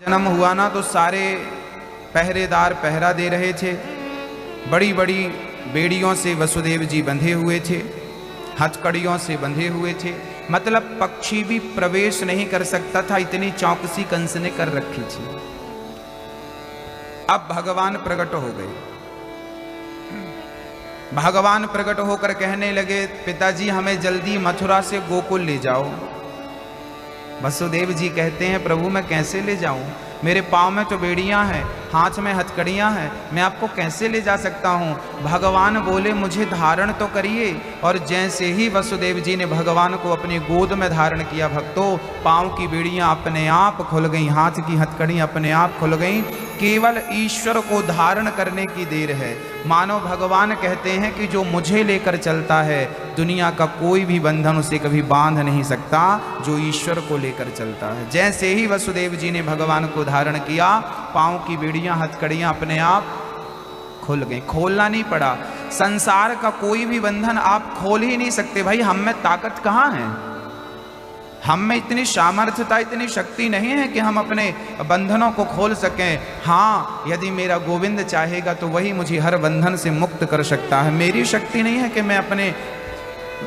जन्म हुआ ना तो सारे पहरेदार पहरा दे रहे थे। बड़ी बड़ी बेड़ियों से वसुदेव जी बंधे हुए थे, हथकड़ियों से बंधे हुए थे, मतलब पक्षी भी प्रवेश नहीं कर सकता था, इतनी चौकसी कंस ने कर रखी थी। अब भगवान प्रकट हो गए। भगवान प्रकट होकर कहने लगे, पिताजी हमें जल्दी मथुरा से गोकुल ले जाओ। वसुदेव जी कहते हैं, प्रभु मैं कैसे ले जाऊं, मेरे पाँव में तो बेड़ियां हैं, हाथ में हथकड़ियां हैं, मैं आपको कैसे ले जा सकता हूं। भगवान बोले मुझे धारण तो करिए। और जैसे ही वसुदेव जी ने भगवान को अपनी गोद में धारण किया, भक्तों पाँव की बेड़ियां अपने आप खुल गईं, हाथ की हथकड़ियां अपने आप खुल गईं। केवल ईश्वर को धारण करने की देर है। मानो भगवान कहते हैं कि जो मुझे लेकर चलता है, दुनिया का कोई भी बंधन उसे कभी बांध नहीं सकता, जो ईश्वर को लेकर चलता है। जैसे ही वसुदेव जी ने भगवान को धारण किया, पाँव की बेड़ियां हथकड़ियां अपने आप खुल गई, खोलना नहीं पड़ा। संसार का कोई भी बंधन आप खोल ही नहीं सकते। भाई हम में ताकत कहाँ है, हम में इतनी सामर्थ्यता, इतनी शक्ति नहीं है कि हम अपने बंधनों को खोल सकें। हाँ, यदि मेरा गोविंद चाहेगा तो वही मुझे हर बंधन से मुक्त कर सकता है। मेरी शक्ति नहीं है कि मैं अपने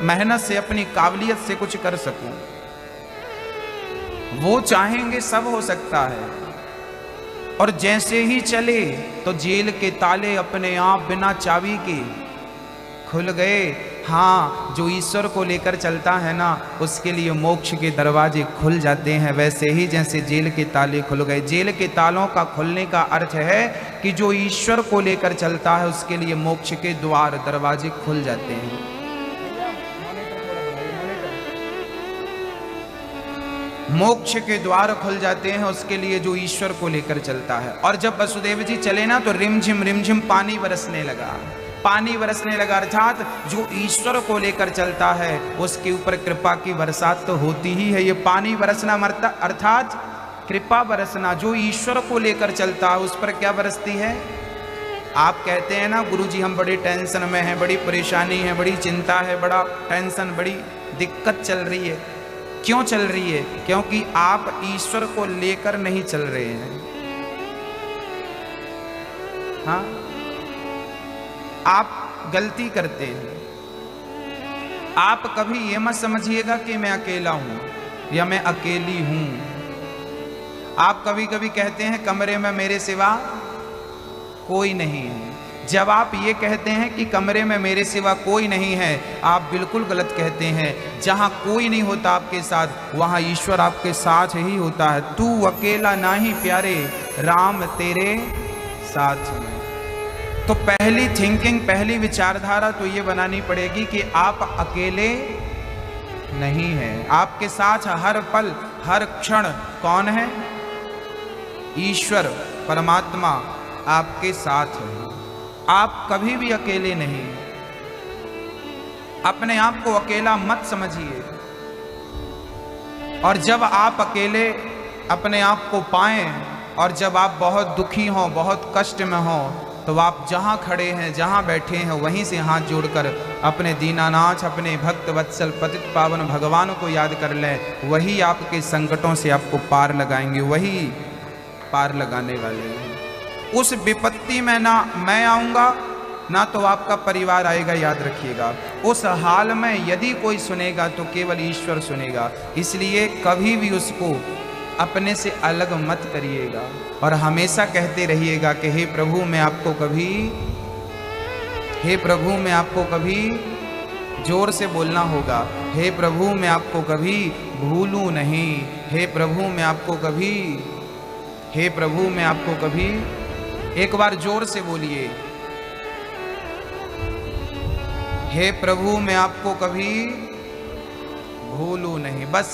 मेहनत से, अपनी काबिलियत से कुछ कर सकूं। वो चाहेंगे सब हो सकता है। और जैसे ही चले तो जेल के ताले अपने आप बिना चाबी के खुल गए। हाँ, जो ईश्वर को लेकर चलता है ना, उसके लिए मोक्ष के दरवाजे खुल जाते हैं। वैसे ही जैसे जेल के ताले खुल गए। जेल के तालों का खुलने का अर्थ है कि जो ईश्वर को लेकर चलता है उसके लिए मोक्ष के द्वार, दरवाजे खुल जाते हैं। मोक्ष के द्वार खुल जाते हैं उसके लिए जो ईश्वर को लेकर चलता है। और जब वसुदेव जी चले ना तो रिमझिम पानी बरसने लगा। पानी बरसने लगा, अर्थात जो ईश्वर को लेकर चलता है उसके ऊपर कृपा की बरसात तो होती ही है। ये पानी बरसना अर्थात कृपा बरसना। जो ईश्वर को लेकर चलता है उस पर क्या बरसती है। आप कहते हैं ना, गुरुजी हम बड़ी टेंशन में हैं, बड़ी परेशानी है, बड़ी चिंता है, बड़ा टेंशन, बड़ी दिक्कत चल रही है। क्यों चल रही है? क्योंकि आप ईश्वर को लेकर नहीं चल रहे हैं। हाँ, आप गलती करते हैं। आप कभी ये मत समझिएगा कि मैं अकेला हूं या मैं अकेली हूं। आप कभी कभी कहते हैं कमरे में मेरे सिवा कोई नहीं है। जब आप ये कहते हैं कि कमरे में मेरे सिवा कोई नहीं है, आप बिल्कुल गलत कहते हैं। जहां कोई नहीं होता आपके साथ, वहां ईश्वर आपके साथ ही होता है। तू अकेला नहीं प्यारे, राम तेरे साथ में। तो पहली थिंकिंग, पहली विचारधारा तो ये बनानी पड़ेगी कि आप अकेले नहीं हैं। आपके साथ हर पल हर क्षण कौन है? ईश्वर परमात्मा आपके साथ है। आप कभी भी अकेले नहीं। अपने आप को अकेला मत समझिए। और जब आप अकेले अपने आप को पाएं और जब आप बहुत दुखी हों, बहुत कष्ट में हों, तो आप जहां खड़े हैं, जहां बैठे हैं, वहीं से हाथ जोड़कर अपने दीनानाथ, अपने भक्त वत्सल पतित पावन भगवान को याद कर लें। वही आपके संकटों से आपको पार लगाएंगे, वही पार लगाने वाले हैं। उस विपत्ति में ना मैं आऊंगा ना तो आपका परिवार आएगा, याद रखिएगा। उस हाल में यदि कोई सुनेगा तो केवल ईश्वर सुनेगा। इसलिए कभी भी उसको अपने से अलग मत करिएगा और हमेशा कहते रहिएगा कि हे प्रभु मैं आपको कभी, हे प्रभु मैं आपको कभी, जोर से बोलना होगा, हे प्रभु मैं आपको कभी भूलूं नहीं। हे प्रभु मैं आपको कभी, हे प्रभु मैं आपको कभी। एक बार जोर से बोलिए, हे प्रभु मैं आपको कभी भूलूं नहीं। बस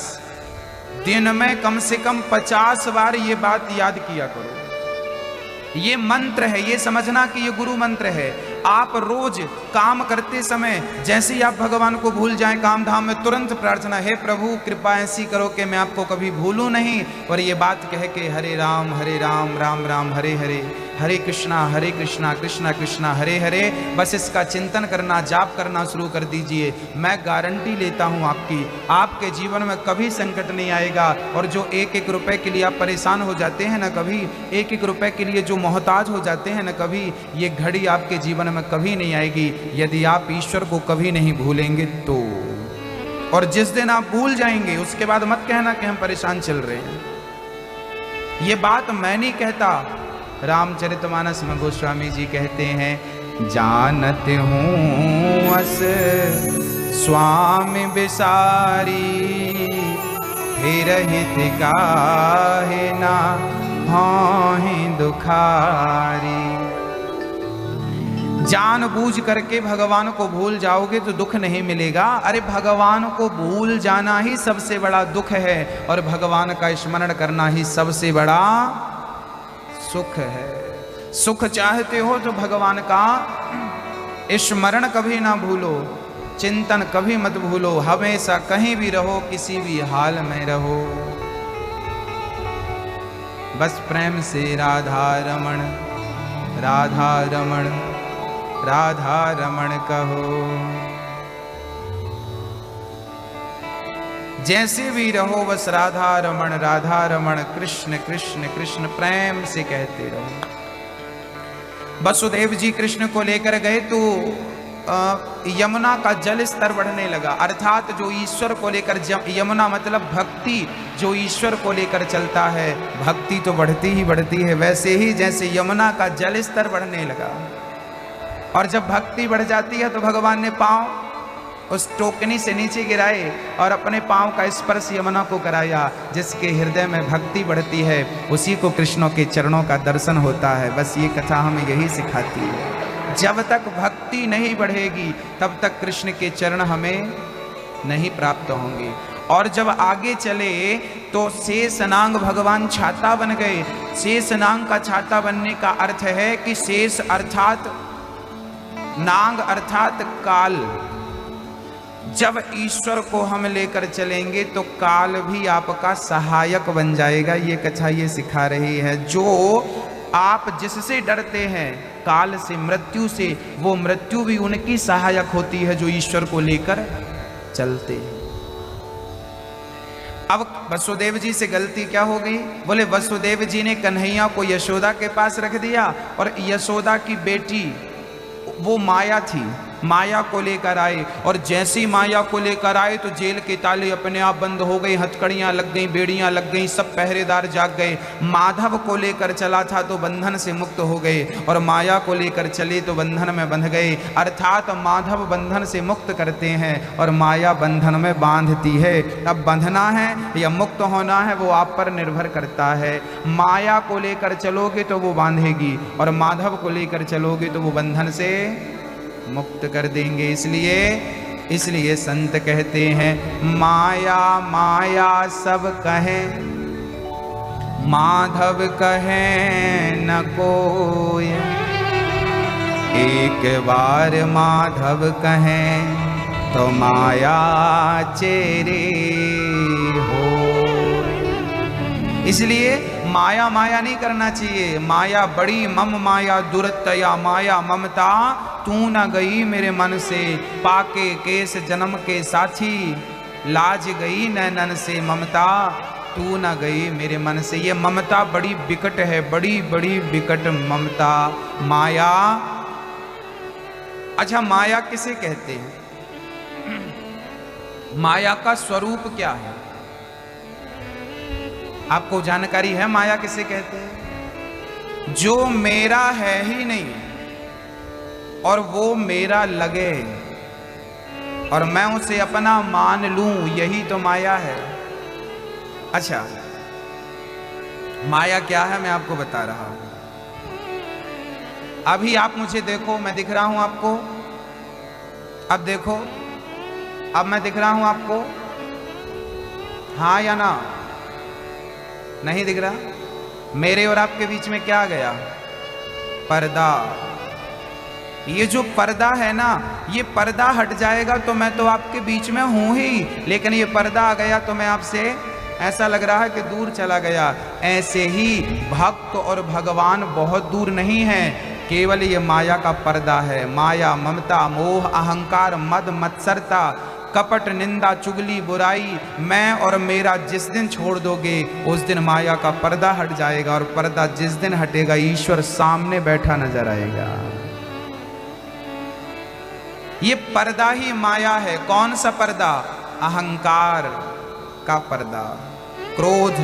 दिन में कम से कम 50 बार ये बात याद किया करो। ये मंत्र है, ये समझना कि ये गुरु मंत्र है। आप रोज काम करते समय जैसे ही आप भगवान को भूल जाएं काम धाम में, तुरंत प्रार्थना, हे प्रभु कृपा ऐसी करो कि मैं आपको कभी भूलूं नहीं। और ये बात कह के हरे राम राम राम हरे हरे, हरे कृष्णा कृष्णा कृष्णा हरे हरे, बस इसका चिंतन करना, जाप करना शुरू कर दीजिए। मैं गारंटी लेता हूँ आपकी, आपके जीवन में कभी संकट नहीं आएगा। और जो एक एक रुपए के लिए आप परेशान हो जाते हैं ना, कभी एक एक रुपए के लिए जो मोहताज हो जाते हैं ना, कभी ये घड़ी आपके जीवन में कभी नहीं आएगी, यदि आप ईश्वर को कभी नहीं भूलेंगे तो। और जिस दिन आप भूल जाएंगे उसके बाद मत कहना कि हम परेशान चल रहे हैं। ये बात मैं नहीं कहता, रामचरितमानस में गोस्वामी जी कहते हैं, जानत हूँ अस स्वामी बिसारी, फिर हित काहे ना भाहि दुखारी। जानबूझ करके भगवान को भूल जाओगे तो दुख नहीं मिलेगा। अरे भगवान को भूल जाना ही सबसे बड़ा दुख है, और भगवान का स्मरण करना ही सबसे बड़ा सुख है। सुख चाहते हो तो भगवान का स्मरण कभी ना भूलो, चिंतन कभी मत भूलो, हमेशा कहीं भी रहो, किसी भी हाल में रहो, बस प्रेम से राधा रमण राधा रमण राधा रमण कहो। जैसे भी रहो बस राधा रमण कृष्ण कृष्ण कृष्ण प्रेम से कहते रहो। वसुदेव जी कृष्ण को लेकर गए तो यमुना का जल स्तर बढ़ने लगा, अर्थात जो ईश्वर को लेकर, यमुना मतलब भक्ति, जो ईश्वर को लेकर चलता है भक्ति तो बढ़ती ही बढ़ती है। वैसे ही जैसे यमुना का जल स्तर बढ़ने लगा, और जब भक्ति बढ़ जाती है तो भगवान ने पांव उस टोकनी से नीचे गिराए और अपने पांव का स्पर्श यमुना को कराया। जिसके हृदय में भक्ति बढ़ती है उसी को कृष्णों के चरणों का दर्शन होता है। बस ये कथा हमें यही सिखाती है, जब तक भक्ति नहीं बढ़ेगी तब तक कृष्ण के चरण हमें नहीं प्राप्त होंगे। और जब आगे चले तो शेषनाग भगवान छाता बन गए। शेषनाग का छाता बनने का अर्थ है कि शेष अर्थात नाग अर्थात काल। जब ईश्वर को हम लेकर चलेंगे तो काल भी आपका सहायक बन जाएगा। ये कथा ये सिखा रही है, जो आप जिससे डरते हैं काल से, मृत्यु से, वो मृत्यु भी उनकी सहायक होती है जो ईश्वर को लेकर चलते हैं। अब वसुदेव जी से गलती क्या हो गई? बोले वसुदेव जी ने कन्हैया को यशोदा के पास रख दिया, और यशोदा की बेटी वो माया थी, माया को लेकर आए, और जैसी माया को लेकर आए तो जेल के ताले अपने आप बंद हो गए, हथकड़ियां लग गई, बेड़ियां लग गई, सब पहरेदार जाग गए। माधव को लेकर चला था तो बंधन से मुक्त हो गए, और माया को लेकर चले तो बंधन में बंध गए। अर्थात माधव बंधन से मुक्त करते हैं और माया बंधन में बांधती है। अब बंधना है या मुक्त होना है वो आप पर निर्भर करता है। माया को लेकर चलोगे तो वो बांधेगी, और माधव को लेकर चलोगे तो वो बंधन से मुक्त कर देंगे। इसलिए संत कहते हैं, माया माया सब कहे, माधव कहे न कोई। एक बार माधव कहे तो माया चेरे हो। इसलिए माया माया नहीं करना चाहिए। माया बड़ी मम माया दुरतया, माया ममता तू न गई मेरे मन से। पाके केस जन्म के साथी, लाज गई नैनन से ममता तू न गई मेरे मन से। ये ममता बड़ी विकट है, बड़ी बड़ी विकट ममता माया। अच्छा, माया किसे कहते हैं? माया का स्वरूप क्या है? आपको जानकारी है माया किसे कहते हैं? जो मेरा है ही नहीं और वो मेरा लगे और मैं उसे अपना मान लूं, यही तो माया है। अच्छा, माया क्या है मैं आपको बता रहा हूं। अभी आप मुझे देखो, मैं दिख रहा हूं आपको? अब देखो, अब मैं दिख रहा हूं आपको? हाँ या ना? नहीं दिख रहा? मेरे और आपके बीच में क्या आ गया? पर्दा। ये जो पर्दा है ना, ये पर्दा हट जाएगा तो मैं तो आपके बीच में हूं ही, लेकिन ये पर्दा आ गया तो मैं आपसे ऐसा लग रहा है कि दूर चला गया। ऐसे ही भक्त और भगवान बहुत दूर नहीं है, केवल ये माया का पर्दा है। माया, ममता, मोह, अहंकार, मद, मत्सरता, कपट, निंदा, चुगली, बुराई, मैं और मेरा जिस दिन छोड़ दोगे उस दिन माया का पर्दा हट जाएगा, और पर्दा जिस दिन हटेगा ईश्वर सामने बैठा नजर आएगा। ये पर्दा ही माया है। कौन सा पर्दा? अहंकार का पर्दा, क्रोध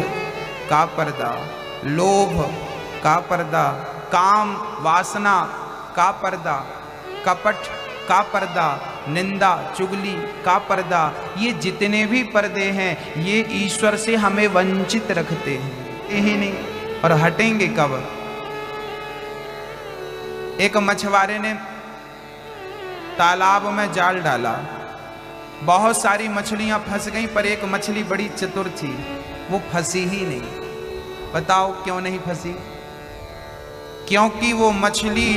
का पर्दा, लोभ का पर्दा, काम वासना का पर्दा, कपट का पर्दा, निंदा चुगली का पर्दा। ये जितने भी पर्दे हैं ये ईश्वर से हमें वंचित रखते हैं, यही नहीं। और हटेंगे कब? एक मछुआरे ने तालाब में जाल डाला, बहुत सारी मछलियां फंस गईं, पर एक मछली बड़ी चतुर थी, वो फंसी ही नहीं। बताओ क्यों नहीं फंसी? क्योंकि वो मछली,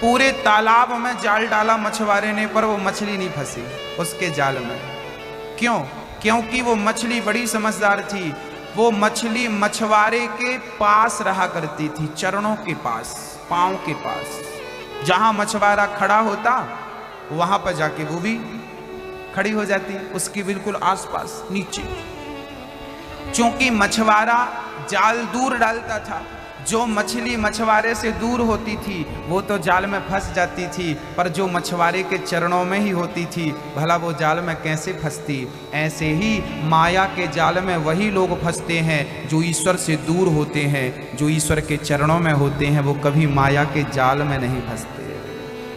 पूरे तालाब में जाल डाला मछुआरे ने, पर वो मछली नहीं फंसी उसके जाल में। क्यों? क्योंकि वो मछली बड़ी समझदार थी। वो मछली मछुआरे के पास रहा करती थी, चरणों के पास, पांव के पास। जहां मछुआरा खड़ा होता वहां पर जाके वो भी खड़ी हो जाती, उसके बिल्कुल आसपास नीचे। क्योंकि मछुआरा जाल दूर डालता था, जो मछली मछुआरे से दूर होती थी वो तो जाल में फंस जाती थी, पर जो मछुआरे के चरणों में ही होती थी भला वो जाल में कैसे फंसती। ऐसे ही माया के जाल में वही लोग फंसते हैं जो ईश्वर से दूर होते हैं, जो ईश्वर के चरणों में होते हैं वो कभी माया के जाल में नहीं फंसते।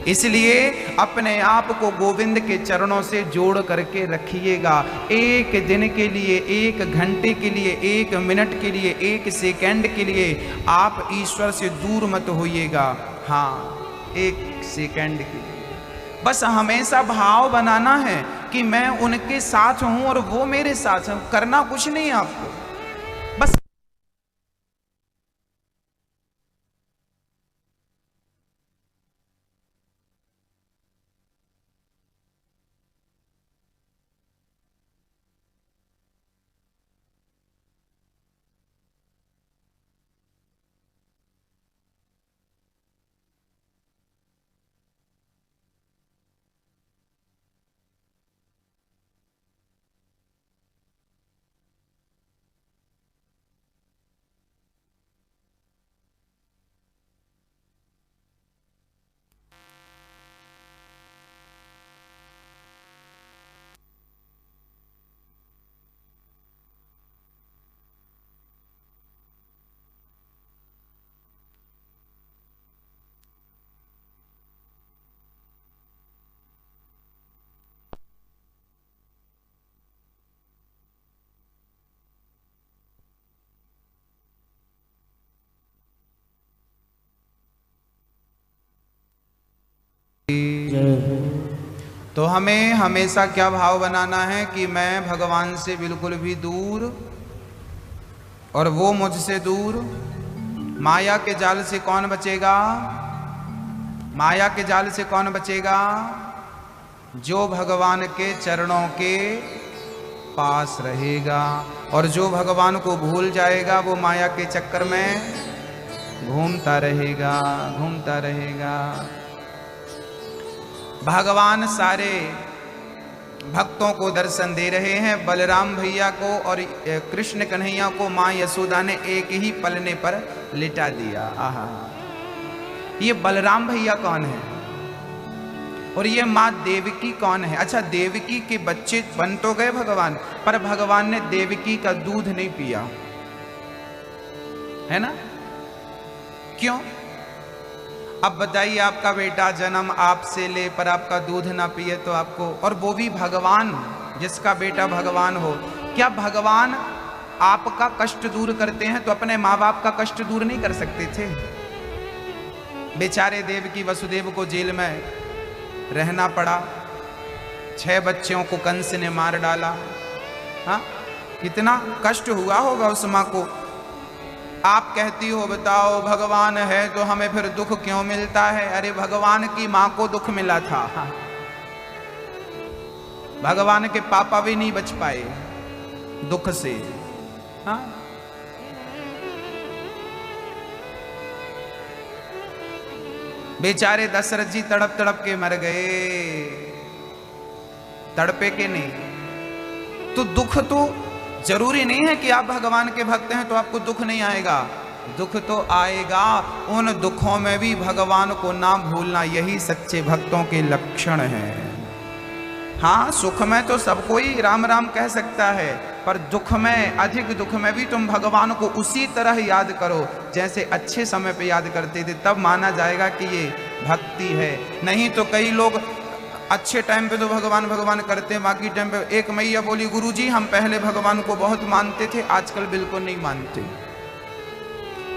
इसलिए अपने आप को गोविंद के चरणों से जोड़ करके रखिएगा। एक दिन के लिए, एक घंटे के लिए, एक मिनट के लिए, एक सेकंड के लिए आप ईश्वर से दूर मत होइएगा। हाँ, एक सेकंड के लिए बस हमेशा भाव बनाना है कि मैं उनके साथ हूं और वो मेरे साथ हैं। करना कुछ नहीं आपको, बस तो हमें हमेशा क्या भाव बनाना है कि मैं भगवान से बिल्कुल भी दूर और वो मुझसे दूर। माया के जाल से कौन बचेगा? माया के जाल से कौन बचेगा? जो भगवान के चरणों के पास रहेगा। और जो भगवान को भूल जाएगा वो माया के चक्कर में घूमता रहेगा, घूमता रहेगा। भगवान सारे भक्तों को दर्शन दे रहे हैं। बलराम भैया को और कृष्ण कन्हैया को माँ यशोदा ने एक ही पलने पर लिटा दिया। आहा, ये बलराम भैया कौन है और ये माँ देवकी कौन है? अच्छा, देवकी के बच्चे बन तो गए भगवान, पर भगवान ने देवकी का दूध नहीं पिया, है ना? क्यों? अब बताइए, आपका बेटा जन्म आपसे ले पर आपका दूध ना पिए तो आपको, और वो भी भगवान, जिसका बेटा भगवान हो, क्या भगवान आपका कष्ट दूर करते हैं तो अपने माँ बाप का कष्ट दूर नहीं कर सकते थे? बेचारे देवकी वसुदेव को जेल में रहना पड़ा, 6 बच्चों को कंस ने मार डाला। हाँ, कितना कष्ट हुआ होगा उस माँ को। आप कहती हो बताओ भगवान है तो हमें फिर दुख क्यों मिलता है? अरे भगवान की मां को दुख मिला था। भगवान के पापा भी नहीं बच पाए, दुख से। हाँ, बेचारे दशरथ जी तड़प तड़प के मर गए, तड़पे के नहीं। तो दुख तो जरूरी नहीं है कि आप भगवान के भक्त हैं तो आपको दुख नहीं आएगा, दुख तो आएगा। उन दुखों में भी भगवान को ना भूलना, यही सच्चे भक्तों के लक्षण हैं। हाँ, सुख में तो सब कोई राम राम कह सकता है, पर दुख में, अधिक दुख में भी तुम भगवान को उसी तरह याद करो जैसे अच्छे समय पे याद करते थे, तब माना जाएगा कि ये भक्ति है। नहीं तो कई लोग अच्छे टाइम पे तो भगवान भगवान करते हैं, बाकी टाइम पे। एक मैया बोली, गुरुजी हम पहले भगवान को बहुत मानते थे, आजकल बिल्कुल नहीं मानते।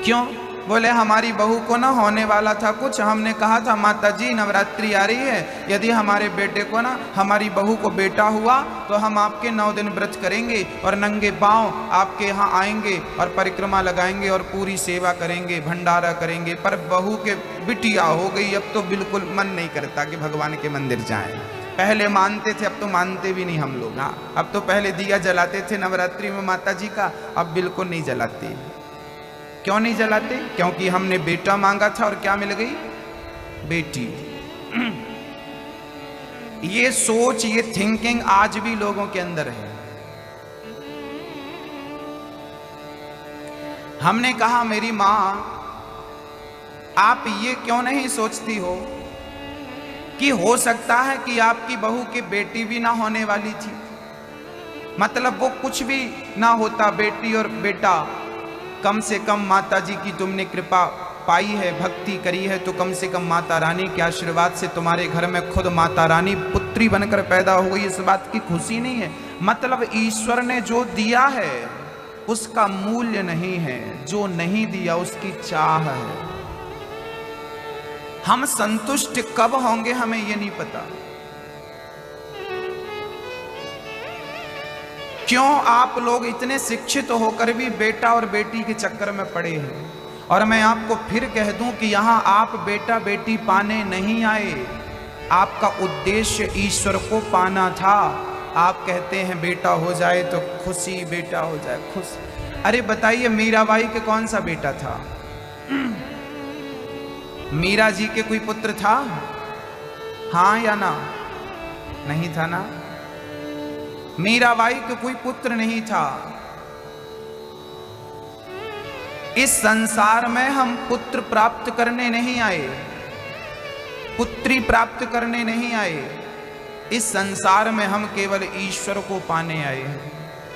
क्यों? बोले हमारी बहू को ना होने वाला था कुछ, हमने कहा था माता जी नवरात्रि आ रही है, यदि हमारे बेटे को ना, हमारी बहू को बेटा हुआ तो हम आपके 9 दिन व्रत करेंगे और नंगे पांव आपके यहाँ आएंगे और परिक्रमा लगाएंगे और पूरी सेवा करेंगे, भंडारा करेंगे। पर बहू के बिटिया हो गई, अब तो बिल्कुल मन नहीं करता कि भगवान के मंदिर जाएं। पहले मानते थे, अब तो मानते भी नहीं हम लोग। हाँ, अब तो पहले दिया जलाते थे नवरात्रि में माता जी का, अब बिल्कुल नहीं जलाते। क्यों नहीं जलाते? क्योंकि हमने बेटा मांगा था और क्या मिल गई? बेटी। ये सोच, ये थिंकिंग आज भी लोगों के अंदर है। हमने कहा मेरी मां, आप ये क्यों नहीं सोचती हो कि हो सकता है कि आपकी बहू की बेटी भी ना होने वाली थी, मतलब वो कुछ भी ना होता, बेटी और बेटा। कम से कम माता जी की तुमने कृपा पाई है, भक्ति करी है, तो कम से कम माता रानी के आशीर्वाद से तुम्हारे घर में खुद माता रानी पुत्री बनकर पैदा हो गई, इस बात की खुशी नहीं है? मतलब ईश्वर ने जो दिया है उसका मूल्य नहीं है, जो नहीं दिया उसकी चाह है। हम संतुष्ट कब होंगे हमें ये नहीं पता। क्यों आप लोग इतने शिक्षित होकर भी बेटा और बेटी के चक्कर में पड़े हैं? और मैं आपको फिर कह दूं कि यहां आप बेटा बेटी पाने नहीं आए, आपका उद्देश्य ईश्वर को पाना था। आप कहते हैं बेटा हो जाए तो खुशी, बेटा हो जाए खुशी। अरे बताइए, मीराबाई के कौन सा बेटा था? मीरा जी के कोई पुत्र था? हाँ या ना? नहीं था ना। मीराबाई को कोई पुत्र नहीं था। इस संसार में हम पुत्र प्राप्त करने नहीं आए, पुत्री प्राप्त करने नहीं आए। इस संसार में हम केवल ईश्वर को पाने आए हैं।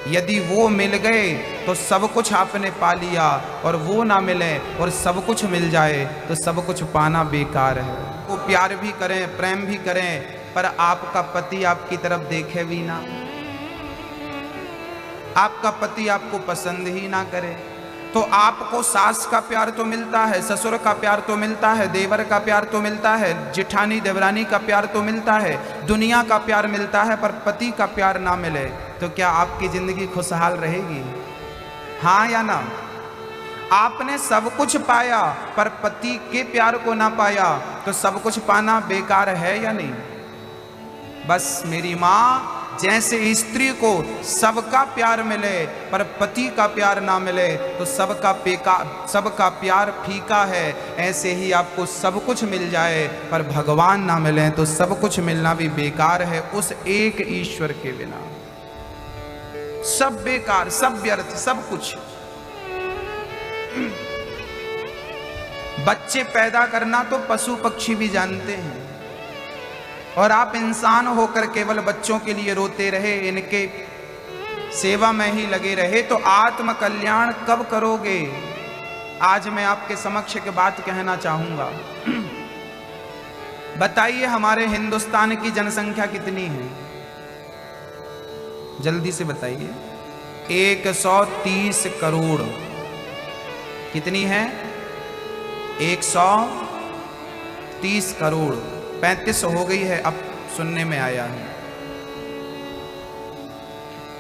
यदि वो मिल गए तो सब कुछ आपने पा लिया, और वो ना मिले और सब कुछ मिल जाए तो सब कुछ पाना बेकार है। वो प्यार भी करें, प्रेम भी करें, पर आपका पति आपकी तरफ देखे भी ना, आपका पति आपको पसंद ही ना करे, तो आपको सास का प्यार तो मिलता है, ससुर का प्यार तो मिलता है, देवर का प्यार तो मिलता है, जिठानी देवरानी का प्यार तो मिलता है, दुनिया का प्यार मिलता है, पर पति का प्यार ना मिले तो क्या आपकी जिंदगी खुशहाल रहेगी? हाँ या ना? आपने सब कुछ पाया पर पति के प्यार को ना पाया तो सब कुछ पाना बेकार है या नहीं? बस मेरी माँ, जैसे स्त्री को सबका प्यार मिले पर पति का प्यार ना मिले तो सबका प्यार फीका है, ऐसे ही आपको सब कुछ मिल जाए पर भगवान ना मिले तो सब कुछ मिलना भी बेकार है। उस एक ईश्वर के बिना सब बेकार, सब व्यर्थ, सब कुछ। बच्चे पैदा करना तो पशु पक्षी भी जानते हैं, और आप इंसान होकर केवल बच्चों के लिए रोते रहे, इनके सेवा में ही लगे रहे, तो आत्म कल्याण कब करोगे? आज मैं आपके समक्ष एक बात कहना चाहूंगा। बताइए, हमारे हिंदुस्तान की जनसंख्या कितनी है? जल्दी से बताइए। 130 करोड़। कितनी है? 130 करोड़। 35 हो गई है, अब सुनने में आया है।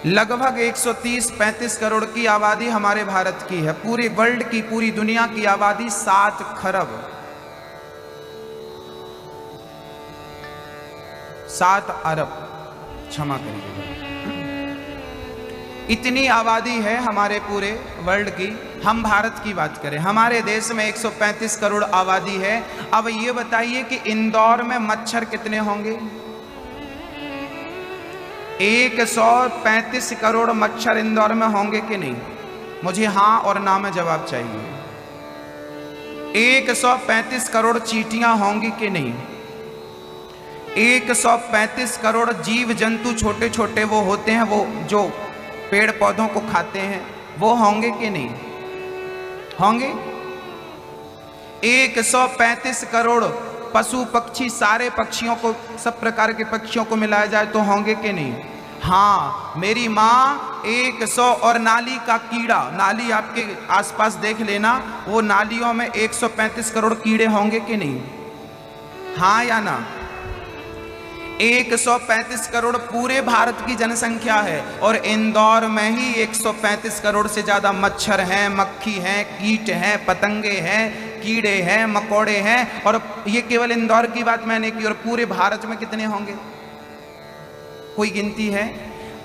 लगभग 130-35 करोड़ की आबादी हमारे भारत की है। पूरे वर्ल्ड की, पूरी दुनिया की आबादी 7 खरब, 7 अरब, क्षमा करिएगा। इतनी आबादी है हमारे पूरे वर्ल्ड की। हम भारत की बात करें, हमारे देश में 135 करोड़ आबादी है। अब ये बताइए कि इंदौर में मच्छर कितने होंगे? 135 करोड़ मच्छर इंदौर में होंगे कि नहीं? मुझे हाँ और ना में जवाब चाहिए। 135 करोड़ चींटियां होंगी कि नहीं? 135 करोड़ जीव जंतु छोटे छोटे वो होते हैं, वो जो पेड़ पौधों को खाते हैं, वो होंगे कि नहीं होंगे? 135 करोड़ पशु पक्षी, सारे पक्षियों को, सब प्रकार के पक्षियों को मिलाया जाए तो होंगे कि नहीं? हाँ मेरी माँ 100। और नाली का कीड़ा, नाली आपके आसपास देख लेना, वो नालियों में 135 करोड़ कीड़े होंगे कि नहीं? हाँ या ना? 135 करोड़ पूरे भारत की जनसंख्या है और इंदौर में ही 135 करोड़ से ज्यादा मच्छर हैं, मक्खी हैं, कीट हैं, पतंगे हैं, कीड़े हैं, मकोड़े हैं। और ये केवल इंदौर की बात मैंने की, और पूरे भारत में कितने होंगे? कोई गिनती है?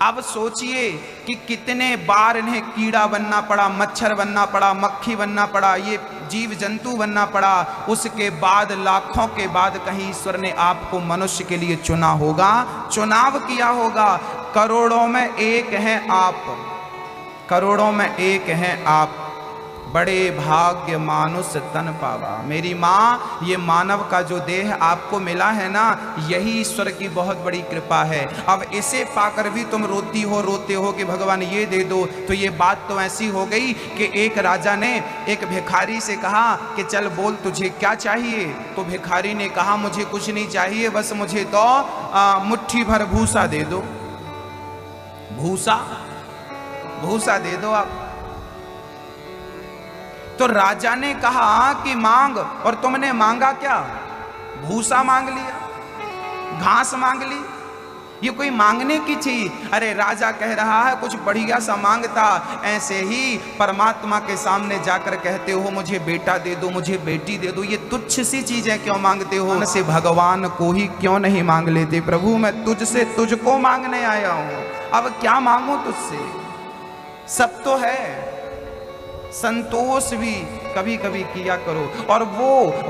अब सोचिए कि कितने बार इन्हें कीड़ा बनना पड़ा, मच्छर बनना पड़ा, मक्खी बनना पड़ा, ये जीव जंतु बनना पड़ा। उसके बाद लाखों के बाद कहीं ईश्वर ने आपको मनुष्य के लिए चुना होगा, चुनाव किया होगा। करोड़ों में एक हैं आप, करोड़ों में एक हैं आप, बड़े भाग्य मानुष तन पावा। मेरी माँ, ये मानव का जो देह आपको मिला है ना, यही ईश्वर की बहुत बड़ी कृपा है। अब इसे पाकर भी तुम रोती हो, रोते हो कि भगवान ये दे दो, तो ये बात तो ऐसी हो गई कि एक राजा ने एक भिखारी से कहा कि चल बोल तुझे क्या चाहिए। तो भिखारी ने कहा मुझे कुछ नहीं चाहिए, बस मुझे तो मुट्ठी भर भूसा दे दो, भूसा, भूसा दे दो आप। तो राजा ने कहा कि मांग, और तुमने मांगा क्या? भूसा मांग लिया, घास मांग ली, ये कोई मांगने की चीज? अरे राजा कह रहा है कुछ बढ़िया सा मांगता। ऐसे ही परमात्मा के सामने जाकर कहते हो मुझे बेटा दे दो, मुझे बेटी दे दो, ये तुच्छ सी चीजें क्यों मांगते हो? से भगवान को ही क्यों नहीं मांग लेते? प्रभु मैं तुझसे तुझको मांगने आया हूं, अब क्या मांगू तुझसे? सब तो है, संतोष भी कभी कभी किया करो। और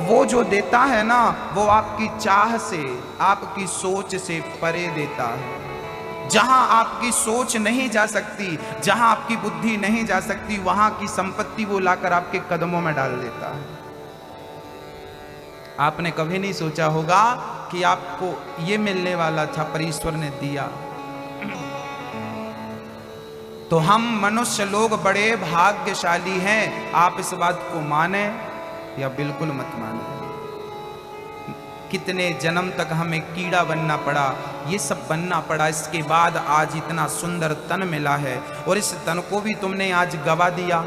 वो जो देता है ना, वो आपकी चाह से, आपकी सोच से परे देता है। जहां आपकी सोच नहीं जा सकती, जहां आपकी बुद्धि नहीं जा सकती, वहां की संपत्ति वो लाकर आपके कदमों में डाल देता है। आपने कभी नहीं सोचा होगा कि आपको ये मिलने वाला था, पर ईश्वर ने दिया। तो हम मनुष्य लोग बड़े भाग्यशाली हैं। आप इस बात को माने या बिल्कुल मत माने। कितने जन्म तक हमें कीड़ा बनना पड़ा, ये सब बनना पड़ा, इसके बाद आज इतना सुंदर तन मिला है, और इस तन को भी तुमने आज गवा दिया।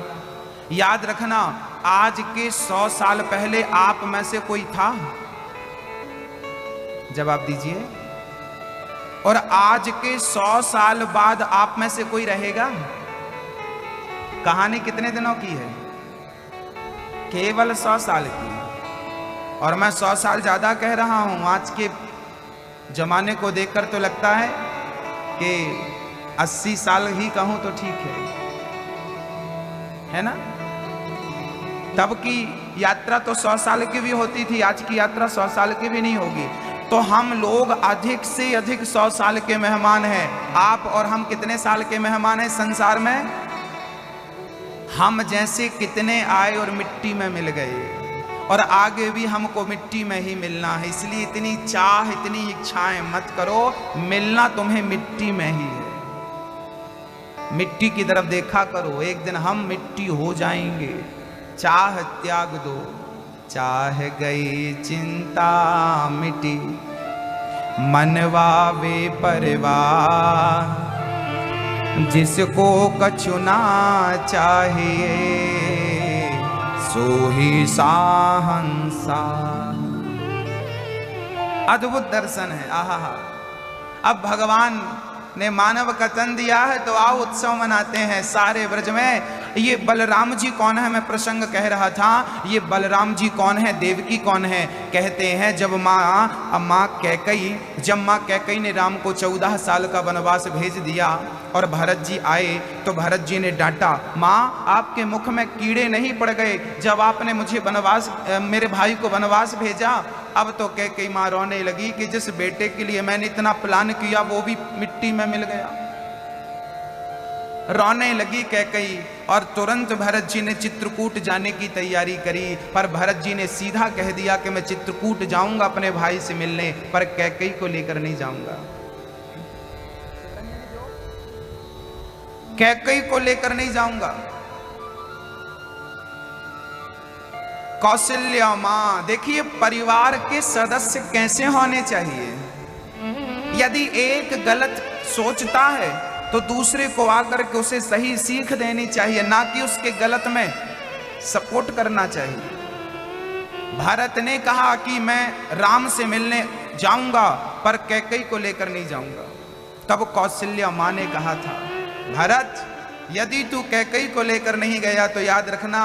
याद रखना, आज के 100 साल पहले आप में से कोई था? जवाब दीजिए। और आज के 100 साल बाद आप में से कोई रहेगा? कहानी कितने दिनों की है? केवल 100 साल की। और मैं 100 साल ज्यादा कह रहा हूं। आज के जमाने को देखकर तो लगता है कि 80 साल ही कहूं तो ठीक है ना? तब की यात्रा तो 100 साल की भी होती थी, आज की यात्रा 100 साल की भी नहीं होगी। तो हम लोग अधिक से अधिक 100 साल के मेहमान हैं। आप और हम कितने साल के मेहमान हैं संसार में? हम जैसे कितने आए और मिट्टी में मिल गए, और आगे भी हमको मिट्टी में ही मिलना है। इसलिए इतनी चाह, इतनी इच्छाएं मत करो, मिलना तुम्हें मिट्टी में ही है। मिट्टी की तरफ देखा करो, एक दिन हम मिट्टी हो जाएंगे। चाह त्याग दो, चाह गई चिंता मिटी, मनवा वे परवाह, जिसको कछु ना चाहिए सो ही साहंसा। अद्भुत दर्शन है, आहा। अब भगवान ने मानव का तन दिया है तो आओ उत्सव मनाते हैं। सारे ब्रज में ये बलराम जी कौन है, मैं प्रसंग कह रहा था, ये बलराम जी कौन है, देवकी कौन है। कहते हैं जब माँ कैकई ने राम को 14 साल का वनवास भेज दिया और भरत जी आए तो भरत जी ने डांटा, माँ आपके मुख में कीड़े नहीं पड़ गए जब आपने मुझे वनवास, मेरे भाई को वनवास भेजा। अब तो कैकई माँ रोने लगी कि जिस बेटे के लिए मैंने इतना प्लान किया वो भी मिट्टी में मिल गया। रोने लगी कैकई और तुरंत भरत जी ने चित्रकूट जाने की तैयारी करी, पर भरत जी ने सीधा कह दिया कि मैं चित्रकूट जाऊंगा अपने भाई से मिलने, पर कैकई को लेकर नहीं जाऊंगा, कैकई को लेकर नहीं जाऊंगा। कौशल्या मां, देखिए परिवार के सदस्य कैसे होने चाहिए। यदि एक गलत सोचता है तो दूसरे को आकर के उसे सही सीख देनी चाहिए, ना कि उसके गलत में सपोर्ट करना चाहिए। भरत ने कहा कि मैं राम से मिलने जाऊंगा पर कैकई को लेकर नहीं जाऊंगा। तब कौशल्या मां ने कहा था, भरत यदि तू कैकई को लेकर नहीं गया तो याद रखना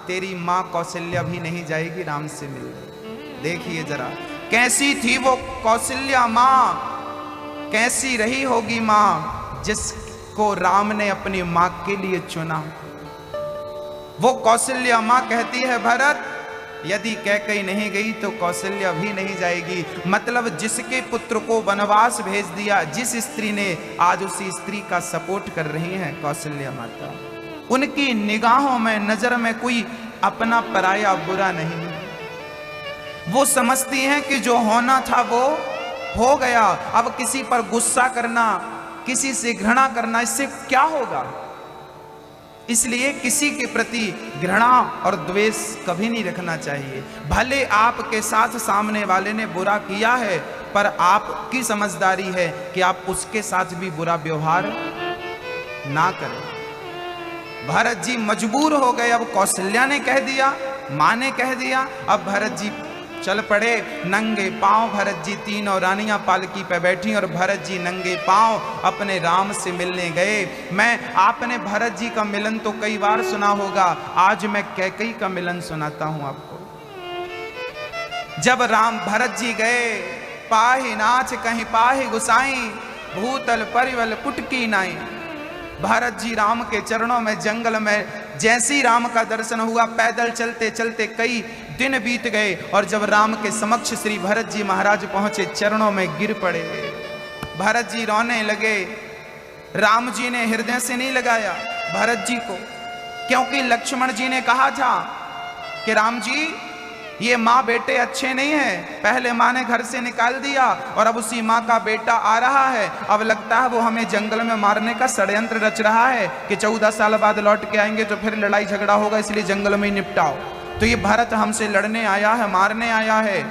तेरी मां कौशल्या भी नहीं जाएगी राम से मिलने। देखिए जरा कैसी थी वो कौशल्या मां, कैसी रही होगी मां जिसको राम ने अपनी मां के लिए चुना। वो कौशल्या मां कहती है, भरत यदि कैकई नहीं गई तो कौशल्या भी नहीं जाएगी। मतलब जिसके पुत्र को वनवास भेज दिया, जिस स्त्री ने, आज उसी स्त्री का सपोर्ट कर रही है कौशल्या माता। उनकी निगाहों में, नजर में कोई अपना पराया बुरा नहीं है। वो समझती हैं कि जो होना था वो हो गया, अब किसी पर गुस्सा करना, किसी से घृणा करना, इससे क्या होगा। इसलिए किसी के प्रति घृणा और द्वेष कभी नहीं रखना चाहिए। भले आपके साथ सामने वाले ने बुरा किया है, पर आपकी समझदारी है कि आप उसके साथ भी बुरा व्यवहार ना करें। भरत जी मजबूर हो गए, अब कौशल्या ने कह दिया, मां ने कह दिया, अब भरत जी चल पड़े नंगे पांव। भरत जी तीनों रानियां पालकी पे बैठी और भरत जी नंगे पांव अपने राम से मिलने गए। आपने भरत जी का मिलन तो कई बार सुना होगा, आज मैं कैकई का मिलन सुनाता हूं आपको। जब राम भरत जी गए, पाहि नाच कहीं पाहि गुसाई, भूतल परिवल पुटकी नाई। भरत जी राम के चरणों में जंगल में जैसी राम का दर्शन हुआ, पैदल चलते चलते कई दिन बीत गए और जब राम के समक्ष श्री भरत जी महाराज पहुंचे, चरणों में गिर पड़े। भरत जी रोने लगे। राम जी ने हृदय से नहीं लगाया भरत जी को, क्योंकि लक्ष्मण जी ने कहा था कि राम जी ये माँ बेटे अच्छे नहीं हैं। पहले माँ ने घर से निकाल दिया और अब उसी माँ का बेटा आ रहा है। अब लगता है वो हमें जंगल में मारने का षड्यंत्र रच रहा है कि 14 साल बाद लौट के आएंगे तो फिर लड़ाई झगड़ा होगा, इसलिए जंगल में ही निपटाओ। तो ये भरत हमसे लड़ने आया है, मारने आया है।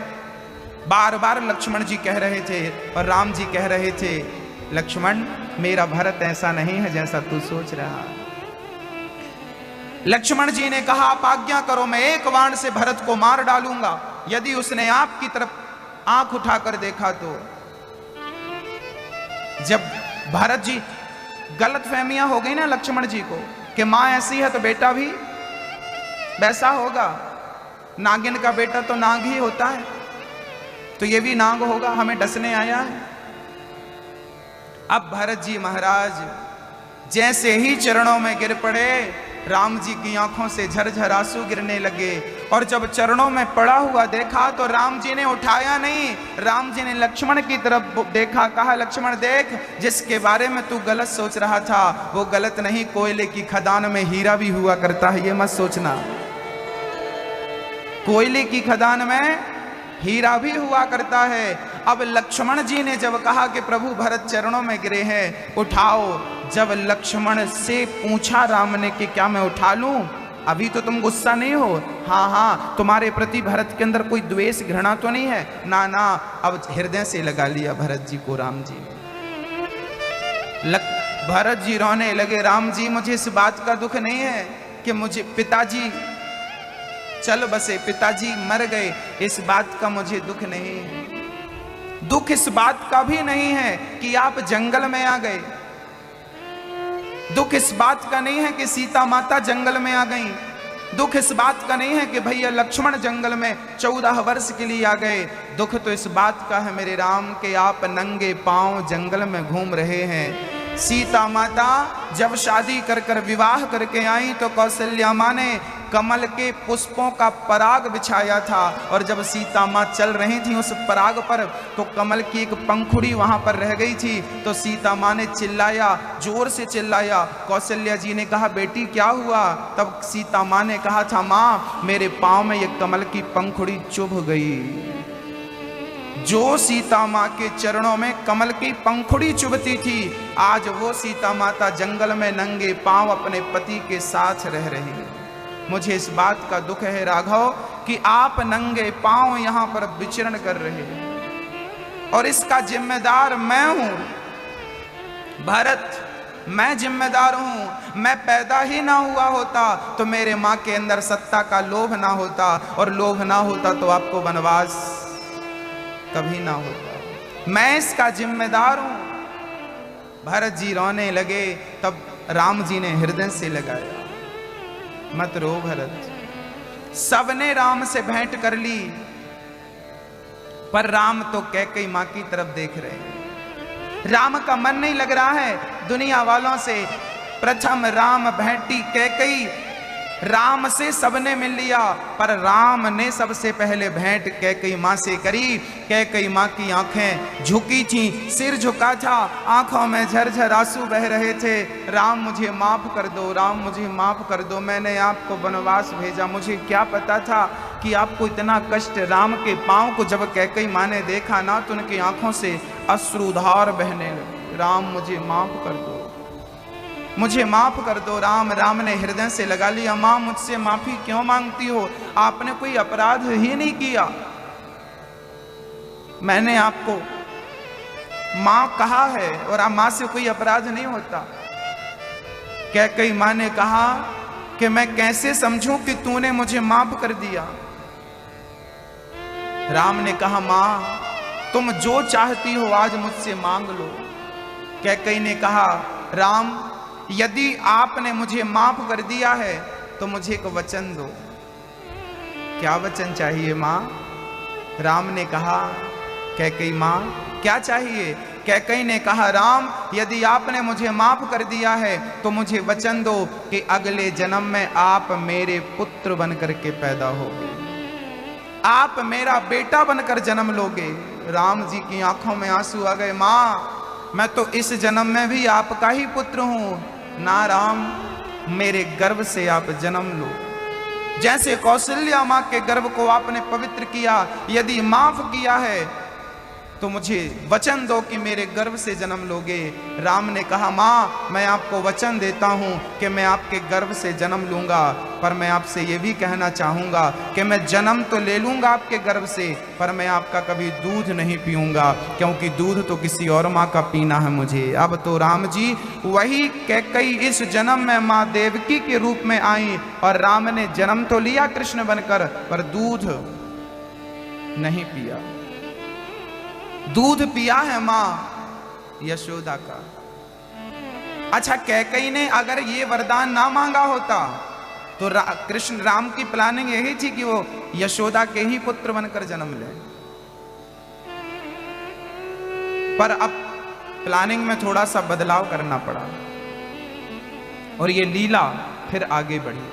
बार बार लक्ष्मण जी कह रहे थे और राम जी कह रहे थे, लक्ष्मण मेरा भरत ऐसा नहीं है जैसा तू सोच रहा है। लक्ष्मण जी ने कहा, आप आज्ञा करो, मैं एक बाण से भरत को मार डालूंगा। यदि उसने आपकी तरफ आंख उठाकर देखा तो। जब भरत जी, गलत फहमियां हो गई ना लक्ष्मण जी को कि मां ऐसी है तो बेटा भी वैसा होगा, नागिन का बेटा तो नाग ही होता है, तो ये भी नाग होगा, हमें डसने आया है। अब भरत जी महाराज जैसे ही चरणों में गिर पड़े, राम जी की आंखों से झरझर आंसू गिरने लगे। और जब चरणों में पड़ा हुआ देखा तो राम जी ने उठाया नहीं, राम जी ने लक्ष्मण की तरफ देखा, कहा लक्ष्मण देख, जिसके बारे में तू गलत सोच रहा था वो गलत नहीं, कोयले की खदान में हीरा भी हुआ करता है, ये मत सोचना। कोयले की खदान में हीरा भी हुआ करता है। अब लक्ष्मण जी ने जब कहा कि प्रभु भरत चरणों में गिरे हैं, उठाओ, जब लक्ष्मण से पूछा राम ने कि क्या मैं उठा लूं, अभी तो तुम गुस्सा नहीं हो, हाँ हाँ तुम्हारे प्रति भरत के अंदर कोई द्वेष घृणा तो नहीं है ना, ना। अब हृदय से लगा लिया भरत जी को राम जी ने। भरत जी रोने लगे, राम जी मुझे इस बात का दुख नहीं है कि मुझे पिताजी चल बसे, पिताजी मर गए, इस बात का मुझे दुख नहीं है। दुख इस बात का भी नहीं है कि आप जंगल में आ गए। दुख इस बात का नहीं है कि सीता माता जंगल में आ गई, दुख इस बात का नहीं है कि भैया लक्ष्मण जंगल में 14 वर्ष के लिए आ गए। दुख तो इस बात का है मेरे राम के आप नंगे पांव जंगल में घूम रहे हैं। सीता माता जब शादी कर विवाह करके आई तो कौशल्या माँ ने कमल के पुष्पों का पराग बिछाया था, और जब सीता माँ चल रही थी उस पराग पर तो कमल की एक पंखुड़ी वहां पर रह गई थी। तो सीता माँ ने चिल्लाया, जोर से चिल्लाया। कौशल्या जी ने कहा बेटी क्या हुआ? तब सीता माँ ने कहा था माँ मेरे पांव में ये कमल की पंखुड़ी चुभ गई। जो सीता माँ के चरणों में कमल की पंखुड़ी चुभती थी, आज वो सीता माता जंगल में नंगे पांव अपने पति के साथ रह रही। मुझे इस बात का दुख है राघव कि आप नंगे पांव यहां पर विचरण कर रहे हैं, और इसका जिम्मेदार मैं हूं भरत, मैं जिम्मेदार हूं। मैं पैदा ही ना हुआ होता तो मेरे मां के अंदर सत्ता का लोभ ना होता, और लोभ ना होता तो आपको वनवास कभी ना होता। मैं इसका जिम्मेदार हूं। भरत जी रोने लगे, तब राम जी ने हृदय से लगाया, मत रो भरत। सबने राम से भेंट कर ली, पर राम तो कैकेयी मां की तरफ देख रहे हैं। राम का मन नहीं लग रहा है दुनिया वालों से। प्रथम राम भेंटी कैकेयी, राम से सबने मिल लिया, पर राम ने सबसे पहले भेंट कैकेयी मां से करी। कैकेयी मां की आंखें झुकी थी, सिर झुका था, आंखों में झरझर आंसू बह रहे थे। राम मुझे माफ कर दो, राम मुझे माफ कर दो, मैंने आपको वनवास भेजा, मुझे क्या पता था कि आपको इतना कष्ट। राम के पांव को जब कैकेयी मां ने देखा ना तो उनकी आंखों से अश्रुधार बहने लगे। राम मुझे माफ कर दो, मुझे माफ कर दो राम। राम ने हृदय से लगा लिया, मां मुझसे माफी क्यों मांगती हो? आपने कोई अपराध ही नहीं किया, मैंने आपको मां कहा है, और आप मां से कोई अपराध नहीं होता। कैकेयी मां ने कहा कि मैं कैसे समझूं कि तूने मुझे माफ कर दिया? राम ने कहा मां तुम जो चाहती हो आज मुझसे मांग लो। कैकेयी ने कहा राम यदि आपने मुझे माफ कर दिया है तो मुझे एक वचन दो। क्या वचन चाहिए मां? राम ने कहा कैकेयी मां क्या चाहिए? कैकेयी ने कहा राम यदि आपने मुझे माफ कर दिया है तो मुझे वचन दो कि अगले जन्म में आप मेरे पुत्र बनकर के पैदा होगे, आप मेरा बेटा बनकर जन्म लोगे। राम जी की आंखों में आंसू आ गए। मां मैं तो इस जन्म में भी आपका ही पुत्र हूं ना राम, मेरे गर्भ से आप जन्म लो। जैसे कौशल्या मां के गर्भ को आपने पवित्र किया, यदि माफ किया है तो मुझे वचन दो कि मेरे गर्भ से जन्म लोगे। राम ने कहा मां मैं आपको वचन देता हूं कि मैं आपके गर्भ से जन्म लूंगा, पर मैं आपसे ये भी कहना चाहूंगा कि मैं जन्म तो ले लूंगा आपके गर्भ से, पर मैं आपका कभी दूध नहीं पीऊंगा, क्योंकि दूध तो किसी और मां का पीना है मुझे। अब तो राम जी वही कैकेयी इस जन्म में मां देवकी के रूप में आई, और राम ने जन्म तो लिया कृष्ण बनकर, पर दूध नहीं पिया। दूध पिया है मां यशोदा का। अच्छा कैकेयी ने अगर ये वरदान ना मांगा होता तो कृष्ण राम की प्लानिंग यही थी कि वो यशोदा के ही पुत्र बनकर जन्म ले, पर अब प्लानिंग में थोड़ा सा बदलाव करना पड़ा और ये लीला फिर आगे बढ़ी।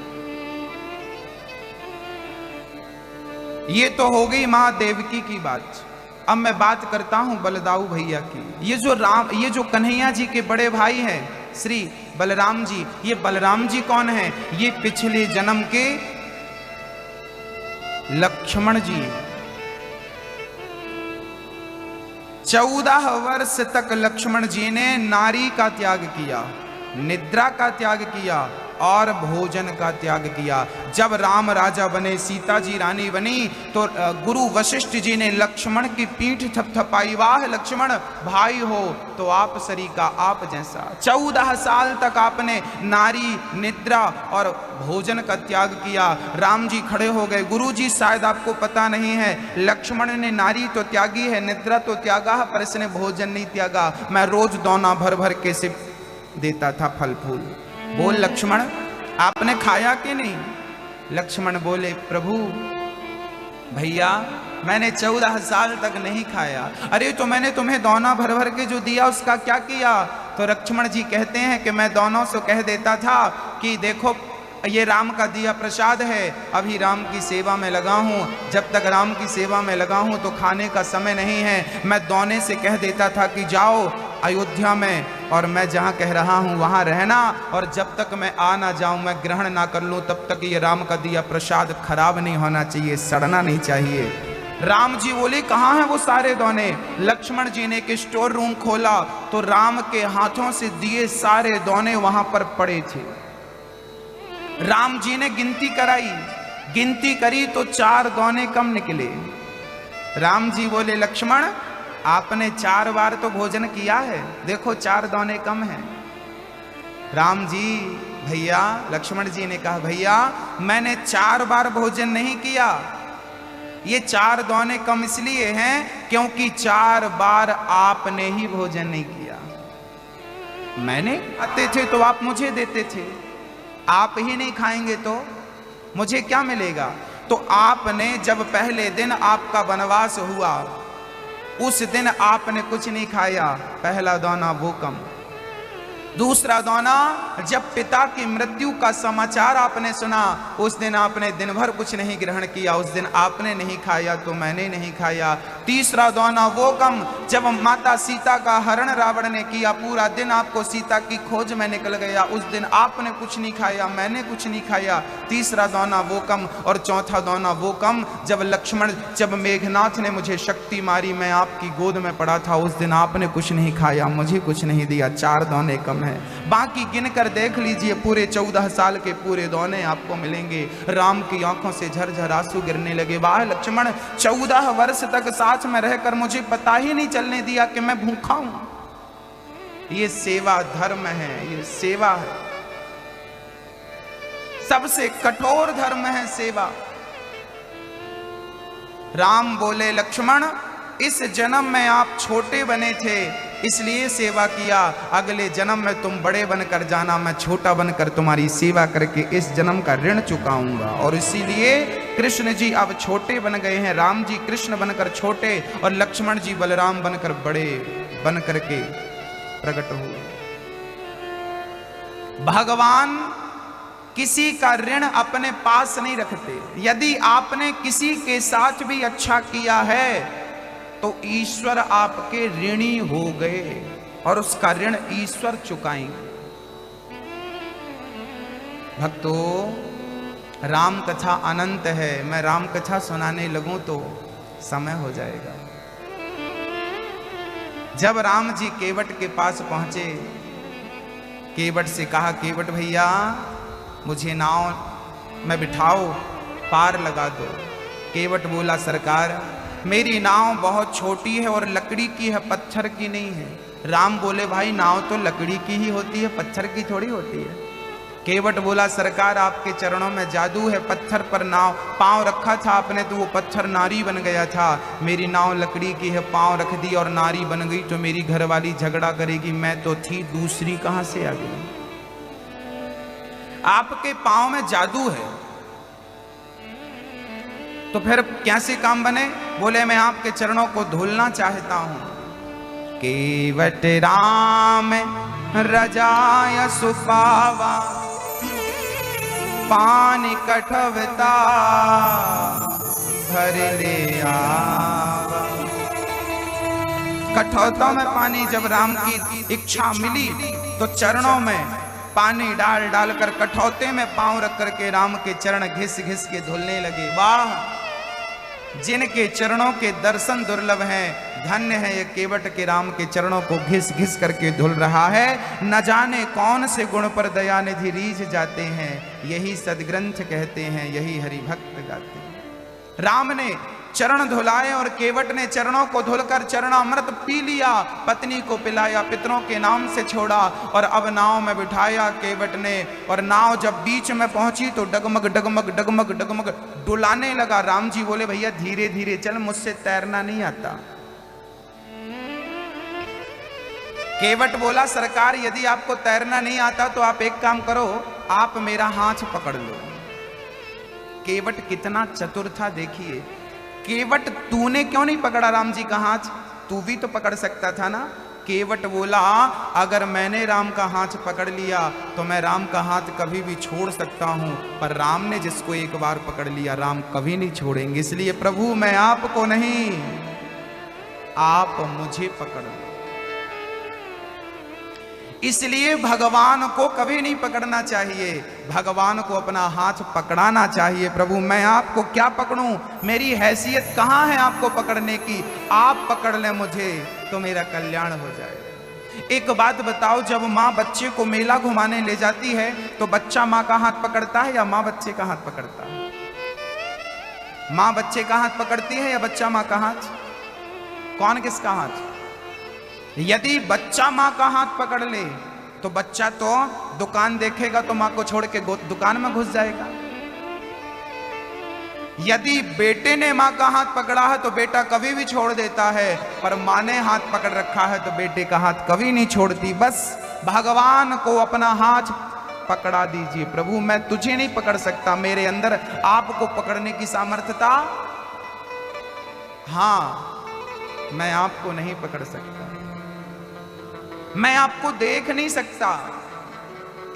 ये तो हो गई मां देवकी की बात। अब मैं बात करता हूं बलदाऊ भैया की। ये जो कन्हैया जी के बड़े भाई हैं श्री बलराम जी, ये बलराम जी कौन है? ये पिछले जन्म के लक्ष्मण जी। 14 वर्ष तक लक्ष्मण जी ने नारी का त्याग किया, निद्रा का त्याग किया और भोजन का त्याग किया। जब राम राजा बने, सीता जी रानी बनी, तो गुरु वशिष्ठ जी ने लक्ष्मण की पीठ थपथपाई, वाह लक्ष्मण भाई हो तो आप सरीका आप जैसा। 14 साल तक आपने नारी, निद्रा और भोजन का त्याग किया। राम जी खड़े हो गए, गुरु जी शायद आपको पता नहीं है, लक्ष्मण ने नारी तो त्यागी है, निद्रा तो त्यागा है, पर इसने भोजन नहीं त्यागा। मैं रोज दोना भर भर के सिर्फ देता था फल फूल। बोल लक्ष्मण, आपने खाया कि नहीं? लक्ष्मण बोले, प्रभु भैया मैंने 14 साल तक नहीं खाया। अरे तो मैंने तुम्हें दोना भर भर के जो दिया उसका क्या किया? तो लक्ष्मण जी कहते हैं कि मैं दोनों से कह देता था कि देखो ये राम का दिया प्रसाद है, अभी राम की सेवा में लगा हूँ, जब तक राम की सेवा में लगा हूँ तो खाने का समय नहीं है। मैं दोने से कह देता था कि जाओ अयोध्या में और मैं जहाँ कह रहा हूँ वहाँ रहना, और जब तक मैं आ ना जाऊँ, मैं ग्रहण ना कर लूँ, तब तक ये राम का दिया प्रसाद खराब नहीं होना चाहिए, सड़ना नहीं चाहिए। राम जी बोले, कहाँ हैं वो सारे दोने? लक्ष्मण जी ने एक स्टोर रूम खोला तो राम के हाथों से दिए सारे दोने वहां पर पड़े थे। राम जी ने गिनती कराई, गिनती करी तो 4 दोने कम निकले। राम जी बोले, लक्ष्मण आपने 4 बार तो भोजन किया है, देखो 4 दोने कम हैं। राम जी भैया, लक्ष्मण जी ने कहा, भैया मैंने 4 बार भोजन नहीं किया, ये 4 दोने कम इसलिए हैं क्योंकि 4 बार आपने ही भोजन नहीं किया। मैंने आते थे तो आप मुझे देते थे, आप ही नहीं खाएंगे तो मुझे क्या मिलेगा? तो आपने जब पहले दिन आपका वनवास हुआ उस दिन आपने कुछ नहीं खाया, पहला दोना वो कम। दूसरा दोना जब पिता की मृत्यु का समाचार आपने सुना उस दिन आपने दिन भर कुछ नहीं ग्रहण किया, उस दिन आपने नहीं खाया तो मैंने नहीं खाया। तीसरा दोना वो कम जब माता सीता का हरण रावण ने किया, पूरा दिन आपको सीता की खोज में निकल गया, उस दिन आपने कुछ नहीं खाया, मैंने कुछ नहीं खाया। तीसरा दोना वो कम। और चौथा दोना वो कम जब मेघनाथ ने मुझे शक्ति मारी, मैं आपकी गोद में पड़ा था, उस दिन आपने कुछ नहीं खाया, मुझे कुछ नहीं दिया। 4 दोने कम है। बाकी गिनकर देख लीजिए, पूरे 14 साल के पूरे दोने आपको मिलेंगे। राम की आंखों से झरझर आंसू गिरने लगे। वाह लक्ष्मण, 14 वर्ष तक साथ में रहकर मुझे पता ही नहीं चलने दिया कि मैं भूखा हूं। ये सेवा धर्म है, ये सेवा है, सबसे कठोर धर्म है सेवा। राम बोले, लक्ष्मण इस जन्म में आप छोटे बने थे इसलिए सेवा किया, अगले जन्म में तुम बड़े बनकर जाना, मैं छोटा बनकर तुम्हारी सेवा करके इस जन्म का ऋण चुकाऊंगा। और इसीलिए कृष्ण जी अब छोटे बन गए हैं, राम जी कृष्ण बनकर छोटे और लक्ष्मण जी बलराम बनकर बड़े बन करके प्रकट हुए। भगवान किसी का ऋण अपने पास नहीं रखते। यदि आपने किसी के साथ भी अच्छा किया है तो ईश्वर आपके ऋणी हो गए और उसका ऋण ईश्वर चुकाएंगे। भक्तों, राम कथा अनंत है, मैं राम कथा सुनाने लगूं तो समय हो जाएगा। जब राम जी केवट के पास पहुंचे, केवट से कहा, केवट भैया मुझे नाव में बिठाओ, पार लगा दो। केवट बोला, सरकार मेरी नाव बहुत छोटी है और लकड़ी की है, पत्थर की नहीं है। राम बोले, भाई नाव तो लकड़ी की ही होती है, पत्थर की थोड़ी होती है। केवट बोला, सरकार आपके चरणों में जादू है, पत्थर पर नाव पांव रखा था आपने तो वो पत्थर नारी बन गया था। मेरी नाव लकड़ी की है, पांव रख दी और नारी बन गई तो मेरी घरवाली झगड़ा करेगी, मैं तो थी दूसरी कहां से आ गई? आपके पांव में जादू है तो फिर कैसे काम बने? बोले, मैं आपके चरणों को धुलना चाहता हूं। केवट राम रजाय सुपावा, पानी कठवता भर ले आवा। कठौतों में पानी जब राम की इच्छा मिली तो चरणों में पानी डाल डालकर कठौते में पांव रख करके राम के चरण घिस घिस के धुलने लगे। वाह, जिनके चरणों के दर्शन दुर्लभ हैं, धन्य है ये केवट के राम के चरणों को घिस घिस करके धुल रहा है। न जाने कौन से गुण पर दया निधि रीझ जाते हैं, यही सदग्रंथ कहते हैं, यही हरि भक्त गाते हैं। राम ने चरण धुलाए और केवट ने चरणों को धुलकर चरणामृत पी लिया, पत्नी को पिलाया, पितरों के नाम से छोड़ा और अब नाव में बिठाया केवट ने। और नाव जब बीच में पहुंची तो डगमग डगमग डगमग डगमग डुलाने लगा। राम जी बोले, भैया धीरे धीरे चल, मुझसे तैरना नहीं आता। केवट बोला सरकार यदि आपको तैरना नहीं आता तो आप एक काम करो, आप मेरा हाथ पकड़ लो। केवट कितना चतुर था देखिए। केवट तूने क्यों नहीं पकड़ा राम जी का हाथ, तू भी तो पकड़ सकता था ना। केवट बोला अगर मैंने राम का हाथ पकड़ लिया तो मैं राम का हाथ कभी भी छोड़ सकता हूं, पर राम ने जिसको एक बार पकड़ लिया राम कभी नहीं छोड़ेंगे। इसलिए प्रभु मैं आपको नहीं, आप मुझे पकड़ लो। इसलिए भगवान को कभी नहीं पकड़ना चाहिए, भगवान को अपना हाथ पकड़ाना चाहिए। प्रभु मैं आपको क्या पकड़ूं, मेरी हैसियत कहां है आपको पकड़ने की, आप पकड़ ले मुझे तो मेरा कल्याण हो जाए। एक बात बताओ, जब माँ बच्चे को मेला घुमाने ले जाती है तो बच्चा माँ का हाथ पकड़ता है या माँ बच्चे का हाथ पकड़ता है? माँ बच्चे का हाथ पकड़ती है या बच्चा माँ का हाथ? कौन किसका हाथ? यदि बच्चा माँ का हाथ पकड़ ले तो बच्चा तो दुकान देखेगा तो माँ को छोड़ के दुकान में घुस जाएगा। यदि बेटे ने माँ का हाथ पकड़ा है तो बेटा कभी भी छोड़ देता है, पर माँ ने हाथ पकड़ रखा है तो बेटे का हाथ कभी नहीं छोड़ती। बस भगवान को अपना हाथ पकड़ा दीजिए। प्रभु मैं तुझे नहीं पकड़ सकता, मेरे अंदर आपको पकड़ने की सामर्थ्यता, हाँ मैं आपको नहीं पकड़ सकता, मैं आपको देख नहीं सकता।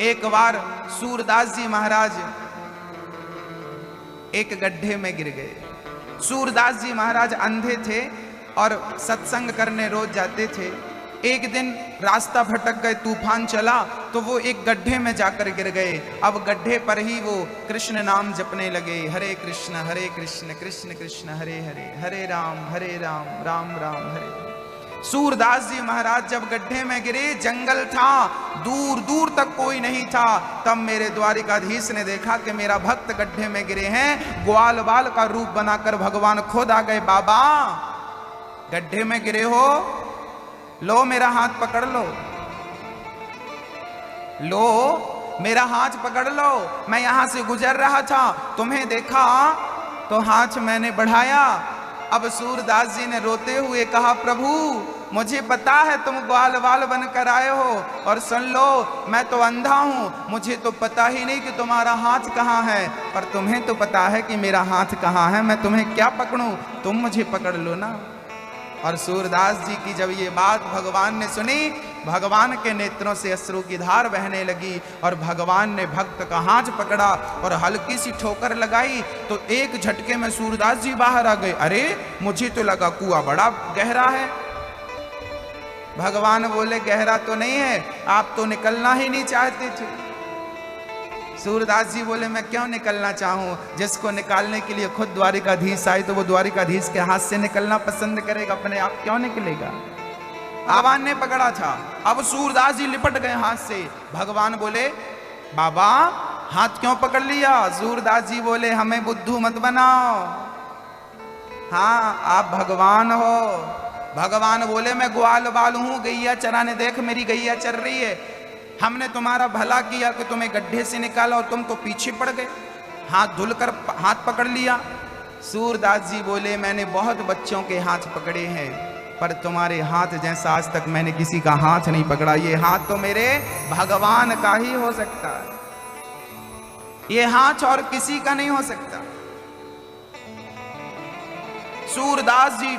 एक बार सूरदास जी महाराज एक गड्ढे में गिर गए। सूरदास जी महाराज अंधे थे और सत्संग करने रोज जाते थे। एक दिन रास्ता भटक गए, तूफान चला तो वो एक गड्ढे में जाकर गिर गए। अब गड्ढे पर ही वो कृष्ण नाम जपने लगे, हरे कृष्ण कृष्ण कृष्ण हरे हरे, हरे राम राम राम हरे। सूरदास जी महाराज जब गड्ढे में गिरे, जंगल था, दूर दूर तक कोई नहीं था। तब मेरे द्वारिकाधीश ने देखा कि मेरा भक्त गड्ढे में गिरे हैं, ग्वाल बाल का रूप बनाकर भगवान खुद आ गए। बाबा गड्ढे में गिरे हो, लो मेरा हाथ पकड़ लो, लो मेरा हाथ पकड़ लो। मैं यहां से गुजर रहा था, तुम्हें देखा तो हाथ मैंने बढ़ाया। अब सूरदास जी ने रोते हुए कहा, प्रभु मुझे पता है तुम ग्वाल बाल बनकर आए हो, और सुन लो मैं तो अंधा हूं, मुझे तो पता ही नहीं कि तुम्हारा हाथ कहाँ है, पर तुम्हें तो पता है कि मेरा हाथ कहाँ है, मैं तुम्हें क्या पकड़ूं, तुम मुझे पकड़ लो ना। और सूरदास जी की जब ये बात भगवान ने सुनी, भगवान के नेत्रों से अश्रु की धार बहने लगी और भगवान ने भक्त का हाथ पकड़ा और हल्की सी ठोकर लगाई तो एक झटके में सूरदास जी बाहर आ गए। अरे मुझे तो लगा कुआं बड़ा गहरा है। भगवान बोले गहरा तो नहीं है, आप तो निकलना ही नहीं चाहते थे। सूरदास जी बोले मैं क्यों निकलना चाहूं, जिसको निकालने के लिए खुद द्वारिकाधीश आए तो वो द्वारिकाधीश के हाथ से निकलना पसंद करेगा, अपने आप क्यों निकलेगा। भगवान ने पकड़ा था, अब सूरदास जी लिपट गए हाथ से। भगवान बोले बाबा हाथ क्यों पकड़ लिया। सूरदास जी बोले हमें बुद्धू मत बनाओ, हाँ आप भगवान हो। भगवान बोले मैं ग्वाल बाल हूं, गैया चराने, देख मेरी गैया चर रही है, हमने तुम्हारा भला किया कि तुम्हें गड्ढे से निकाला और तुम तो पीछे पड़ गए, हाथ धुलकर हाथ पकड़ लिया। सूरदास जी बोले मैंने बहुत बच्चों के हाथ पकड़े हैं, पर तुम्हारे हाथ जैसा आज तक मैंने किसी का हाथ नहीं पकड़ा। ये हाथ तो मेरे भगवान का ही हो सकता है, ये हाथ और किसी का नहीं हो सकता। सूरदास जी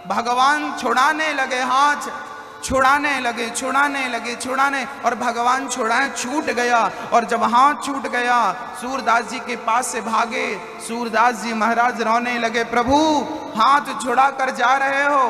भगवान छुड़ाने लगे, हाथ छुड़ाने लगे, छुड़ाने, और भगवान छुड़ाए, छूट गया। और जब हाथ छूट गया सूरदास जी के पास से भागे। सूरदास जी महाराज रोने लगे, प्रभु हाथ छुड़ा कर जा रहे हो,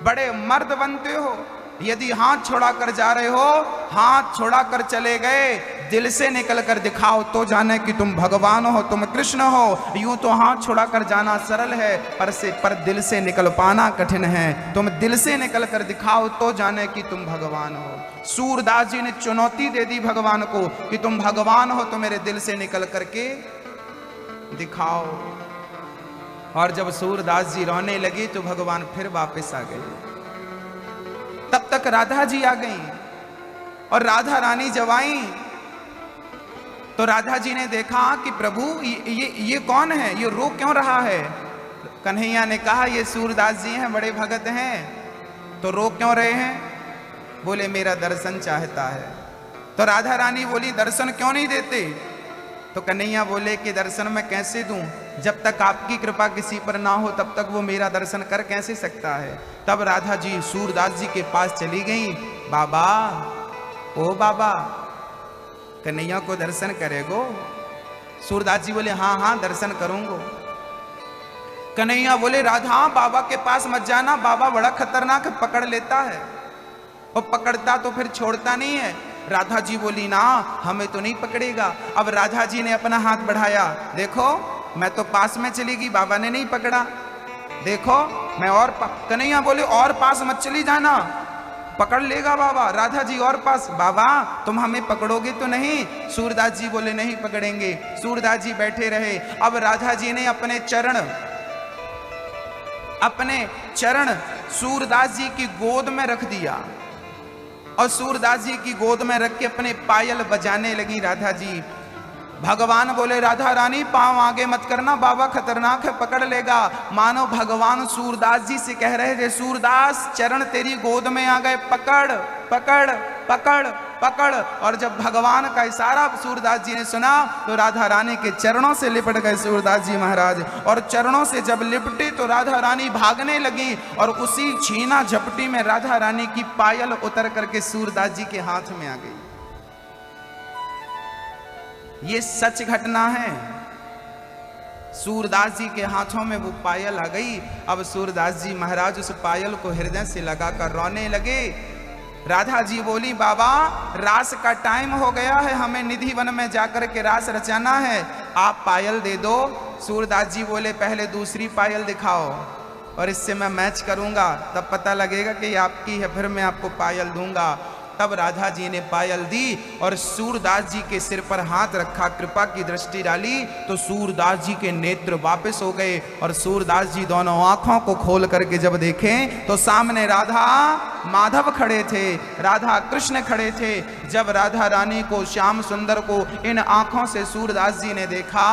बड़े मर्द बनते हो, यदि हाथ छुड़ा कर जा रहे हो, हाथ छुड़ा कर चले गए, दिल से निकल कर दिखाओ तो जाने कि तुम भगवान हो, तुम कृष्ण हो। यूं तो हाथ छुड़ा कर जाना सरल है, पर दिल से निकल पाना कठिन है। तुम दिल से निकल कर दिखाओ तो जाने कि तुम भगवान हो। सूरदास जी ने चुनौती दे दी भगवान को कि तुम भगवान हो तो मेरे दिल से निकल करके दिखाओ। और जब सूरदास जी रोने लगे तो भगवान फिर वापस आ गए। तब तक राधा जी आ गई और राधा रानी जब आई तो राधा जी ने देखा कि प्रभु ये कौन है, ये रो क्यों रहा है। कन्हैया ने कहा ये सूरदास जी हैं, बड़े भगत हैं, तो रो क्यों रहे हैं। बोले मेरा दर्शन चाहता है। तो राधा रानी बोली दर्शन क्यों नहीं देते? तो कन्हैया बोले कि दर्शन मैं कैसे दूं, जब तक आपकी कृपा किसी पर ना हो तब तक वो मेरा दर्शन कर कैसे सकता है। तब राधा जी सूरदास जी के पास चली गई। बाबा, ओ बाबा, कन्हैया को दर्शन करेगो? सूरदास जी बोले हाँ हाँ दर्शन करूंगो। कन्हैया बोले राधा बाबा के पास मत जाना, बाबा बड़ा खतरनाक है, पकड़ लेता है, और पकड़ता तो फिर छोड़ता नहीं है। राधा जी बोली ना, हमें तो नहीं पकड़ेगा। अब राधा जी ने अपना हाथ बढ़ाया, देखो मैं तो पास में चली गई, बाबा ने नहीं पकड़ा, देखो मैं और कन्हैया बोले और पास मत चली जाना, पकड़ लेगा बाबा। राधा जी और पास, बाबा तुम हमें पकड़ोगे तो नहीं? सूरदास जी बोले नहीं पकड़ेंगे। सूरदास जी बैठे रहे। अब राधा जी ने अपने चरण सूरदास जी की गोद में रख दिया, और सूरदास जी की गोद में रख के अपने पायल बजाने लगी राधा जी। भगवान बोले राधा रानी पांव आगे मत करना, बाबा खतरनाक है, पकड़ लेगा। मानो भगवान सूरदास जी से कह रहे थे सूरदास चरण तेरी गोद में आ गए, पकड़ पकड़ पकड़ पकड़। और जब भगवान का इशारा सूरदास जी ने सुना तो राधा रानी के चरणों से लिपट गए सूरदास जी महाराज, और चरणों से जब लिपटे तो राधा रानी भागने लगी, और उसी छीना झपटी में राधा रानी की पायल उतर करके सूरदास जी के हाथ में आ गई। ये सच घटना है। सूरदास जी के हाथों में वो पायल आ गई। अब सूरदास जी महाराज उस पायल को हृदय से लगाकर रोने लगे। राधा जी बोली बाबा रास का टाइम हो गया है, हमें निधि वन में जाकर के रास रचाना है, आप पायल दे दो। सूरदास जी बोले पहले दूसरी पायल दिखाओ और इससे मैं मैच करूंगा, तब पता लगेगा कि आपकी है, फिर मैं आपको पायल दूंगा। तब राधा जी ने पायल दी और सूरदास जी के सिर पर हाथ रखा, कृपा की दृष्टि डाली तो सूरदास जी के नेत्र वापस हो गए, और सूरदास जी दोनों आंखों को खोल करके जब देखें तो सामने राधा माधव खड़े थे, राधा कृष्ण खड़े थे। जब राधा रानी को, श्याम सुंदर को इन आंखों से सूरदास जी ने देखा,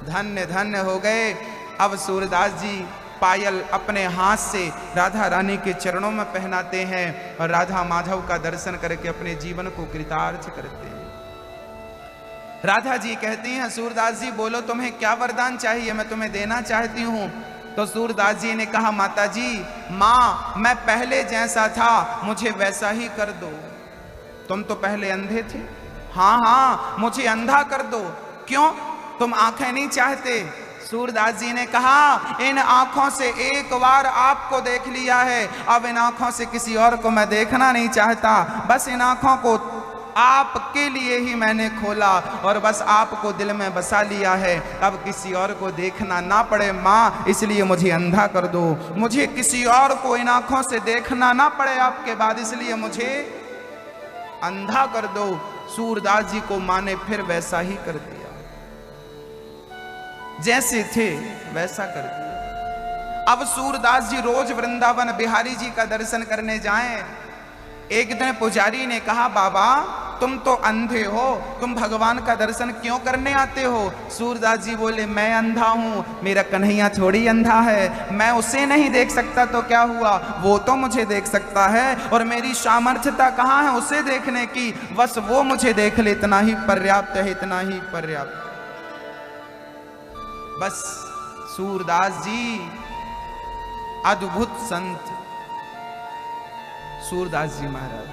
धन्य धन्य हो गए। अब सूरदास जी पायल अपने हाथ से राधा रानी के चरणों में पहनाते हैं और राधा माधव का दर्शन करके अपने जीवन को कृतार्थ करते हैं। राधा जी कहती हैं सूरदास जी बोलो तुम्हें क्या वरदान चाहिए, मैं तुम्हें देना चाहती हूँ। तो सूरदास जी ने कहा माता जी, माँ मैं पहले जैसा था मुझे वैसा ही कर दो। तुम तो पहले अंधे थे, हाँ हाँ मुझे अंधा कर दो। क्यों, तुम आंखें नहीं चाहते? सूरदास जी ने कहा इन आंखों से एक बार आपको देख लिया है, अब इन आंखों से किसी और को मैं देखना नहीं चाहता। बस इन आंखों को आपके लिए ही मैंने खोला और बस आपको दिल में बसा लिया है, अब किसी और को देखना ना पड़े माँ, इसलिए मुझे अंधा कर दो। मुझे किसी और को इन आंखों से देखना ना पड़े आपके बाद, इसलिए मुझे अंधा कर दो। सूरदास जी को माँ ने फिर वैसा ही कर दिया, जैसे थे वैसा कर दिया। अब सूरदास जी रोज वृंदावन बिहारी जी का दर्शन करने जाएं। एक दिन पुजारी ने कहा बाबा तुम तो अंधे हो, तुम भगवान का दर्शन क्यों करने आते हो? सूरदास जी बोले मैं अंधा हूं, मेरा कन्हैया थोड़ी अंधा है, मैं उसे नहीं देख सकता तो क्या हुआ, वो तो मुझे देख सकता है, और मेरी सामर्थ्यता कहाँ है उसे देखने की, बस वो मुझे देख ले, इतना ही पर्याप्त है, इतना ही पर्याप्त। बस सूरदास जी अद्भुत संत सूरदास जी महाराज,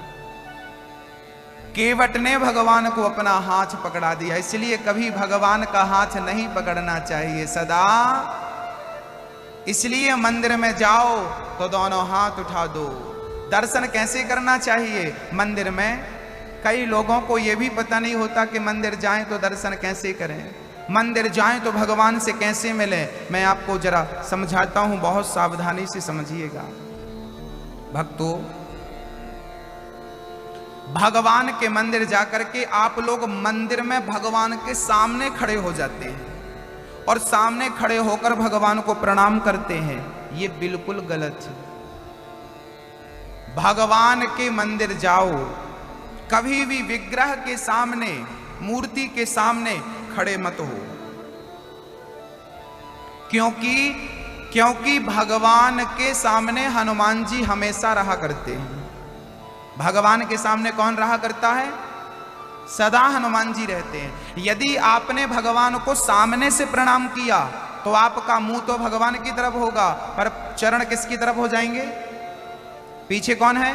केवट ने भगवान को अपना हाथ पकड़ा दिया। इसलिए कभी भगवान का हाथ नहीं पकड़ना चाहिए सदा। इसलिए मंदिर में जाओ तो दोनों हाथ उठा दो। दर्शन कैसे करना चाहिए मंदिर में? कई लोगों को यह भी पता नहीं होता कि मंदिर जाएं तो दर्शन कैसे करें, मंदिर जाएं तो भगवान से कैसे मिलें। मैं आपको जरा समझाता हूं, बहुत सावधानी से समझिएगा भक्तों। भगवान के मंदिर जाकर के आप लोग मंदिर में भगवान के सामने खड़े हो जाते हैं और सामने खड़े होकर भगवान को प्रणाम करते हैं, ये बिल्कुल गलत है। भगवान के मंदिर जाओ, कभी भी विग्रह के सामने, मूर्ति के सामने खड़े मत हो, क्योंकि भगवान के सामने हनुमान जी हमेशा रहा करते हैं। भगवान के सामने कौन रहा करता है? सदा हनुमान जी रहते हैं। यदि आपने भगवान को सामने से प्रणाम किया तो आपका मुंह तो भगवान की तरफ होगा, पर चरण किसकी तरफ हो जाएंगे? पीछे कौन है?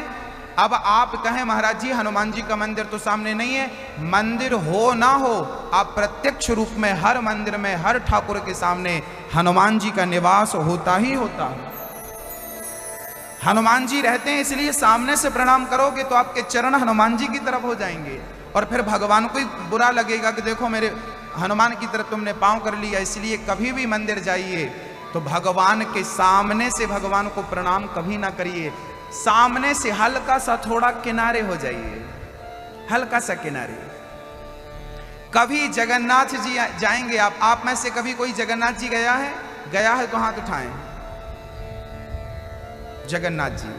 अब आप कहें महाराज जी हनुमान जी का मंदिर तो सामने नहीं है। मंदिर हो ना हो, आप प्रत्यक्ष रूप में हर मंदिर में हर ठाकुर के सामने हनुमान जी का निवास होता ही होता है। हनुमान जी रहते हैं, इसलिए सामने से प्रणाम करोगे तो आपके चरण हनुमान जी की तरफ हो जाएंगे। और फिर भगवान को ही बुरा लगेगा कि देखो मेरे हनुमान की तरफ तुमने पांव कर लिया। इसलिए कभी भी मंदिर जाइए तो भगवान के सामने से भगवान को प्रणाम कभी ना करिए। सामने से हल्का सा थोड़ा किनारे हो जाइए, हल्का सा किनारे। कभी जगन्नाथ जी जाएंगे आप में से कभी कोई जगन्नाथ जी गया है? गया है तो हाथ उठाएं। जगन्नाथ जी,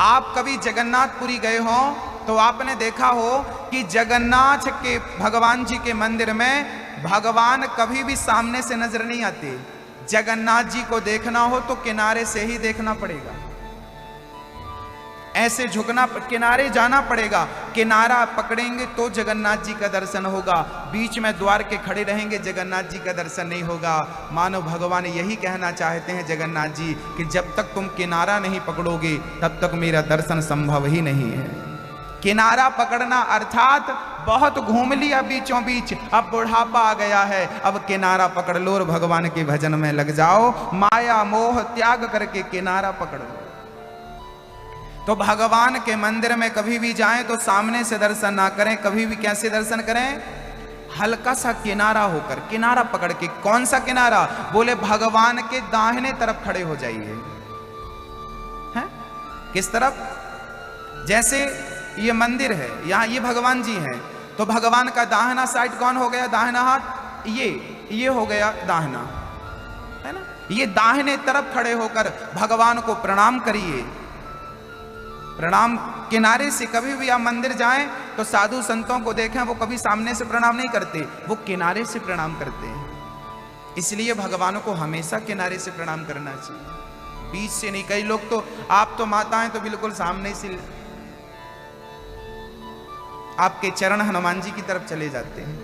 आप कभी जगन्नाथपुरी गए हो तो आपने देखा हो कि जगन्नाथ के भगवान जी के मंदिर में भगवान कभी भी सामने से नजर नहीं आते। जगन्नाथ जी को देखना हो तो किनारे से ही देखना पड़ेगा, ऐसे झुकना, किनारे जाना पड़ेगा। किनारा पकड़ेंगे तो जगन्नाथ जी का दर्शन होगा। बीच में द्वार के खड़े रहेंगे, जगन्नाथ जी का दर्शन नहीं होगा। मानो भगवान यही कहना चाहते हैं जगन्नाथ जी कि जब तक तुम किनारा नहीं पकड़ोगे तब तक मेरा दर्शन संभव ही नहीं है। किनारा पकड़ना अर्थात बहुत घूम लिया बीचों बीच, अब बुढ़ापा आ गया है, अब किनारा पकड़ लो और भगवान के भजन में लग जाओ। माया मोह त्याग करके किनारा पकड़ लो। तो भगवान के मंदिर में कभी भी जाएं तो सामने से दर्शन ना करें, कभी भी कैसे दर्शन करें? हल्का सा किनारा होकर, किनारा पकड़ के। कौन सा किनारा? बोले भगवान के दाहिने तरफ खड़े हो जाइए। हैं? किस तरफ? जैसे ये मंदिर है, यहां ये भगवान जी हैं, तो भगवान का दाहिना साइड कौन हो गया? दाहिना हाथ ये हो गया दाहिना, है ना? ये दाहिने तरफ खड़े होकर भगवान को प्रणाम करिए। प्रणाम किनारे से। कभी भी आप मंदिर जाएं तो साधु संतों को देखें, वो कभी सामने से प्रणाम नहीं करते, वो किनारे से प्रणाम करते हैं। इसलिए भगवान को हमेशा किनारे से प्रणाम करना चाहिए, बीच से नहीं। कई लोग तो, आप तो माताएं तो बिल्कुल सामने से आपके चरण हनुमान जी की तरफ चले जाते हैं।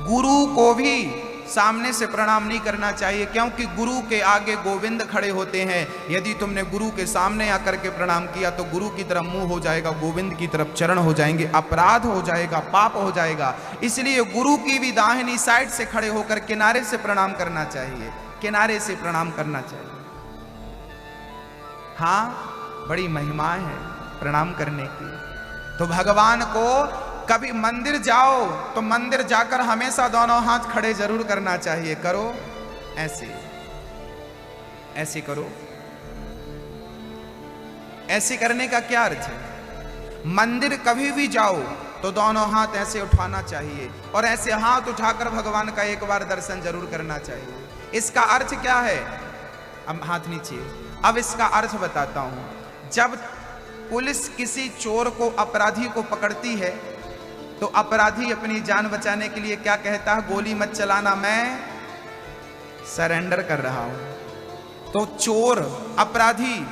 गुरु को भी सामने से प्रणाम नहीं करना चाहिए, क्योंकि गुरु के आगे गोविंद खड़े होते हैं। यदि तुमने गुरु के सामने आकर के प्रणाम किया तो गुरु की तरफ मुंह हो जाएगा, गोविंद की तरफ चरण हो जाएंगे, अपराध हो जाएगा, पाप हो जाएगा। इसलिए गुरु की भी दाहिनी साइड से खड़े होकर किनारे से प्रणाम करना चाहिए, किनारे से प्रणाम करना चाहिए। हाँ, बड़ी महिमा है प्रणाम करने की। तो भगवान को कभी मंदिर जाओ तो मंदिर जाकर हमेशा दोनों हाथ खड़े जरूर करना चाहिए। करो ऐसे, ऐसे करो। ऐसे करने का क्या अर्थ है? मंदिर कभी भी जाओ तो दोनों हाथ ऐसे उठाना चाहिए और ऐसे हाथ उठाकर भगवान का एक बार दर्शन जरूर करना चाहिए। इसका अर्थ क्या है? अब हाथ नीचे। अब इसका अर्थ बताता हूं। जब पुलिस किसी चोर को, अपराधी को पकड़ती है तो अपराधी अपनी जान बचाने के लिए क्या कहता है? गोली मत चलाना, मैं सरेंडर कर रहा हूं। तो चोर, अपराधी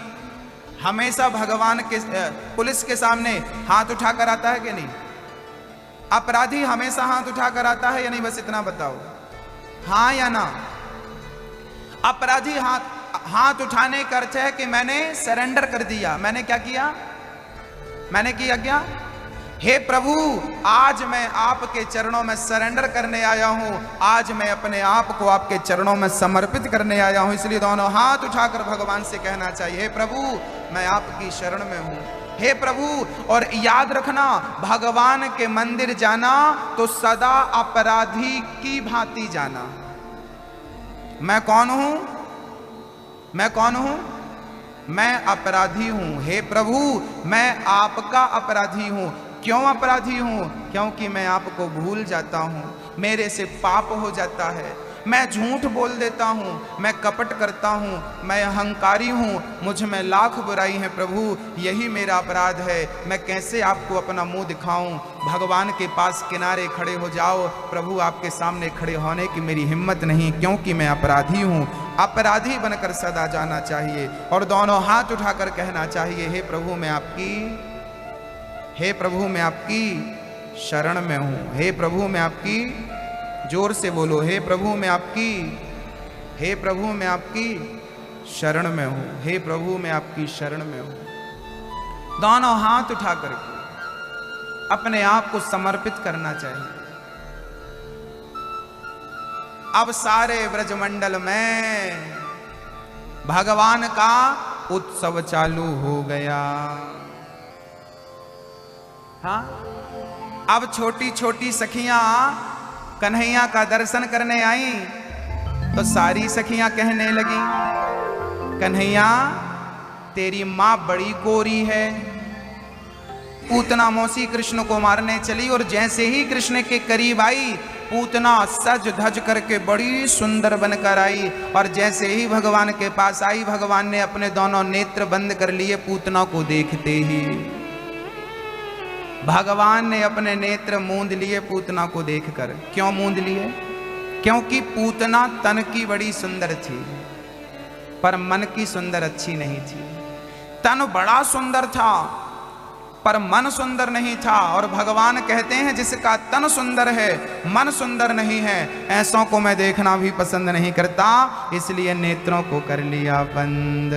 हमेशा भगवान के, पुलिस के सामने हाथ उठाकर आता है कि नहीं? अपराधी हमेशा हाथ उठाकर आता है या नहीं? बस इतना बताओ, हाँ या ना? अपराधी हाथ उठाने का अर्थ है कि मैंने सरेंडर कर दिया। मैंने क्या किया? मैंने किया क्या? हे प्रभु, आज मैं आपके चरणों में सरेंडर करने आया हूं, आज मैं अपने आप को आपके चरणों में समर्पित करने आया हूं। इसलिए दोनों हाथ उठाकर भगवान से कहना चाहिए, हे प्रभु मैं आपकी शरण में हूं, हे प्रभु। और याद रखना, भगवान के मंदिर जाना तो सदा अपराधी की भांति जाना। मैं कौन हूं? मैं कौन हूं? मैं अपराधी हूं। हे प्रभु, मैं आपका अपराधी हूं। क्यों अपराधी हूं? क्योंकि मैं आपको भूल जाता हूं, मेरे से पाप हो जाता है, मैं झूठ बोल देता हूं, मैं कपट करता हूं, मैं अहंकारी हूं, मुझ में लाख बुराई है प्रभु, यही मेरा अपराध है। मैं कैसे आपको अपना मुंह दिखाऊं? भगवान के पास किनारे खड़े हो जाओ। प्रभु आपके सामने खड़े होने की मेरी हिम्मत नहीं, क्योंकि मैं अपराधी हूं। अपराधी बनकर सदा जाना चाहिए और दोनों हाथ उठाकर कहना चाहिए, हे प्रभु मैं आपकी, हे प्रभु मैं आपकी शरण में हूं, हे प्रभु मैं आपकी, जोर से बोलो, हे प्रभु मैं आपकी, हे प्रभु मैं आपकी शरण में हूं, हे प्रभु मैं आपकी शरण में हूं। दोनों हाथ उठा करके अपने आप को समर्पित करना चाहिए। अब सारे ब्रजमंडल में भगवान का उत्सव चालू हो गया। हाँ, अब छोटी छोटी सखियां कन्हैया का दर्शन करने आई तो सारी सखियां कहने लगी, कन्हैया तेरी मां बड़ी गोरी है। पूतना मौसी कृष्ण को मारने चली और जैसे ही कृष्ण के करीब आई, पूतना सज धज करके बड़ी सुंदर बनकर आई और जैसे ही भगवान के पास आई, भगवान ने अपने दोनों नेत्र बंद कर लिए। पूतना को देखते ही भगवान ने अपने नेत्र मूंद लिए पूतना को देखकर। क्यों मूंद लिए? क्योंकि पूतना तन की बड़ी सुंदर थी पर मन की सुंदर अच्छी नहीं थी। तन बड़ा सुंदर था पर मन सुंदर नहीं था। और भगवान कहते हैं जिसका तन सुंदर है मन सुंदर नहीं है, ऐसों को मैं देखना भी पसंद नहीं करता, इसलिए नेत्रों को कर लिया बंद।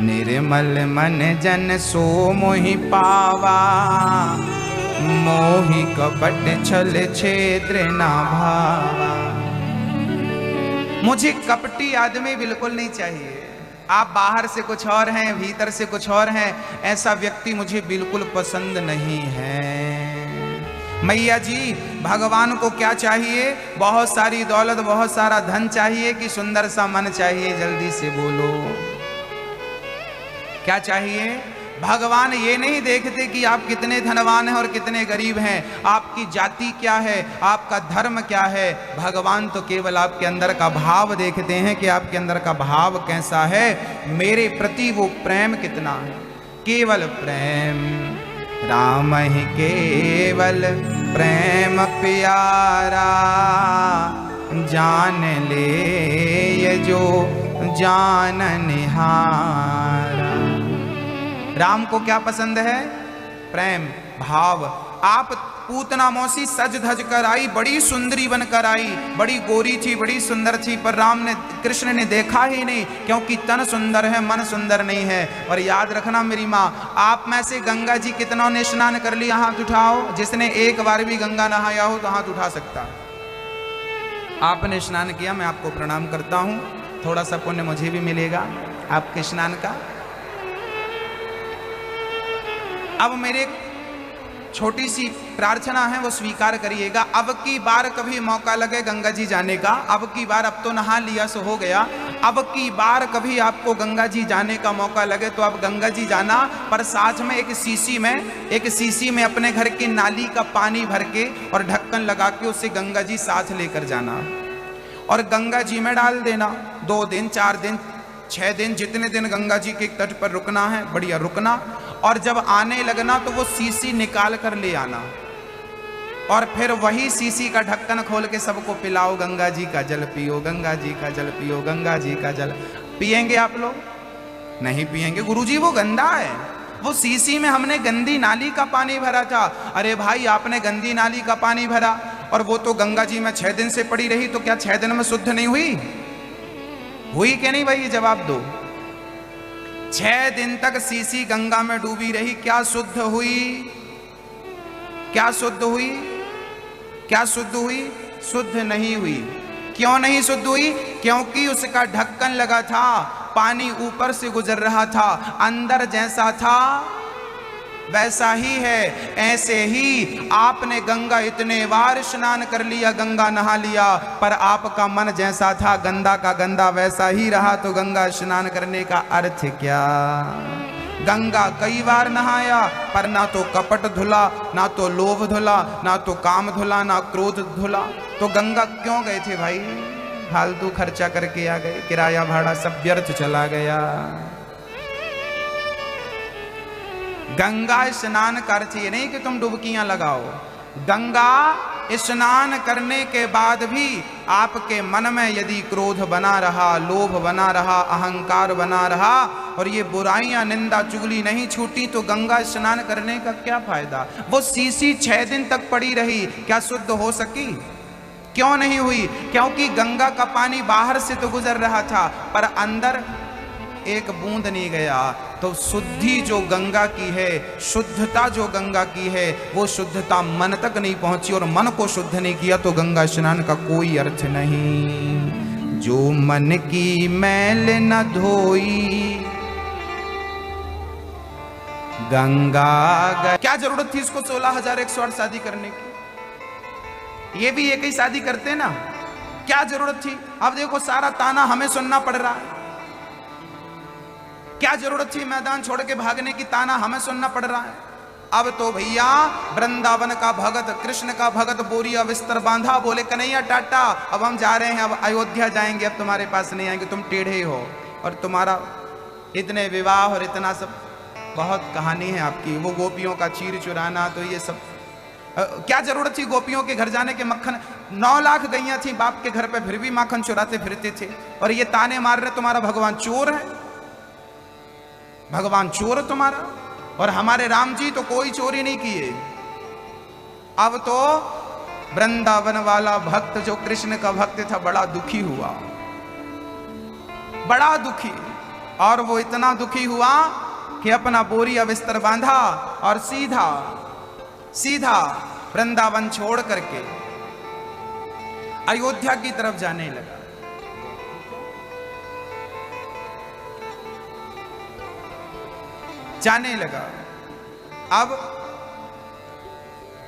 निर्मल मन जन सो मोहि पावा, मोहि कपट छल छेद्र ना भावा। मुझे कपटी आदमी बिल्कुल नहीं चाहिए। आप बाहर से कुछ और हैं, भीतर से कुछ और हैं, ऐसा व्यक्ति मुझे बिल्कुल पसंद नहीं है। मैया जी, भगवान को क्या चाहिए? बहुत सारी दौलत, बहुत सारा धन चाहिए कि सुंदर सा मन चाहिए? जल्दी से बोलो, क्या चाहिए? भगवान ये नहीं देखते कि आप कितने धनवान हैं और कितने गरीब हैं, आपकी जाति क्या है, आपका धर्म क्या है। भगवान तो केवल आपके अंदर का भाव देखते हैं कि आपके अंदर का भाव कैसा है, मेरे प्रति वो प्रेम कितना है। केवल प्रेम राम ही केवल प्रेम प्यारा, जान ले ये जो जान निहारा। राम को क्या पसंद है? प्रेम, भाव। आप पूतना मौसी सज धज कर आई, बड़ी सुंदरी बनकर आई, बड़ी गोरी थी, बड़ी सुंदर थी, पर राम ने, कृष्ण ने देखा ही नहीं, क्योंकि तन सुंदर है मन सुंदर नहीं है। और याद रखना मेरी माँ, आप में से गंगा जी कितनों ने स्नान कर लिया? हाथ उठाओ। जिसने एक बार भी गंगा नहाया हो तो हाथ उठा सकता। आपने स्नान किया, मैं आपको प्रणाम करता हूँ। थोड़ा सा पुण्य मुझे भी मिलेगा आपके स्नान का। अब मेरे छोटी सी प्रार्थना है, वो स्वीकार करिएगा। अब की बार कभी मौका लगे गंगा जी जाने का, अब की बार, अब तो नहा लिया सो हो गया, अब की बार कभी आपको गंगा जी जाने का मौका लगे तो आप गंगा जी जाना, पर साथ में एक सीसी में अपने घर की नाली का पानी भर के और ढक्कन लगा के उससे गंगा जी साथ लेकर जाना और गंगा जी में डाल देना। 2 दिन 4 दिन 6 दिन, जितने दिन गंगा जी के तट पर रुकना है बढ़िया रुकना, और जब आने लगना तो वो सीसी निकाल कर ले आना और फिर वही सीसी का ढक्कन खोल के सबको पिलाओ, गंगा जी का जल पियो, गंगा जी का जल पियो, गंगा जी का जल। पिएंगे आप लोग? नहीं पिएंगे। गुरुजी वो गंदा है, वो सीसी में हमने गंदी नाली का पानी भरा था। अरे भाई, आपने गंदी नाली का पानी भरा और वो तो गंगा जी में 6 दिन से पड़ी रही, तो क्या 6 दिन में शुद्ध नहीं हुई? हुई कि नहीं भाई? जवाब दो। 6 दिन तक सीसी गंगा में डूबी रही, क्या शुद्ध हुई? क्या शुद्ध हुई? क्या शुद्ध हुई? शुद्ध नहीं हुई। क्यों नहीं शुद्ध हुई? क्योंकि उसका ढक्कन लगा था, पानी ऊपर से गुजर रहा था, अंदर जैसा था वैसा ही है। ऐसे ही आपने गंगा इतने बार स्नान कर लिया, गंगा नहा लिया, पर आपका मन जैसा था गंदा का गंदा वैसा ही रहा, तो गंगा स्नान करने का अर्थ क्या? गंगा कई बार नहाया पर ना तो कपट धुला, ना तो लोभ धुला, ना तो काम धुला, ना क्रोध धुला, तो गंगा क्यों गए थे भाई? फालतू खर्चा करके आ गए, किराया भाड़ा सब व्यर्थ चला गया। गंगा स्नान का अर्थ ये नहीं कि तुम डुबकियां लगाओ। गंगा स्नान करने के बाद भी आपके मन में यदि क्रोध बना रहा, लोभ बना रहा, अहंकार बना रहा और ये बुराइयां, निंदा, चुगली नहीं छूटी तो गंगा स्नान करने का क्या फायदा। वो सीसी 6 दिन तक पड़ी रही, क्या शुद्ध हो सकी? क्यों नहीं हुई? क्योंकि गंगा का पानी बाहर से तो गुजर रहा था पर अंदर एक बूंद नहीं गया। तो शुद्धि जो गंगा की है, शुद्धता जो गंगा की है, वो शुद्धता मन तक नहीं पहुंची और मन को शुद्ध नहीं किया तो गंगा स्नान का कोई अर्थ नहीं। जो मन की मैल न धोई गंगा क्या जरूरत थी इसको 16,108 शादी करने की? ये भी एक ही शादी करते ना, क्या जरूरत थी? अब देखो सारा ताना हमें सुनना पड़ रहा है। क्या जरूरत थी मैदान छोड़ के भागने की? ताना हमें सुनना पड़ रहा है। अब तो भैया वृंदावन का भगत, कृष्ण का भगत बोरिया बिस्तर बांधा, बोले कन्हैया टाटा अब हम जा रहे हैं, अब अयोध्या जाएंगे, अब तुम्हारे पास नहीं आएंगे, तुम टेढ़े हो और तुम्हारा इतने विवाह और इतना सब बहुत कहानी है आपकी। वो गोपियों का चीर चुराना, तो ये सब क्या जरूरत थी गोपियों के घर जाने के? मक्खन 9 लाख गैया थी बाप के घर पे, फिर भी माखन चुराते फिरते थे और ये ताने मार रहे तुम्हारा भगवान चोर है, भगवान चोर तुम्हारा, और हमारे राम जी तो कोई चोरी नहीं किए। अब तो वृंदावन वाला भक्त जो कृष्ण का भक्त था बड़ा दुखी हुआ, बड़ा दुखी, और वो इतना दुखी हुआ कि अपना बोरिया बिस्तर बांधा और सीधा सीधा वृंदावन छोड़ करके अयोध्या की तरफ जाने लगा। जाने लगा। अब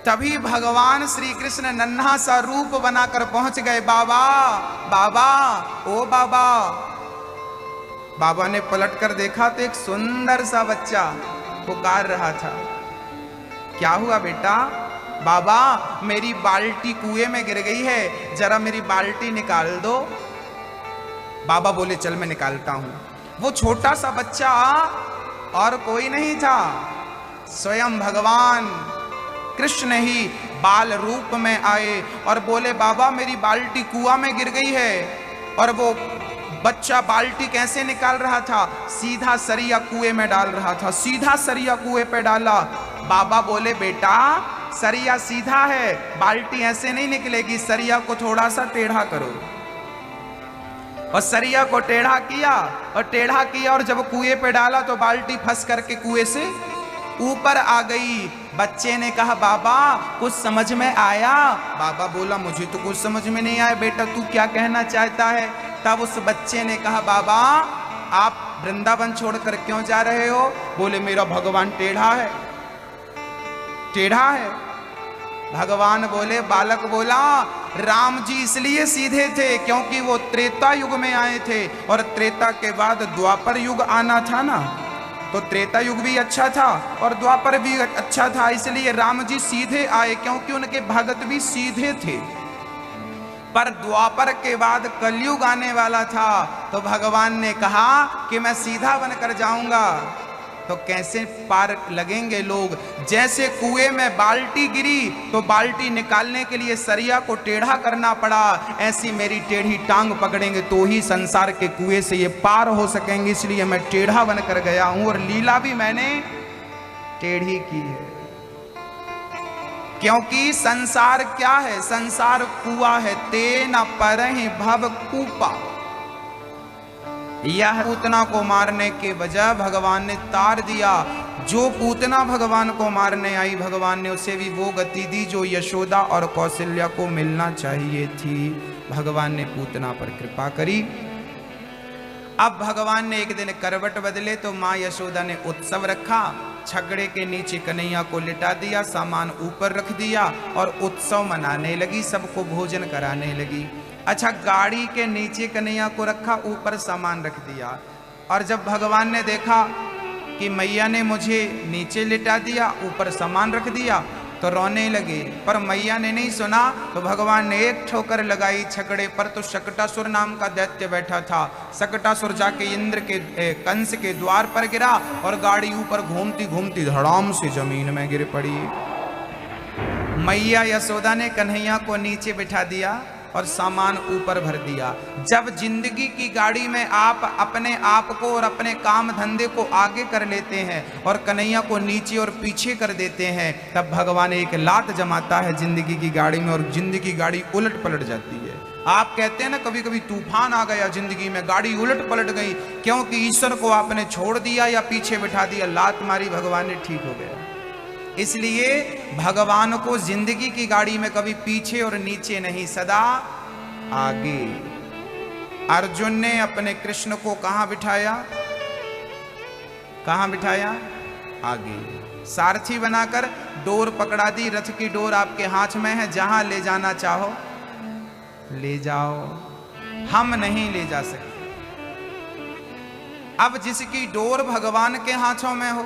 तभी भगवान श्री कृष्ण नन्हा सा रूप बनाकर पहुंच गए। बाबा बाबा ओ बाबा। बाबा ने पलटकर देखा तो एक सुंदर सा बच्चा पुकार रहा था। क्या हुआ बेटा? बाबा मेरी बाल्टी कुएं में गिर गई है, जरा मेरी बाल्टी निकाल दो। बाबा बोले चल मैं निकालता हूं। वो छोटा सा बच्चा और कोई नहीं था, स्वयं भगवान कृष्ण ही बाल रूप में आए और बोले बाबा मेरी बाल्टी कुआं में गिर गई है। और वो बच्चा बाल्टी कैसे निकाल रहा था? सीधा सरिया कुएं में डाल रहा था, सीधा सरिया कुएं पे डाला। बाबा बोले बेटा सरिया सीधा है, बाल्टी ऐसे नहीं निकलेगी, सरिया को थोड़ा सा टेढ़ा करो। और सरिया को टेढ़ा किया और टेढ़ा किया और जब कुएं पे डाला तो बाल्टी फंस करके कुएं से ऊपर आ गई। बच्चे ने कहा बाबा कुछ समझ में आया? बाबा बोला मुझे तो कुछ समझ में नहीं आया, बेटा तू क्या कहना चाहता है? तब उस बच्चे ने कहा बाबा आप वृंदावन छोड़कर क्यों जा रहे हो? बोले मेरा भगवान टेढ़ा है, टेढ़ा है। भगवान बोले, बालक बोला राम जी इसलिए सीधे थे क्योंकि वो त्रेता युग में आए थे और त्रेता के बाद द्वापर युग आना था ना, तो त्रेता युग भी अच्छा था और द्वापर भी अच्छा था, इसलिए राम जी सीधे आए क्योंकि उनके भगत भी सीधे थे। पर द्वापर के बाद कलयुग आने वाला था तो भगवान ने कहा कि मैं सीधा बनकर जाऊंगा। तो कैसे पार लगेंगे लोग? जैसे कुएं में बाल्टी गिरी तो बाल्टी निकालने के लिए सरिया को टेढ़ा करना पड़ा, ऐसी मेरी टेढ़ी टांग पकड़ेंगे तो ही संसार के कुएं से ये पार हो सकेंगे, इसलिए मैं टेढ़ा बनकर गया हूं और लीला भी मैंने टेढ़ी की है। क्योंकि संसार क्या है? संसार कुआं है, तेना परहि भव कूपा। यह पूतना को मारने के बजाय भगवान ने तार दिया। जो पूतना भगवान को मारने आई भगवान ने उसे भी वो गति दी जो यशोदा और कौशल्या को मिलना चाहिए थी। भगवान ने पूतना पर कृपा करी। अब भगवान ने एक दिन करवट बदले तो माँ यशोदा ने उत्सव रखा। छगड़े के नीचे कन्हैया को लिटा दिया, सामान ऊपर रख दिया और उत्सव मनाने लगी, सबको भोजन कराने लगी। अच्छा, गाड़ी के नीचे कन्हैया को रखा, ऊपर सामान रख दिया। और जब भगवान ने देखा कि मैया ने मुझे नीचे लिटा दिया, ऊपर सामान रख दिया, तो रोने लगे। पर मैया ने नहीं सुना तो भगवान ने एक ठोकर लगाई छकड़े पर, तो शकटासुर नाम का दैत्य बैठा था। शकटासुर जाके इंद्र के कंस के द्वार पर गिरा और गाड़ी ऊपर घूमती घूमती धड़ाम से जमीन में गिर पड़ी। मैया यशोदा ने कन्हैया को नीचे बिठा दिया और सामान ऊपर भर दिया। जब जिंदगी की गाड़ी में आप अपने आप को और अपने काम धंधे को आगे कर लेते हैं और कन्हैया को नीचे और पीछे कर देते हैं, तब भगवान एक लात जमाता है जिंदगी की गाड़ी में और जिंदगी की गाड़ी उलट पलट जाती है। आप कहते हैं ना कभी कभी तूफान आ गया जिंदगी में, गाड़ी उलट पलट गई, क्योंकि ईश्वर को आपने छोड़ दिया या पीछे बिठा दिया, लात मारी, भगवान ने ठीक हो गया। इसलिए भगवान को जिंदगी की गाड़ी में कभी पीछे और नीचे नहीं, सदा आगे। अर्जुन ने अपने कृष्ण को कहां बिठाया? कहां बिठाया? आगे। सारथी बनाकर डोर पकड़ा दी, रथ की डोर आपके हाथ में है, जहां ले जाना चाहो ले जाओ, हम नहीं ले जा सकते। अब जिसकी डोर भगवान के हाथों में हो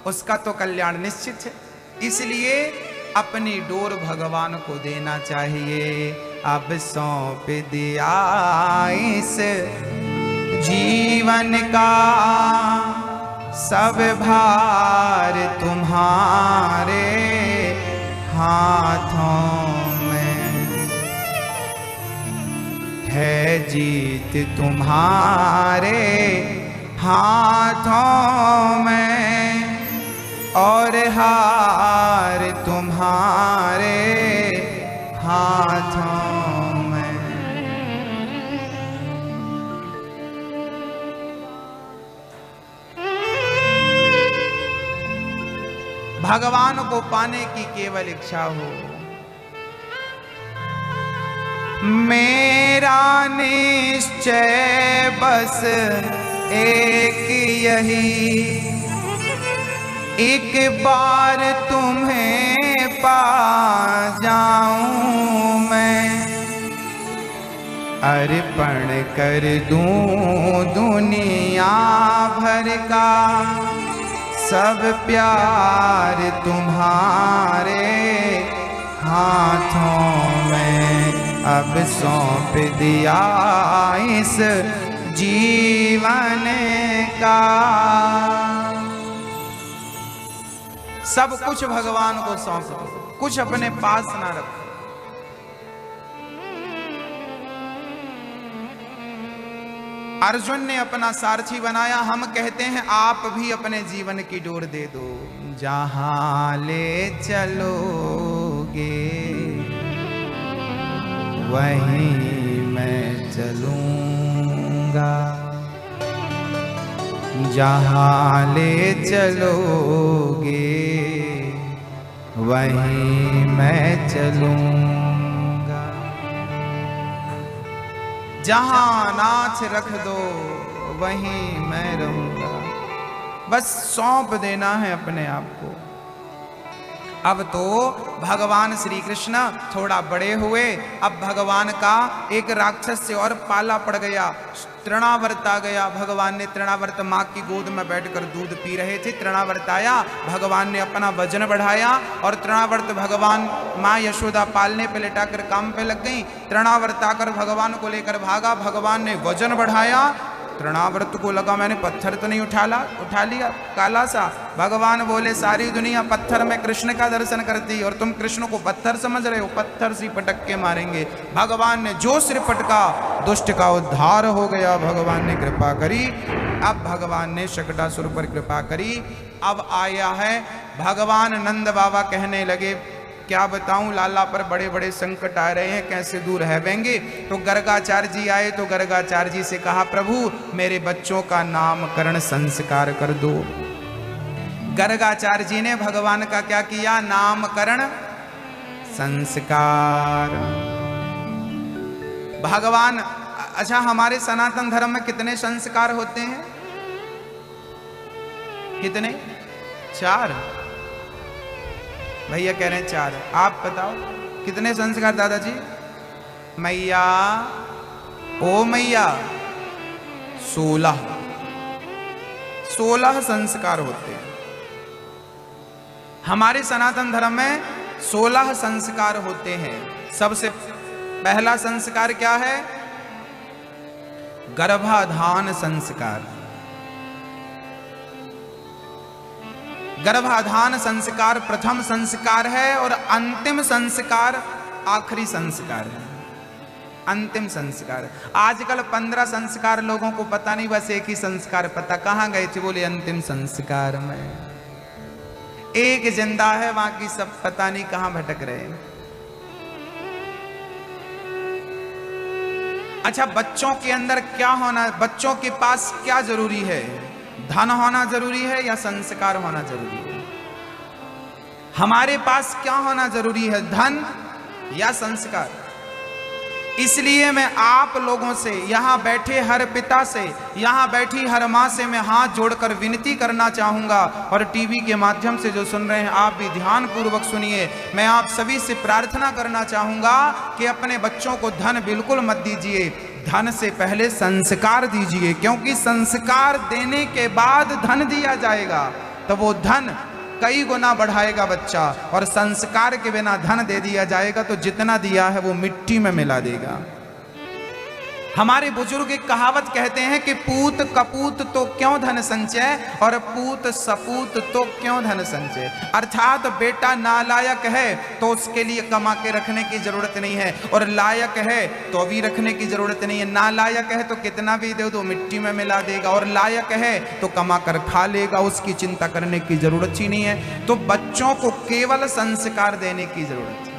उसका तो कल्याण निश्चित है, इसलिए अपनी डोर भगवान को देना चाहिए। अब सौंप दिया इस जीवन का सब भार तुम्हारे हाथों में, है जीत तुम्हारे हाथों में और हार तुम्हारे हाथों में। भगवान को पाने की केवल इच्छा हो। मेरा निश्चय बस एक यही, एक बार तुम्हें पा जाऊं मैं, अर्पण कर दूं दुनिया भर का सब प्यार तुम्हारे हाथों में। अब सौंप दिया इस जीवन का सब कुछ भगवान को सौंप दो, कुछ अपने पास ना रखो। अर्जुन ने अपना सारथी बनाया, हम कहते हैं आप भी अपने जीवन की डोर दे दो। जहां ले चलोगे वहीं मैं चलूंगा, जहां ले चलोगे वहीं मैं चलूंगा, जहां नाथ रख दो वहीं मैं रहूंगा। बस सौंप देना है अपने आप को। अब तो भगवान श्री कृष्ण थोड़ा बड़े हुए, अब भगवान का एक राक्षस से और पाला पड़ गया, तृणावर्त आ गया। भगवान ने तृणावर्त माँ की गोद में बैठकर दूध पी रहे थे, तृणावर्त आया, भगवान ने अपना वजन बढ़ाया और तृणावर्त भगवान माँ यशोदा पालने पे लेटाकर काम पे लग गई। तृणावर्त आकर भगवान को लेकर भागा, भगवान ने वजन बढ़ाया, तृणावर्त को लगा मैंने पत्थर तो नहीं उठा लिया काला सा। भगवान बोले सारी दुनिया पत्थर में कृष्ण का दर्शन करती और तुम कृष्ण को पत्थर समझ रहे हो, पत्थर से पटक के मारेंगे। भगवान ने जो सिर पटका दुष्ट का उद्धार हो गया, भगवान ने कृपा करी। अब भगवान ने शकटासुर पर कृपा करी। अब आया है भगवान नंद बाबा कहने लगे क्या बताऊं लाला पर बड़े बड़े संकट आ रहे हैं, कैसे दूर हैवेंगे। तो गर्गाचार्य जी आए तो गर्गाचार्य जी से कहा प्रभु मेरे बच्चों का नामकरण संस्कार कर दो। गर्गाचार्य जी ने भगवान का क्या किया? नामकरण संस्कार। भगवान अच्छा हमारे सनातन धर्म में कितने संस्कार होते हैं? कितने? 4। भैया कह रहे हैं 4, आप बताओ कितने संस्कार दादाजी? मैया ओ मैया 16 संस्कार होते हैं हमारे सनातन धर्म में। 16 संस्कार होते हैं। सबसे पहला संस्कार क्या है? गर्भाधान संस्कार। गर्भाधान संस्कार प्रथम संस्कार है और अंतिम संस्कार आखिरी संस्कार है, अंतिम संस्कार। आजकल 15 संस्कार लोगों को पता नहीं, बस एक ही संस्कार पता। कहां गए थे? बोले अंतिम संस्कार में। एक जिंदा है, बाकी सब पता नहीं कहां भटक रहे हैं। अच्छा, बच्चों के अंदर क्या होना, बच्चों के पास क्या जरूरी है? धन होना जरूरी है या संस्कार होना जरूरी है? हमारे पास क्या होना जरूरी है, धन या संस्कार? इसलिए मैं आप लोगों से, यहां बैठे हर पिता से, यहां बैठी हर मां से मैं हाथ जोड़कर विनती करना चाहूंगा, और टीवी के माध्यम से जो सुन रहे हैं आप भी ध्यान पूर्वक सुनिए। मैं आप सभी से प्रार्थना करना चाहूंगा कि अपने बच्चों को धन बिल्कुल मत दीजिए, धन से पहले संस्कार दीजिए, क्योंकि संस्कार देने के बाद धन दिया जाएगा तो वो धन कई गुना बढ़ाएगा बच्चा, और संस्कार के बिना धन दे दिया जाएगा तो जितना दिया है वो मिट्टी में मिला देगा। हमारे बुजुर्ग एक कहावत कहते हैं कि पूत कपूत तो क्यों धन संचय, और पूत सपूत तो क्यों धन संचय। अर्थात बेटा नालायक है तो उसके लिए कमा के रखने की जरूरत नहीं है, और लायक है तो भी रखने की जरूरत नहीं है। नालायक है तो कितना भी दे दो मिट्टी में मिला देगा, और लायक है तो कमा कर खा लेगा, उसकी चिंता करने की जरूरत ही नहीं है। तो बच्चों को केवल संस्कार देने की जरूरत है।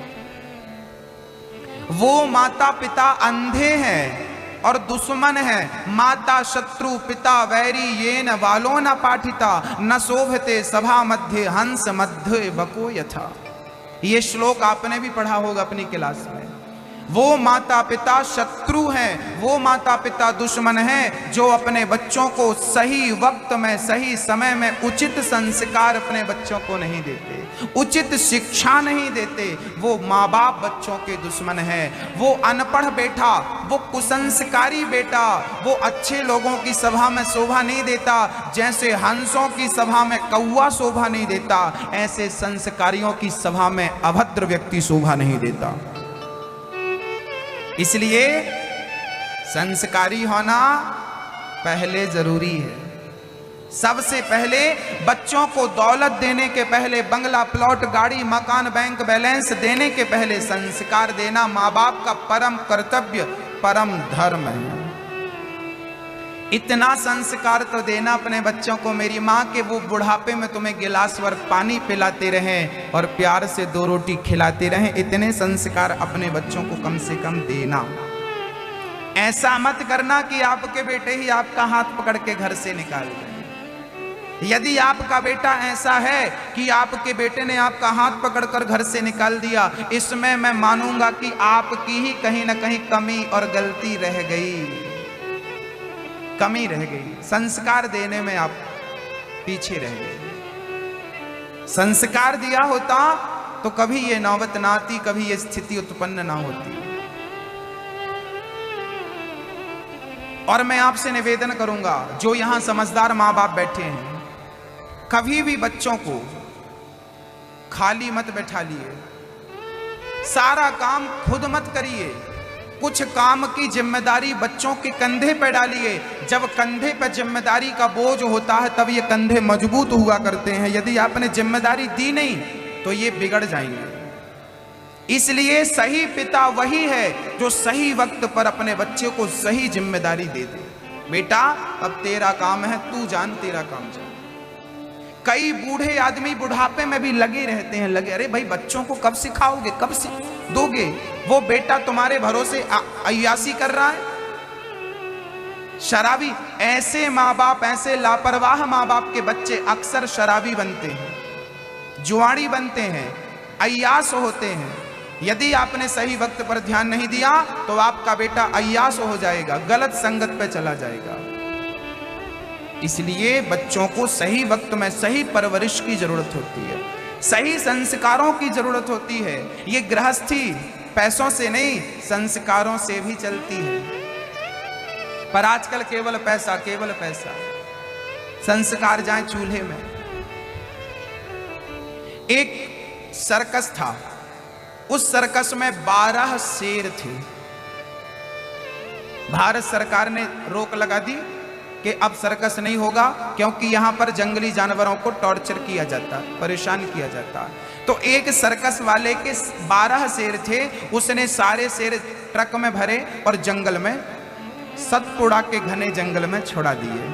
वो माता पिता अंधे हैं और दुश्मन है, माता शत्रु पिता वैरी ये न वालो न पाठिता, न शोभते सभा मध्य हंस मध्य बको यथा। ये श्लोक आपने भी पढ़ा होगा अपनी क्लास में। वो माता पिता शत्रु हैं, वो माता पिता दुश्मन हैं जो अपने बच्चों को सही वक्त में सही समय में उचित संस्कार अपने बच्चों को नहीं देते, उचित शिक्षा नहीं देते। वो माँ बाप बच्चों के दुश्मन हैं। वो अनपढ़ बेटा, वो कुसंस्कारी बेटा, वो अच्छे लोगों की सभा में शोभा नहीं देता, जैसे हंसों की सभा में कौवा शोभा नहीं देता, ऐसे संस्कारियों की सभा में अभद्र व्यक्ति शोभा नहीं देता। इसलिए संस्कारी होना पहले जरूरी है। सबसे पहले बच्चों को दौलत देने के पहले, बंगला प्लॉट गाड़ी मकान बैंक बैलेंस देने के पहले संस्कार देना माँ बाप का परम कर्तव्य परम धर्म है। इतना संस्कार तो देना अपने बच्चों को, मेरी माँ के वो बुढ़ापे में तुम्हें गिलास भर पानी पिलाते रहें और प्यार से 2 रोटी खिलाते रहें, इतने संस्कार अपने बच्चों को कम से कम देना। ऐसा मत करना कि आपके बेटे ही आपका हाथ पकड़ के घर से निकाल दें। यदि आपका बेटा ऐसा है कि आपके बेटे ने आपका हाथ पकड़कर घर से निकाल दिया, इसमें मैं मानूंगा कि आपकी ही कहीं ना कहीं कमी और गलती रह गई, कमी रह गई। संस्कार देने में आप पीछे रह गए। संस्कार दिया होता तो कभी ये नौबत ना आती, कभी ये स्थिति उत्पन्न ना होती। और मैं आपसे निवेदन करूंगा, जो यहां समझदार माँ बाप बैठे हैं, कभी भी बच्चों को खाली मत बैठालिए, सारा काम खुद मत करिए। कुछ काम की जिम्मेदारी बच्चों के कंधे पर डालिए। जब कंधे पर जिम्मेदारी का बोझ होता है तब ये कंधे मजबूत हुआ करते हैं। यदि आपने जिम्मेदारी दी नहीं तो ये बिगड़ जाएंगे। इसलिए सही पिता वही है जो सही वक्त पर अपने बच्चे को सही जिम्मेदारी दे दे। बेटा अब तेरा काम है, तू जान, तेरा काम जान। कई बूढ़े आदमी बुढ़ापे में भी लगे रहते हैं, लगे, अरे भाई बच्चों को कब सिखाओगे, कब दोगे? वो बेटा तुम्हारे भरोसे अय्यासी कर रहा है, शराबी। ऐसे माँ बाप, ऐसे लापरवाह माँ बाप के बच्चे अक्सर शराबी बनते हैं, जुआड़ी बनते हैं, अय्यास होते हैं। यदि आपने सही वक्त पर ध्यान नहीं दिया तो आपका बेटा अय्यास हो जाएगा, गलत संगत पे चला जाएगा। इसलिए बच्चों को सही वक्त में सही परवरिश की जरूरत होती है, सही संस्कारों की जरूरत होती है। ये गृहस्थी पैसों से नहीं, संस्कारों से भी चलती है। पर आजकल केवल पैसा, केवल पैसा। संस्कार जाए चूल्हे में। एक सर्कस था, उस सर्कस में 12 शेर थे। भारत सरकार ने रोक लगा दी, कि अब सर्कस नहीं होगा, क्योंकि यहाँ पर जंगली जानवरों को टॉर्चर किया जाता, परेशान किया जाता। तो एक सर्कस वाले के 12 शेर थे, उसने सारे शेर ट्रक में भरे और जंगल में, सतपुड़ा के घने जंगल में छोड़ा दिए।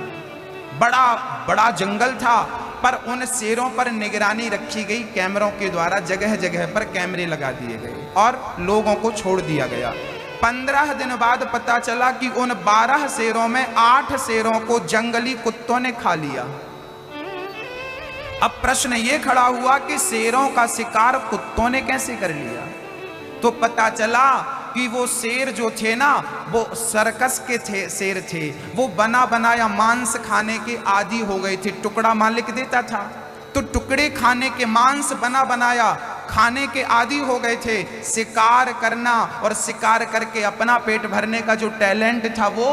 बड़ा बड़ा जंगल था, पर उन शेरों पर निगरानी रखी गई कैमरों के द्वारा, जगह जगह पर कैमरे लगा दिए गए और लोगों को छोड़ दिया गया। 15 दिन बाद पता चला कि उन 12 शेरों में 8 शेरों को जंगली कुत्तों ने खा लिया। अब प्रश्न ये खड़ा हुआ कि शेरों का शिकार कुत्तों ने कैसे कर लिया? तो पता चला कि वो शेर जो थे ना, वो सर्कस के शेर थे, वो बना बनाया मांस खाने के आदी हो गए थे। टुकड़ा मालिक देता था तो टुकड़े खाने के, मांस बना बनाया खाने के आदी हो गए थे। शिकार करना और शिकार करके अपना पेट भरने का जो टैलेंट था वो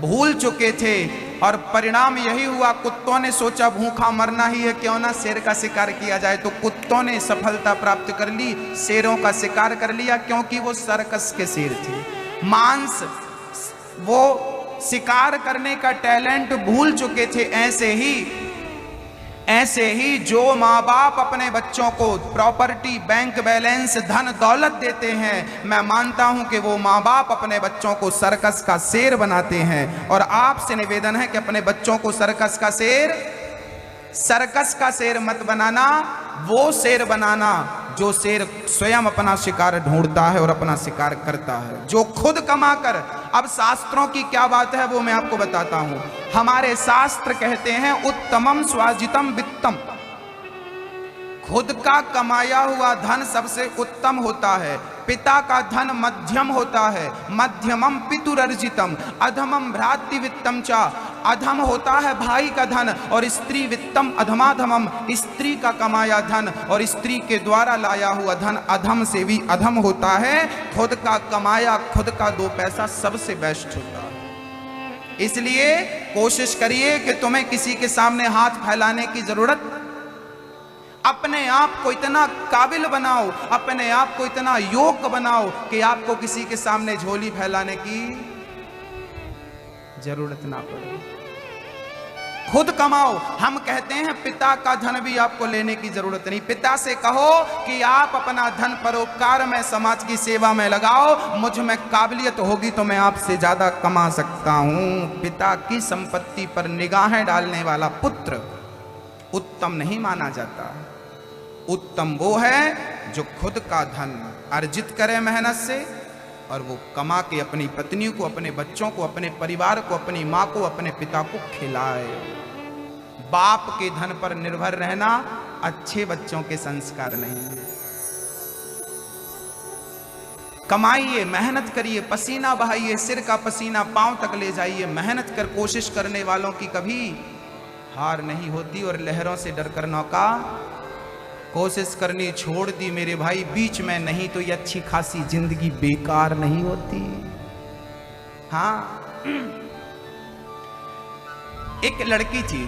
भूल चुके थे। और परिणाम यही हुआ, कुत्तों ने सोचा भूखा मरना ही है, क्यों ना शेर का शिकार किया जाए। तो कुत्तों ने सफलता प्राप्त कर ली, शेरों का शिकार कर लिया, क्योंकि वो सर्कस के शेर थे। मांस, वो शिकार करने का टैलेंट भूल चुके थे। ऐसे ही जो माँ बाप अपने बच्चों को प्रॉपर्टी, बैंक बैलेंस, धन दौलत देते हैं, मैं मानता हूं कि वो माँ बाप अपने बच्चों को सर्कस का शेर बनाते हैं। और आपसे निवेदन है कि अपने बच्चों को सर्कस का शेर मत बनाना, वो शेर बनाना जो शेर स्वयं अपना शिकार ढूंढता है और अपना शिकार करता है, जो खुद कमाकर। अब शास्त्रों की क्या बात है वो मैं आपको बताता हूं। हमारे शास्त्र कहते हैं उत्तमम स्वार्जितम वित्तम, खुद का कमाया हुआ धन सबसे उत्तम होता है। पिता का धन मध्यम होता है, मध्यमम पितुरर्जितम, अधमम भ्रातृवित्तम चा, अधम होता है भाई का धन, और स्त्री वित्तम अधमाधमम, स्त्री का कमाया धन और स्त्री के द्वारा लाया हुआ धन अधम से भी अधम होता है। खुद का कमाया, खुद का 2 पैसा सबसे बेस्ट होता है। इसलिए कोशिश करिए कि तुम्हें किसी के सामने हाथ फैलाने की जरूरत, अपने आप को इतना काबिल बनाओ, अपने आप को इतना योग्य बनाओ कि आपको किसी के सामने झोली फैलाने की जरूरत ना पड़े। खुद कमाओ। हम कहते हैं पिता का धन भी आपको लेने की जरूरत नहीं। पिता से कहो कि आप अपना धन परोपकार में, समाज की सेवा में लगाओ, मुझ में काबिलियत होगी तो मैं आपसे ज्यादा कमा सकता हूं। पिता की संपत्ति पर निगाहें डालने वाला पुत्र उत्तम नहीं माना जाता। उत्तम वो है जो खुद का धन अर्जित करे मेहनत से, और वो कमा के अपनी पत्नी को, अपने बच्चों को, अपने परिवार को, अपनी माँ को, अपने पिता को खिलाए। बाप के धन पर निर्भर रहना अच्छे बच्चों के संस्कार नहीं है। कमाइए, मेहनत करिए, पसीना बहाइए, सिर का पसीना पांव तक ले जाइए। मेहनत कर, कोशिश करने वालों की कभी हार नहीं होती। और लहरों से डर कर नौका कोशिश करनी छोड़ दी मेरे भाई, बीच में नहीं तो ये अच्छी खासी जिंदगी बेकार नहीं होती। हाँ, एक लड़की थी।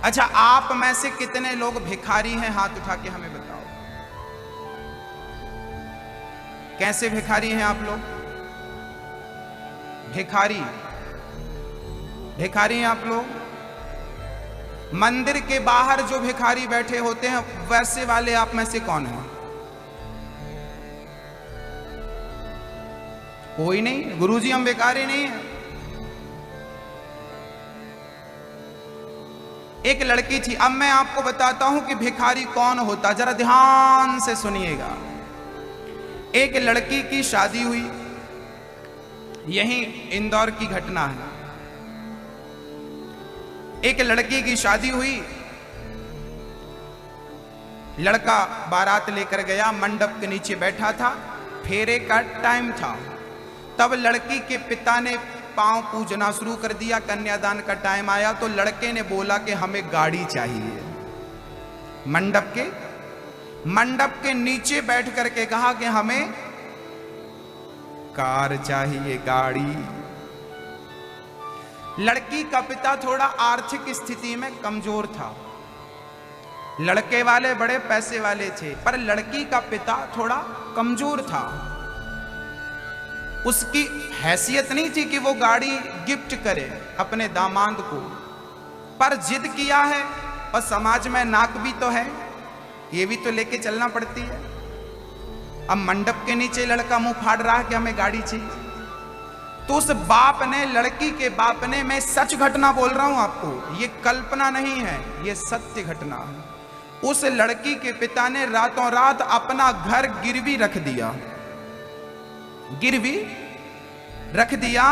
अच्छा, आप में से कितने लोग भिखारी हैं? हाथ उठा के हमें बताओ, कैसे भिखारी हैं आप लोग? भिखारी हैं आप लोग। मंदिर के बाहर जो भिखारी बैठे होते हैं, वैसे वाले आप में से कौन है? कोई नहीं। गुरुजी हम भिखारी नहीं हैं। एक लड़की थी। अब मैं आपको बताता हूं कि भिखारी कौन होता, जरा ध्यान से सुनिएगा। एक लड़की की शादी हुई, यही इंदौर की घटना है। एक लड़की की शादी हुई, लड़का बारात लेकर गया, मंडप के नीचे बैठा था, फेरे का टाइम था। तब लड़की के पिता ने पांव पूजना शुरू कर दिया। कन्यादान का टाइम आया तो लड़के ने बोला कि हमें गाड़ी चाहिए। मंडप के नीचे बैठ करके कहा कि हमें कार चाहिए, गाड़ी। लड़की का पिता थोड़ा आर्थिक स्थिति में कमजोर था। लड़के वाले बड़े पैसे वाले थे, पर लड़की का पिता थोड़ा कमजोर था। उसकी हैसियत नहीं थी कि वो गाड़ी गिफ्ट करे अपने दामाद को, पर जिद किया है और समाज में नाक भी तो है, ये भी तो लेके चलना पड़ती है। अब मंडप के नीचे लड़का मुंह फाड़ रहा है कि हमें गाड़ी चाहिए, तो उस बाप ने, लड़की के बाप ने, मैं सच घटना बोल रहा हूं आपको, ये कल्पना नहीं है, ये सत्य घटना है, उस लड़की के पिता ने रातों रात अपना घर गिरवी रख दिया, गिरवी रख दिया,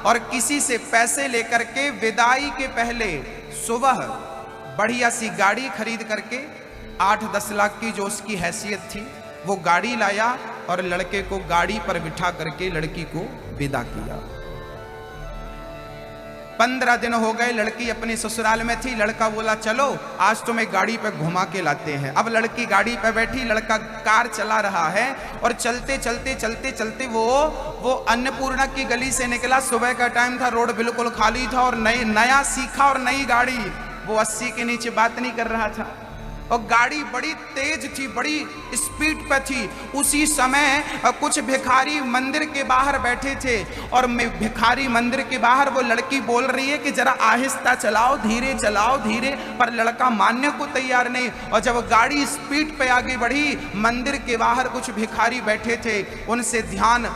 और किसी से पैसे लेकर के विदाई के पहले सुबह बढ़िया सी गाड़ी खरीद करके 8-10 लाख की जो उसकी हैसियत थी वो गाड़ी लाया और लड़के को गाड़ी पर बिठा करके लड़की को विदा किया। 15 दिन हो गए, लड़की अपने ससुराल में थी, लड़का बोला चलो आज तुम्हें गाड़ी पे घुमा के लाते हैं। अब लड़की गाड़ी पे बैठी, लड़का कार चला रहा है, और चलते चलते चलते चलते वो अन्नपूर्णा की गली से निकला। सुबह का टाइम था, रोड बिल्कुल खाली था, और नया सीखा और नई गाड़ी, वो 80 के नीचे बात नहीं कर रहा था, और गाड़ी बड़ी तेज थी, बड़ी स्पीड पे थी। उसी समय कुछ भिखारी मंदिर के बाहर बैठे थे, और भिखारी मंदिर के बाहर वो लड़की बोल रही है कि जरा आहिस्ता चलाओ, धीरे चलाओ, धीरे, पर लड़का मानने को तैयार नहीं। और जब गाड़ी स्पीड पे आगे बढ़ी, मंदिर के बाहर कुछ भिखारी बैठे थे, उनसे ध्यान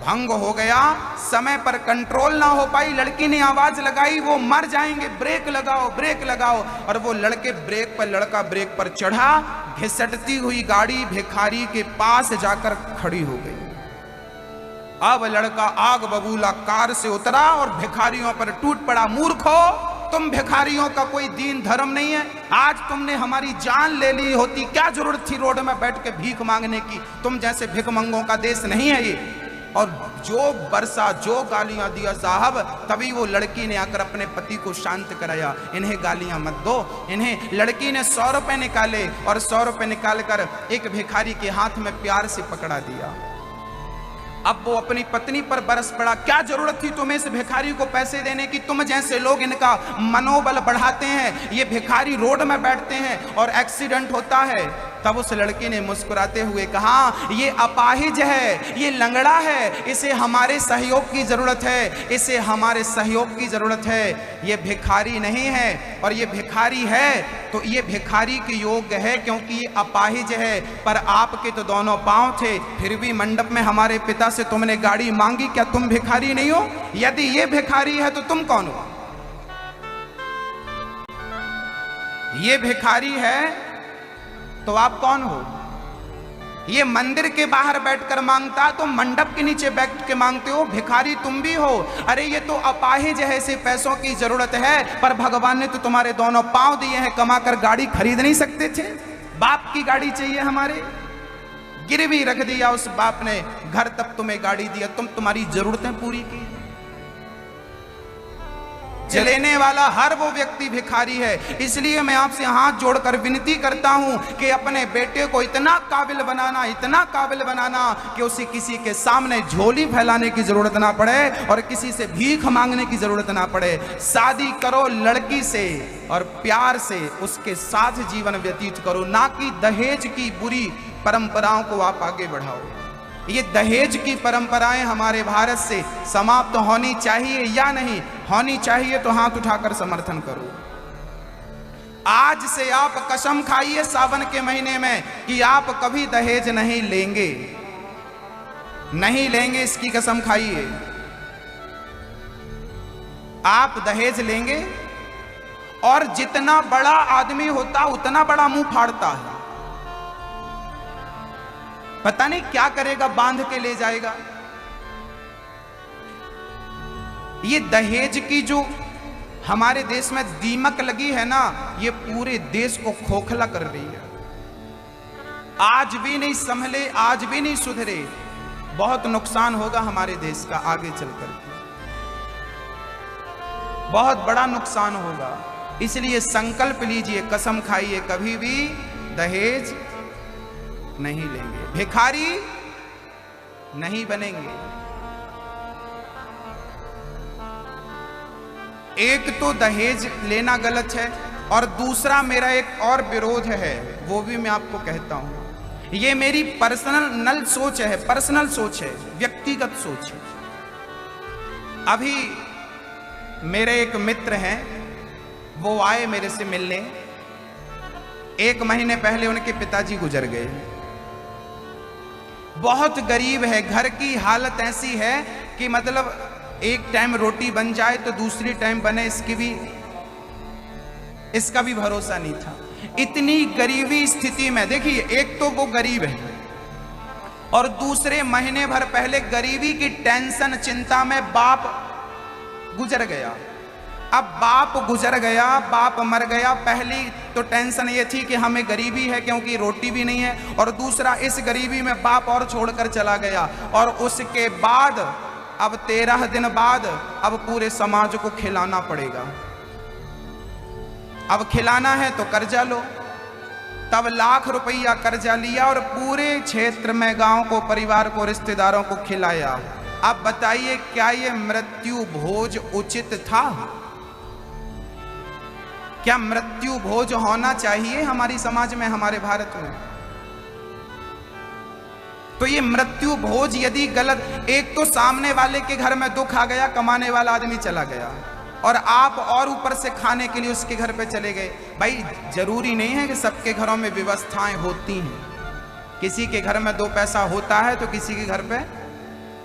भंग हो गया, समय पर कंट्रोल ना हो पाई, लड़की ने आवाज लगाई वो मर जाएंगे, ब्रेक लगाओ, ब्रेक लगाओ, और वो लड़का ब्रेक पर चढ़ा, घिसटती हुई गाड़ी भिखारी के पास जाकर खड़ी हो गई। अब लड़का आग बबूला कार से उतरा और भिखारियों पर टूट पड़ा, मूर्खो, तुम भिखारियों का कोई दीन धर्म नहीं है, आज तुमने हमारी जान ले ली होती, क्या जरूरत थी रोड में बैठ के भीख मांगने की, तुम जैसे भिखमंगों का देश नहीं है ये। और जो बरसा, जो गालियां दिया साहब, तभी वो लड़की ने आकर अपने पति को शांत कराया, इन्हें गालियां मत दो, इन्हें। लड़की ने 100 रुपए निकाले, और 100 रुपए निकालकर एक भिखारी के हाथ में प्यार से पकड़ा दिया। अब वो अपनी पत्नी पर बरस पड़ा, क्या जरूरत थी तुम्हें इस भिखारी को पैसे देने की, तुम जैसे लोग इनका मनोबल बढ़ाते हैं, ये भिखारी रोड में बैठते हैं और एक्सीडेंट होता है। तब उस लड़की ने मुस्कुराते हुए कहा, ये अपाहिज है, ये लंगड़ा है, इसे हमारे सहयोग की जरूरत है, इसे हमारे सहयोग की जरूरत है, ये भिखारी नहीं है, और ये भिखारी है तो ये भिखारी के योग्य है क्योंकि ये अपाहिज है। पर आपके तो दोनों पांव थे, फिर भी मंडप में हमारे पिता से तुमने गाड़ी मांगी, क्या तुम भिखारी नहीं हो? यदि ये भिखारी है तो तुम कौन हो? ये भिखारी है तो आप कौन हो? ये मंदिर के बाहर बैठकर मांगता, तो मंडप के नीचे बैठ के मांगते हो, भिखारी तुम भी हो। अरे ये तो अपाहिज है, इसे पैसों की जरूरत है, पर भगवान ने तो तुम्हारे दोनों पांव दिए हैं, कमाकर गाड़ी खरीद नहीं सकते थे? बाप की गाड़ी चाहिए हमारे, गिरवी रख दिया उस बाप ने, घर तब तुम्हें गाड़ी दिया, तुम तुम्हारी जरूरतें पूरी की। लेने वाला हर वो व्यक्ति भिखारी है। इसलिए मैं आपसे हाथ जोड़कर विनती करता हूं कि अपने बेटे को इतना काबिल बनाना, इतना काबिल बनाना कि उसे किसी के सामने झोली फैलाने की जरूरत ना पड़े और किसी से भीख मांगने की जरूरत ना पड़े। शादी करो लड़की से और प्यार से उसके साथ जीवन व्यतीत करो, ना कि दहेज की बुरी परंपराओं को आप आगे बढ़ाओ। ये दहेज की परंपराएं हमारे भारत से समाप्त होनी चाहिए या नहीं होनी चाहिए? तो हाथ उठाकर समर्थन करो। आज से आप कसम खाइए सावन के महीने में कि आप कभी दहेज नहीं लेंगे, नहीं लेंगे, इसकी कसम खाइए। आप दहेज लेंगे और जितना बड़ा आदमी होता उतना बड़ा मुंह फाड़ता है, पता नहीं क्या करेगा, बांध के ले जाएगा। ये दहेज की जो हमारे देश में दीमक लगी है ना, ये पूरे देश को खोखला कर रही है। आज भी नहीं संभले, आज भी नहीं सुधरे, बहुत नुकसान होगा हमारे देश का आगे चलकर, बहुत बड़ा नुकसान होगा। इसलिए संकल्प लीजिए, कसम खाइए, कभी भी दहेज नहीं लेंगे, भिखारी नहीं बनेंगे। एक तो दहेज लेना गलत है, और दूसरा मेरा एक और विरोध है, वो भी मैं आपको कहता हूं। ये मेरी पर्सनल सोच है, पर्सनल सोच है, व्यक्तिगत सोच है। अभी मेरे एक मित्र हैं, वो आए मेरे से मिलने। 1 महीने पहले उनके पिताजी गुजर गए। बहुत गरीब है, घर की हालत ऐसी है कि मतलब एक टाइम रोटी बन जाए तो दूसरी टाइम बने इसका भी भरोसा नहीं था। इतनी गरीबी स्थिति में देखिए, एक तो वो गरीब है और दूसरे महीने भर पहले गरीबी की टेंशन चिंता में बाप गुजर गया। अब बाप गुजर गया, बाप मर गया। पहली तो टेंशन ये थी कि हमें गरीबी है क्योंकि रोटी भी नहीं है, और दूसरा इस गरीबी में बाप और छोड़कर चला गया। और उसके बाद अब 13 दिन बाद अब पूरे समाज को खिलाना पड़ेगा। अब खिलाना है तो कर्जा लो। तब लाख रुपया कर्जा लिया और पूरे क्षेत्र में, गांव को, परिवार को, रिश्तेदारों को खिलाया। अब बताइए, क्या ये मृत्यु भोज उचित था? क्या मृत्यु भोज होना चाहिए हमारी समाज में, हमारे भारत में? तो ये मृत्यु भोज यदि गलत, एक तो सामने वाले के घर में दुख आ गया, कमाने वाला आदमी चला गया, और आप और ऊपर से खाने के लिए उसके घर पे चले गए। भाई जरूरी नहीं है कि सबके घरों में व्यवस्थाएं होती हैं। किसी के घर में 2 पैसा होता है तो किसी के घर पे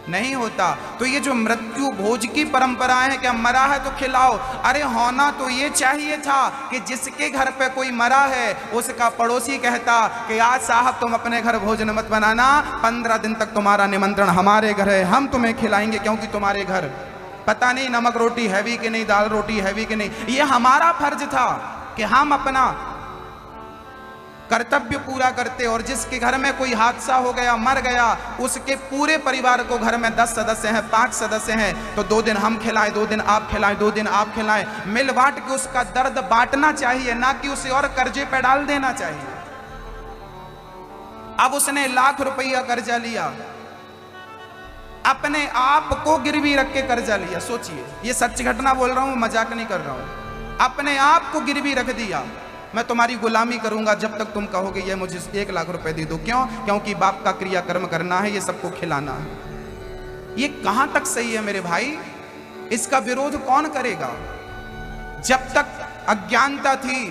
नहीं होता। तो ये जो मृत्यु भोज की परंपरा है, क्या मरा है तो खिलाओ, अरे होना तो ये चाहिए था कि जिसके घर पे कोई मरा है उसका पड़ोसी कहता कि आज साहब तुम अपने घर भोजन मत बनाना, 15 दिन तक तुम्हारा निमंत्रण हमारे घर है, हम तुम्हें खिलाएंगे, क्योंकि तुम्हारे घर पता नहीं नमक रोटी हैवी कि नहीं, दाल रोटी हैवी कि नहीं। ये हमारा फर्ज था कि हम अपना कर्तव्य पूरा करते। और जिसके घर में कोई हादसा हो गया, मर गया, उसके पूरे परिवार को, घर में 10 सदस्य हैं, 5 सदस्य हैं, तो 2 दिन हम खिलाएं, 2 दिन आप खिलाएं, 2 दिन आप खिलाएं। मिल बांट के उसका दर्द बांटना चाहिए, ना कि उसे और कर्जे पे डाल देना चाहिए। अब उसने लाख रुपया कर्जा लिया, अपने आप को गिरवी रख के कर्जा लिया। सोचिए, ये सच घटना बोल रहा हूं, मजाक नहीं कर रहा हूं। अपने आप को गिरवी रख दिया, मैं तुम्हारी गुलामी करूंगा जब तक तुम कहोगे ये मुझे 1 लाख रुपए दे दो। क्यों? क्योंकि बाप का क्रियाकर्म करना है, ये सबको खिलाना है। ये कहां तक सही है मेरे भाई? इसका विरोध कौन करेगा? जब तक अज्ञानता थी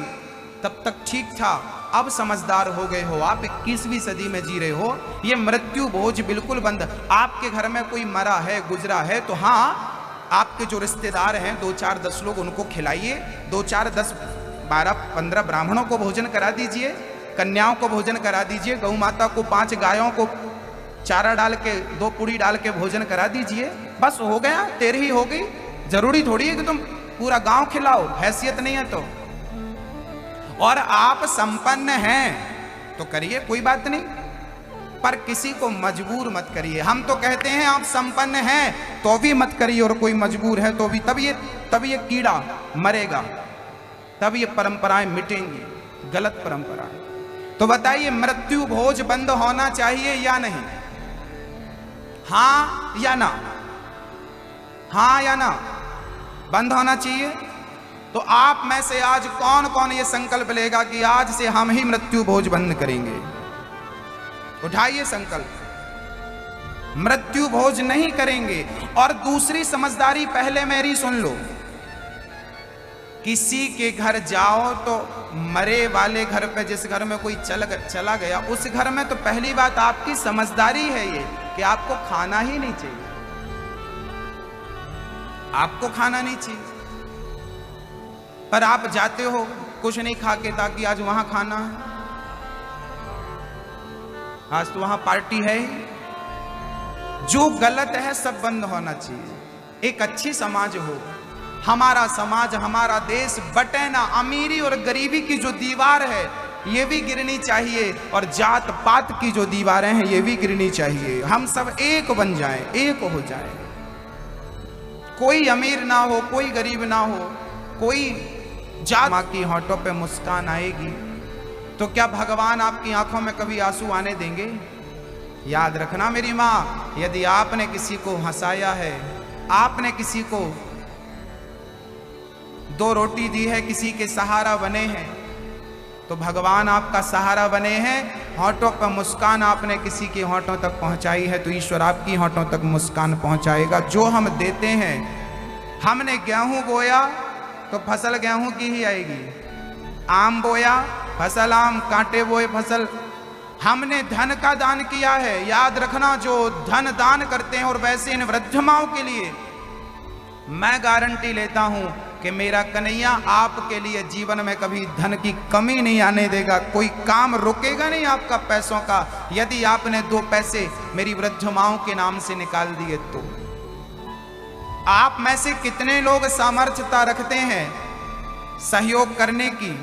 तब तक ठीक था, अब समझदार हो गए हो, आप 21वीं सदी में जी रहे हो। ये मृत्यु भोज बिल्कुल बंद। आपके घर में कोई मरा है, गुजरा है, तो हाँ, आपके जो रिश्तेदार हैं 2, 4, 10 लोग, उनको खिलाइए। 2, 4, 10, 12, 15 ब्राह्मणों को भोजन करा दीजिए, कन्याओं को भोजन करा दीजिए, गौ माता को, 5 गायों को चारा डाल के, 2 पूड़ी डाल के भोजन करा दीजिए। बस हो गया, 13 ही हो गई। जरूरी थोड़ी है कि तुम पूरा गांव खिलाओ, हैसियत नहीं है तो। और आप संपन्न हैं तो करिए, कोई बात नहीं, पर किसी को मजबूर मत करिए। हम तो कहते हैं आप संपन्न हैं तो भी मत करिए, और कोई मजबूर है तो भी। तब ये कीड़ा मरेगा, तब ये परंपराएं मिटेंगी, गलत परंपराएं। तो बताइए, मृत्यु भोज बंद होना चाहिए या नहीं? हां या ना? हां या ना? बंद होना चाहिए। तो आप में से आज कौन कौन ये संकल्प लेगा कि आज से हम ही मृत्यु भोज बंद करेंगे? उठाइए संकल्प, मृत्यु भोज नहीं करेंगे। और दूसरी समझदारी पहले मेरी सुन लो, किसी के घर जाओ तो मरे वाले घर पे, जिस घर में कोई चला गया, उस घर में तो पहली बात आपकी समझदारी है ये कि आपको खाना ही नहीं चाहिए, आपको खाना नहीं चाहिए। पर आप जाते हो कुछ नहीं खा के, ताकि आज वहां खाना है, आज तो वहां पार्टी है। जो गलत है सब बंद होना चाहिए। एक अच्छी समाज हो, हमारा समाज, हमारा देश बटे ना। अमीरी और गरीबी की जो दीवार है ये भी गिरनी चाहिए, और जात पात की जो दीवारें हैं ये भी गिरनी चाहिए। हम सब एक बन जाएं, एक हो जाएं। कोई अमीर ना हो, कोई गरीब ना हो, कोई जात। माँ की होठों पे मुस्कान आएगी तो क्या भगवान आपकी आंखों में कभी आंसू आने देंगे? याद रखना मेरी माँ, यदि आपने किसी को हंसाया है, आपने किसी को 2 रोटी दी है, किसी के सहारा बने हैं, तो भगवान आपका सहारा बने हैं। होंठों पर मुस्कान आपने किसी के होंठों तक पहुंचाई है तो ईश्वर आपकी होंठों तक मुस्कान पहुंचाएगा। जो हम देते हैं, हमने गेहूं बोया तो फसल गेहूं की ही आएगी, आम बोया फसल आम, कांटे बोए फसल। हमने धन का दान किया है, याद रखना, जो धन दान करते हैं और वैसे इन वृद्धमाओं के लिए मैं गारंटी लेता हूं कि मेरा कन्हैया आपके लिए जीवन में कभी धन की कमी नहीं आने देगा। कोई काम रुकेगा नहीं आपका पैसों का, यदि आपने 2 पैसे मेरी वृद्धमाओं के नाम से निकाल दिए तो। आप में से कितने लोग सामर्थ्यता रखते हैं सहयोग करने की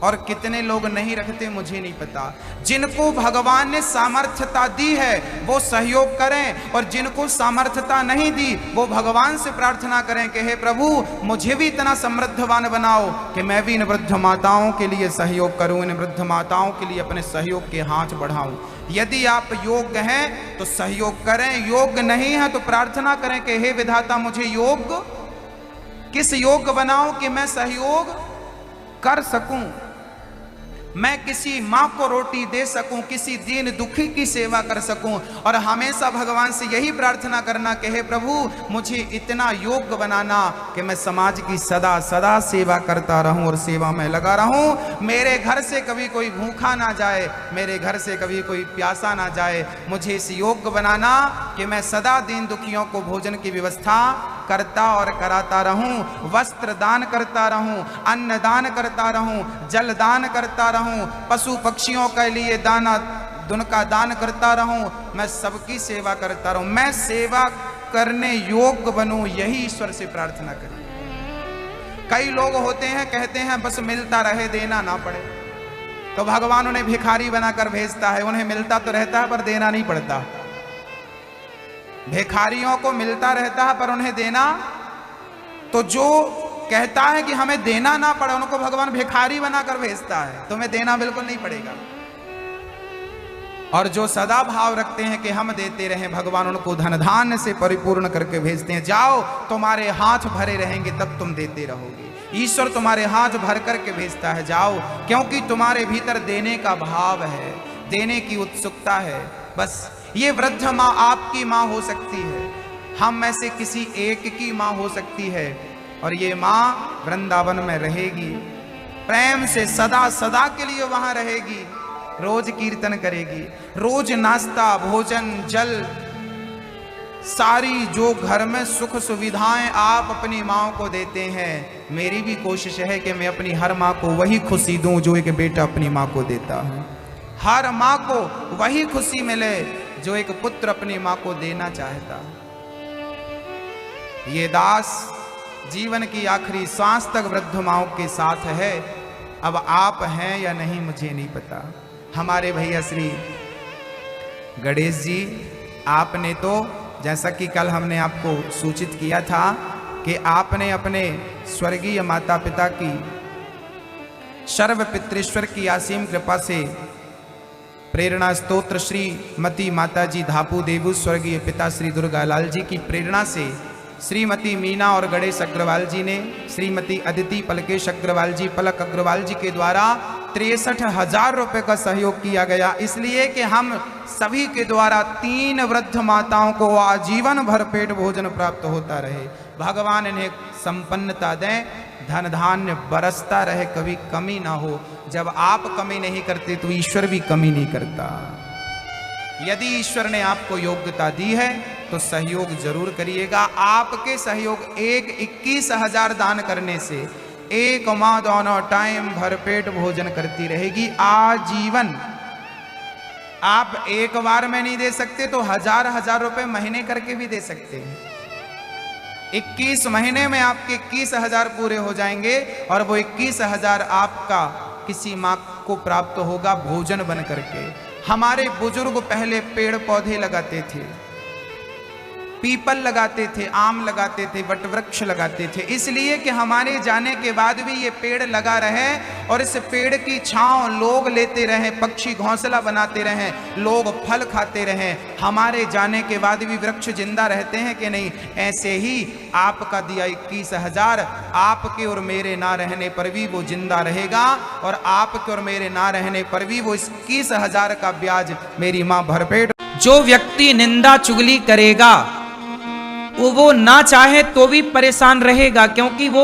और कितने लोग नहीं रखते मुझे नहीं पता। जिनको भगवान ने सामर्थ्यता दी है वो सहयोग करें, और जिनको सामर्थ्यता नहीं दी वो भगवान से प्रार्थना करें कि हे प्रभु मुझे भी इतना समृद्धवान बनाओ कि मैं भी इन वृद्ध माताओं के लिए सहयोग करूं, इन वृद्ध माताओं के लिए अपने सहयोग के हाथ बढ़ाऊं। यदि आप योग्य हैं तो सहयोग करें, योग्य नहीं है तो प्रार्थना करें कि हे विधाता मुझे योग्य, किस योग्य बनाओ कि मैं सहयोग कर सकूं, मैं किसी माँ को रोटी दे सकूं, किसी दीन दुखी की सेवा कर सकूं। और हमेशा भगवान से यही प्रार्थना करना कि हे प्रभु मुझे इतना योग्य बनाना कि मैं समाज की सदा सदा सेवा करता रहूं और सेवा में लगा रहूं। मेरे घर से कभी कोई भूखा ना जाए, मेरे घर से कभी कोई प्यासा ना जाए। मुझे इस योग्य बनाना कि मैं सदा दीन दुखियों को भोजन की व्यवस्था करता और कराता रहूं, वस्त्र दान करता रहूं, अन्न दान करता रहूं, जल दान करता रहूं, पशु पक्षियों के लिए दाना दुन का दान करता रहूं, मैं सबकी सेवा करता रहूं, मैं सेवा करने योग्य बनूं। यही ईश्वर से प्रार्थना करें। कई लोग होते हैं कहते हैं बस मिलता रहे, देना ना पड़े, तो भगवान उन्हें भिखारी बनाकर भेजता है। उन्हें मिलता तो रहता है पर देना नहीं पड़ता। भिखारियों को मिलता रहता है पर उन्हें देना, तो जो कहता है कि हमें देना ना पड़े उनको भगवान भिखारी बनाकर भेजता है, तुम्हें देना बिल्कुल नहीं पड़ेगा। और जो सदा भाव रखते हैं कि हम देते रहें, भगवान उनको धन धान्य से परिपूर्ण करके भेजते हैं। जाओ तुम्हारे हाथ भरे रहेंगे तब तुम देते रहोगे। ईश्वर तुम्हारे हाथ भर करके भेजता है, जाओ, क्योंकि तुम्हारे भीतर देने का भाव है, देने की उत्सुकता है। बस ये वृद्ध माँ आपकी माँ हो सकती है, हम में से किसी एक की माँ हो सकती है, और ये माँ वृंदावन में रहेगी, प्रेम से सदा सदा के लिए वहां रहेगी, रोज कीर्तन करेगी, रोज नाश्ता भोजन जल सारी जो घर में सुख सुविधाएं आप अपनी माँ को देते हैं, मेरी भी कोशिश है कि मैं अपनी हर माँ को वही खुशी दूं जो एक बेटा अपनी माँ को देता है। हर माँ को वही खुशी मिले जो एक पुत्र अपनी माँ को देना चाहता। ये दास जीवन की आखिरी सांस तक वृद्ध माँओं के साथ है। अब आप हैं या नहीं मुझे नहीं पता। हमारे भैया श्री गणेश जी, आपने तो जैसा कि कल हमने आपको सूचित किया था कि आपने अपने स्वर्गीय माता पिता की सर्व पितृश्वर की असीम कृपा से प्रेरणा स्तोत्र श्रीमती माता जी धापू देवू स्वर्गीय पिता श्री दुर्गालाल जी की प्रेरणा से श्रीमती मीना और गणेश अग्रवाल जी ने श्रीमती अदिति पलकेश अग्रवाल जी पलक अग्रवाल जी के द्वारा 63,000 रुपये का सहयोग किया गया, इसलिए कि हम सभी के द्वारा 3 वृद्ध माताओं को आजीवन भरपेट भोजन प्राप्त होता रहे। भगवान इन्हें संपन्नता दें, धन धान्य बरसता रहे, कभी कमी ना हो। जब आप कमी नहीं करते तो ईश्वर भी कमी नहीं करता। यदि ईश्वर ने आपको योग्यता दी है तो सहयोग जरूर करिएगा। आपके सहयोग 21,000 दान करने से एक माँ दोनों टाइम भरपेट भोजन करती रहेगी आजीवन। आप एक बार में नहीं दे सकते तो 1000-1000 रुपए महीने करके भी दे सकते हैं। 21 महीने में आपके 21,000 पूरे हो जाएंगे और वो 21,000 आपका किसी माँ को प्राप्त होगा भोजन बन करके। हमारे बुजुर्ग पहले पेड़ पौधे लगाते थे, पीपल लगाते थे, आम लगाते थे, वट वृक्ष लगाते थे, इसलिए कि हमारे जाने के बाद भी ये पेड़ लगा रहे और इस पेड़ की छांव लोग लेते रहें, पक्षी घोंसला बनाते रहें, लोग फल खाते रहें। हमारे जाने के बाद भी वृक्ष जिंदा रहते हैं कि नहीं? ऐसे ही आपका दिया 21,000 आपके और मेरे ना रहने पर भी वो जिंदा रहेगा, और आपके और मेरे ना रहने पर भी वो 21,000 का ब्याज मेरी माँ भरपेट। जो व्यक्ति निंदा चुगली करेगा वो ना चाहे तो भी परेशान रहेगा, क्योंकि वो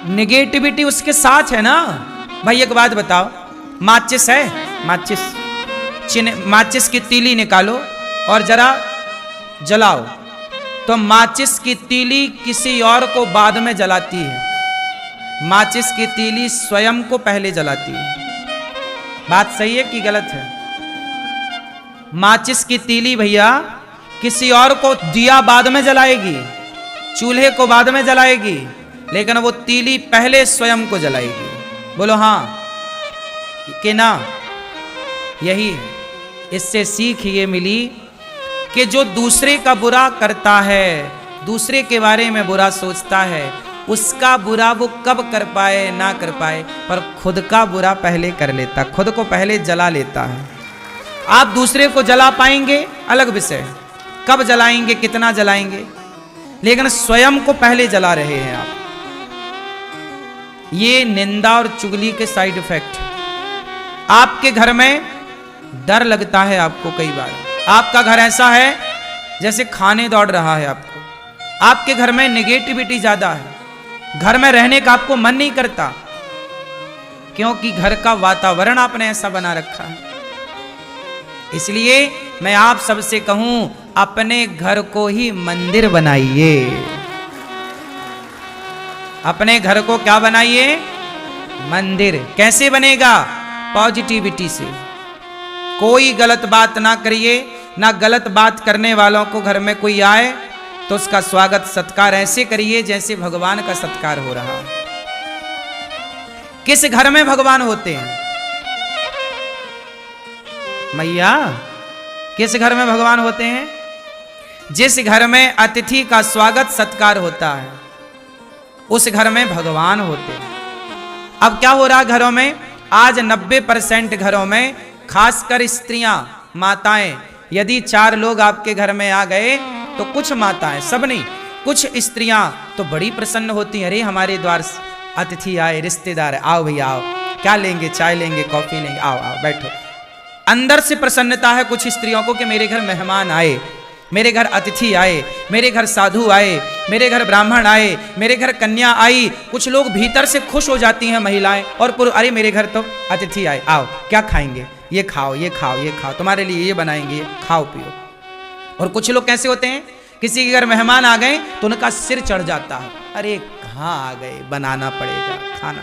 नेगेटिविटी उसके साथ है ना। भाई एक बात बताओ, माचिस है, माचिस की तीली निकालो और जरा जलाओ, तो माचिस की तीली किसी और को बाद में जलाती है, माचिस की तीली स्वयं को पहले जलाती है। बात सही है कि गलत है? माचिस की तीली भैया किसी और को दिया बाद में जलाएगी, चूल्हे को बाद में जलाएगी, लेकिन वो तीली पहले स्वयं को जलाएगी। बोलो हाँ कि ना? यही है। इससे सीख ये मिली कि जो दूसरे का बुरा करता है, दूसरे के बारे में बुरा सोचता है, उसका बुरा वो कब कर पाए ना कर पाए, पर खुद का बुरा पहले कर लेता, खुद को पहले जला लेता है। आप दूसरे को जला पाएंगे अलग विषय, कब जलाएंगे, कितना जलाएंगे, लेकिन स्वयं को पहले जला रहे हैं आप। ये निंदा और चुगली के साइड इफेक्ट। आपके घर में डर लगता है आपको, कई बार आपका घर ऐसा है जैसे खाने दौड़ रहा है आपको, आपके घर में नेगेटिविटी ज्यादा है, घर में रहने का आपको मन नहीं करता, क्योंकि घर का वातावरण आपने ऐसा बना रखा है। इसलिए मैं आप सबसे कहूं, अपने घर को ही मंदिर बनाइए। अपने घर को क्या बनाइए? मंदिर। कैसे बनेगा? पॉजिटिविटी से। कोई गलत बात ना करिए, ना गलत बात करने वालों को घर में कोई आए तो उसका स्वागत सत्कार ऐसे करिए जैसे भगवान का सत्कार हो रहा है। किस घर में भगवान होते हैं? मैया, किस घर में भगवान होते हैं? जिस घर में अतिथि का स्वागत सत्कार होता है, उस घर में भगवान होते हैं। अब क्या हो रहा घरों में? आज 90% घरों में, खासकर स्त्रियां, माताएं, यदि 4 लोग आपके घर में आ गए तो कुछ माताएं, सब नहीं, कुछ स्त्रियां तो बड़ी प्रसन्न होती हैं। अरे हमारे द्वार अतिथि आए, रिश्तेदार, आओ भैया आओ, क्या लेंगे? चाय लेंगे, कॉफी लेंगे, आओ आओ बैठो। अंदर से प्रसन्नता है कुछ स्त्रियों को कि मेरे घर मेहमान आए, मेरे घर अतिथि आए, मेरे घर साधु आए, मेरे घर ब्राह्मण आए, मेरे घर कन्या आई। कुछ लोग भीतर से खुश हो जाती हैं महिलाएं और पुरुष, अरे मेरे घर तो अतिथि आए, आओ क्या खाएंगे, ये खाओ ये खाओ ये खाओ, तुम्हारे लिए ये बनाएंगे, खाओ पियो। और कुछ लोग कैसे होते हैं, किसी के घर मेहमान आ गए तो उनका सिर चढ़ जाता है, अरे कहाँ आ गए, बनाना पड़ेगा खाना।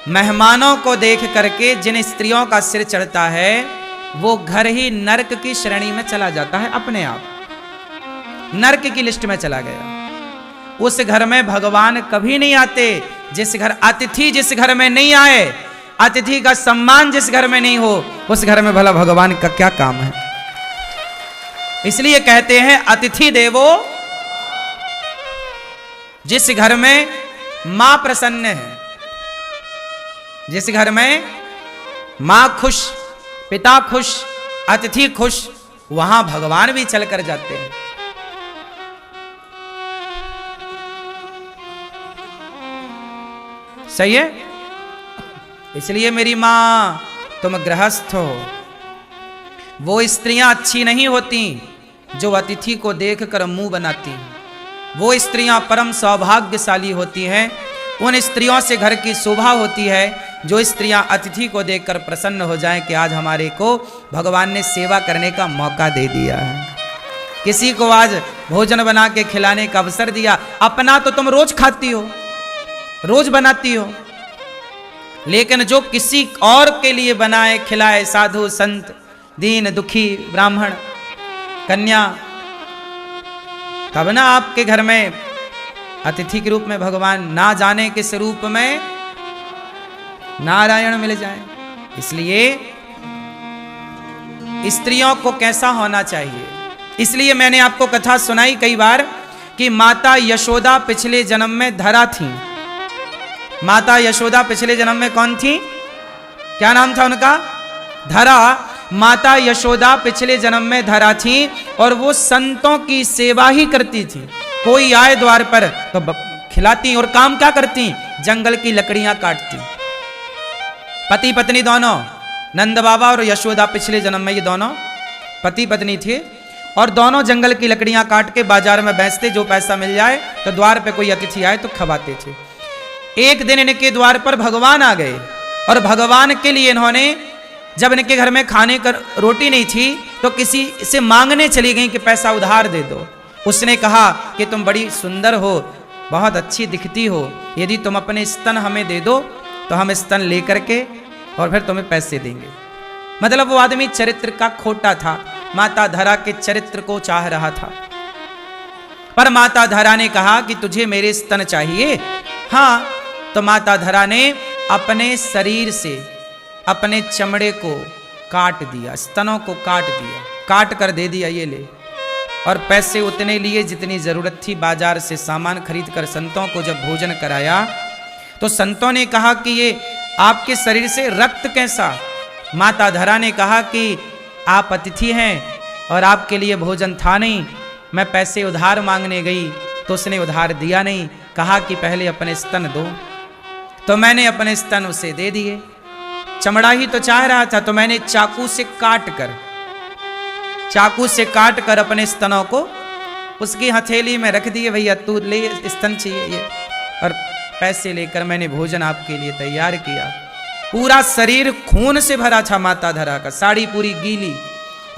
मेहमानों को देख करके जिन स्त्रियों का सिर चढ़ता है वो घर ही नरक की श्रेणी में चला जाता है, अपने आप नरक की लिस्ट में चला गया। उस घर में भगवान कभी नहीं आते। जिस घर अतिथि जिस घर में नहीं आए, अतिथि का सम्मान जिस घर में नहीं हो, उस घर में भला भगवान का क्या काम है? इसलिए कहते हैं अतिथि देवो। जिस घर में मां प्रसन्न है, जिस घर में मां खुश, पिता खुश, अतिथि खुश, वहां भगवान भी चल कर जाते हैं। सही है? इसलिए मेरी मां तुम गृहस्थ हो। वो स्त्रियां अच्छी नहीं होती जो अतिथि को देखकर मुंह बनाती हैं। वो स्त्रियां परम सौभाग्यशाली होती हैं। उन स्त्रियों से घर की शोभा होती है जो स्त्रियां अतिथि को देखकर प्रसन्न हो जाएं कि आज हमारे को भगवान ने सेवा करने का मौका दे दिया है, किसी को आज भोजन बना के खिलाने का अवसर दिया। अपना तो तुम रोज खाती हो, रोज बनाती हो, लेकिन जो किसी और के लिए बनाए खिलाए, साधु संत, दीन दुखी, ब्राह्मण, कन्या, तब ना आपके घर में अतिथि के रूप में भगवान, ना जाने किस रूप में नारायण मिल जाए। इसलिए स्त्रियों को कैसा होना चाहिए? इसलिए मैंने आपको कथा सुनाई कई बार कि माता यशोदा पिछले जन्म में धरा थी। माता यशोदा पिछले जन्म में कौन थी? क्या नाम था उनका? धरा। माता यशोदा पिछले जन्म में धरा थी और वो संतों की सेवा ही करती थी। कोई आए द्वार पर तो खिलाती, और काम क्या करती? जंगल की लकड़ियां काटती। पति पत्नी दोनों, नंद बाबा और यशोदा पिछले जन्म में ये दोनों पति पत्नी थे, और दोनों जंगल की लकड़ियां काट के बाजार में बेचते, जो पैसा मिल जाए तो द्वार पे कोई अतिथि आए तो खवाते थे। एक दिन इनके द्वार पर भगवान आ गए, और भगवान के लिए इन्होंने, जब इनके घर में खाने का रोटी नहीं थी तो किसी से मांगने चली गई कि पैसा उधार दे दो। उसने कहा कि तुम बड़ी सुंदर हो, बहुत अच्छी दिखती हो, यदि तुम अपने स्तन हमें दे दो तो हम स्तन लेकर के और फिर तुम्हें पैसे देंगे। मतलब वो आदमी चरित्र का खोटा था, माता धरा के चरित्र को चाह रहा था। पर माता धरा ने कहा कि तुझे मेरे स्तन चाहिए? हाँ। तो माता धरा ने अपने शरीर से अपने चमड़े को काट दिया, स्तनों को काट दिया, काट कर दे दिया, ये ले। और पैसे उतने लिए जितनी जरूरत थी, बाजार से सामान खरीद कर संतों को जब भोजन कराया तो संतों ने कहा कि ये आपके शरीर से रक्त कैसा? माता धरा ने कहा कि आप अतिथि हैं और आपके लिए भोजन था नहीं, मैं पैसे उधार मांगने गई तो उसने उधार दिया नहीं, कहा कि पहले अपने स्तन दो। तो मैंने अपने स्तन उसे दे दिए। चमड़ा ही तो चाह रहा था, तो मैंने चाकू से काट कर अपने स्तनों को उसकी हथेली में रख दिए। भैया तू ले, स्तन चाहिए ये, और पैसे लेकर मैंने भोजन आपके लिए तैयार किया। पूरा शरीर खून से भरा था माता धरा का, साड़ी पूरी गीली।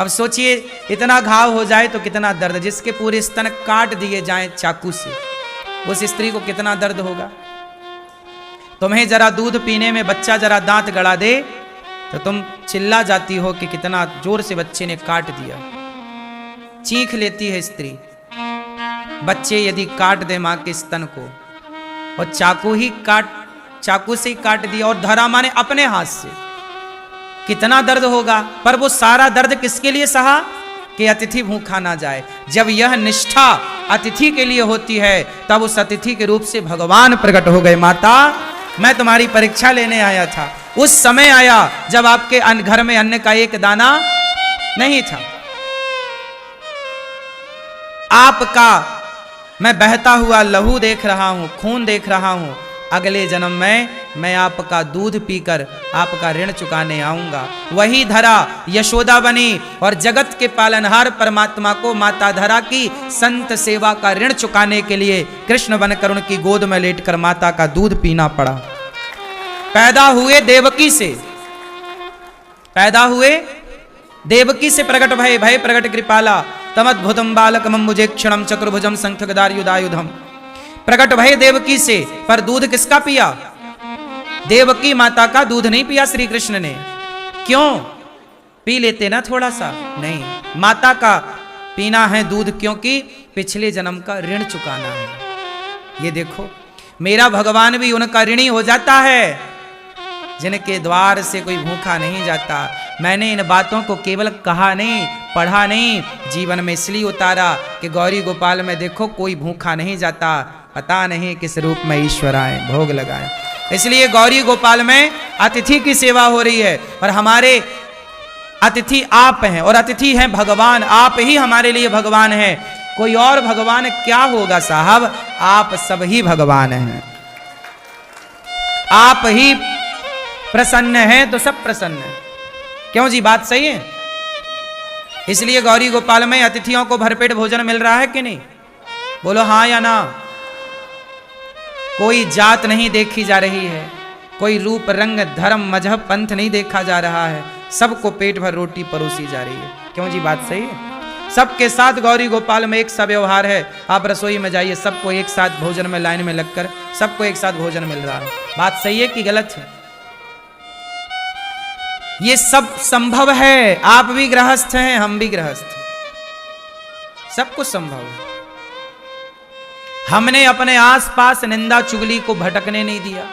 अब सोचिए इतना घाव हो जाए तो कितना दर्द, जिसके पूरे स्तन काट दिए जाएं चाकू से, उस स्त्री को कितना दर्द होगा। तुम्हें जरा दूध पीने में बच्चा जरा दांत गड़ा दे तो तुम चिल्ला जाती हो कि कितना जोर से बच्चे ने काट दिया। चीख लेती है स्त्री। बच्चे यदि काट दे मां के स्तन को, और चाकू से ही काट दिया, और धरा माने अपने हाथ से, कितना दर्द होगा। पर वो सारा दर्द किसके लिए सहा? कि अतिथि भूखा ना जाए। जब यह निष्ठा अतिथि के लिए होती है तब उस अतिथि के रूप से भगवान प्रकट हो गए। माता, मैं तुम्हारी परीक्षा लेने आया था। उस समय आया जब आपके घर में अन्न का एक दाना नहीं था। आपका मैं बहता हुआ लहू देख रहा हूं, खून देख रहा हूं। अगले जन्म में मैं आपका दूध पीकर आपका ऋण चुकाने आऊंगा। वही धरा यशोदा बनी और जगत के पालनहार परमात्मा को माता धरा की संत सेवा का ऋण चुकाने के लिए कृष्ण बनकर उनकी गोद में लेटकर माता का दूध पीना पड़ा। पैदा हुए देवकी से, प्रकट भय प्रकट कृपाला तमद्भुतम बालकम मुझे क्षणम चतुर्भुजम शंख गदायुधायुधम। प्रकट भय देवकी से, पर दूध किसका पिया? देवकी माता का दूध नहीं पिया श्री कृष्ण ने। क्यों? पी लेते ना थोड़ा सा? नहीं, माता का पीना है दूध, क्योंकि पिछले जन्म का ऋण चुकाना है। ये देखो, मेरा भगवान भी उनका ऋणी हो जाता है जिनके द्वार से कोई भूखा नहीं जाता। मैंने इन बातों को केवल कहा नहीं, पढ़ा नहीं, जीवन में इसलिए उतारा कि गौरी गोपाल में देखो कोई भूखा नहीं जाता, पता नहीं किस रूप में ईश्वर आए, भोग लगाए। इसलिए गौरी गोपाल में अतिथि की सेवा हो रही है, और हमारे अतिथि आप हैं, और अतिथि हैं भगवान। आप ही हमारे लिए भगवान हैं, कोई और भगवान क्या होगा साहब? आप सब ही भगवान हैं। आप ही प्रसन्न हैं तो सब प्रसन्न हैं। क्यों जी, बात सही है? इसलिए गौरी गोपाल में अतिथियों को भरपेट भोजन मिल रहा है कि नहीं? बोलो हाँ या ना। कोई जात नहीं देखी जा रही है, कोई रूप रंग धर्म मजहब पंथ नहीं देखा जा रहा है, सबको पेट भर रोटी परोसी जा रही है। क्यों जी, बात सही है? सबके साथ गौरी गोपाल में एक सा व्यवहार है। आप रसोई में जाइए, सबको एक साथ भोजन में लाइन में लगकर सबको एक साथ भोजन मिल रहा है। बात सही है कि गलत है? ये सब संभव है। आप भी गृहस्थ हैं, हम भी गृहस्थ हैं, सब कुछ संभव है। हमने अपने आसपास निंदा चुगली को भटकने नहीं दिया।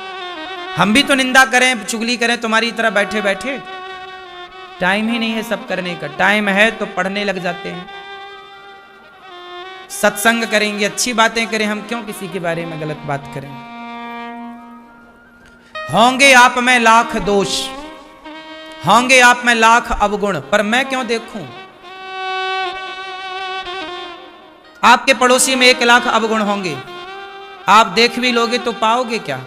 हम भी तो निंदा करें, चुगली करें तुम्हारी तरह बैठे बैठे? टाइम ही नहीं है सब करने का। टाइम है तो पढ़ने लग जाते हैं, सत्संग करेंगे, अच्छी बातें करें, हम क्यों किसी के बारे में गलत बात करें। होंगे आप में लाख दोष, होंगे आप में लाख अवगुण, पर मैं क्यों देखूं। आपके पड़ोसी में 1 लाख अवगुण होंगे, आप देख भी लोगे तो पाओगे क्या।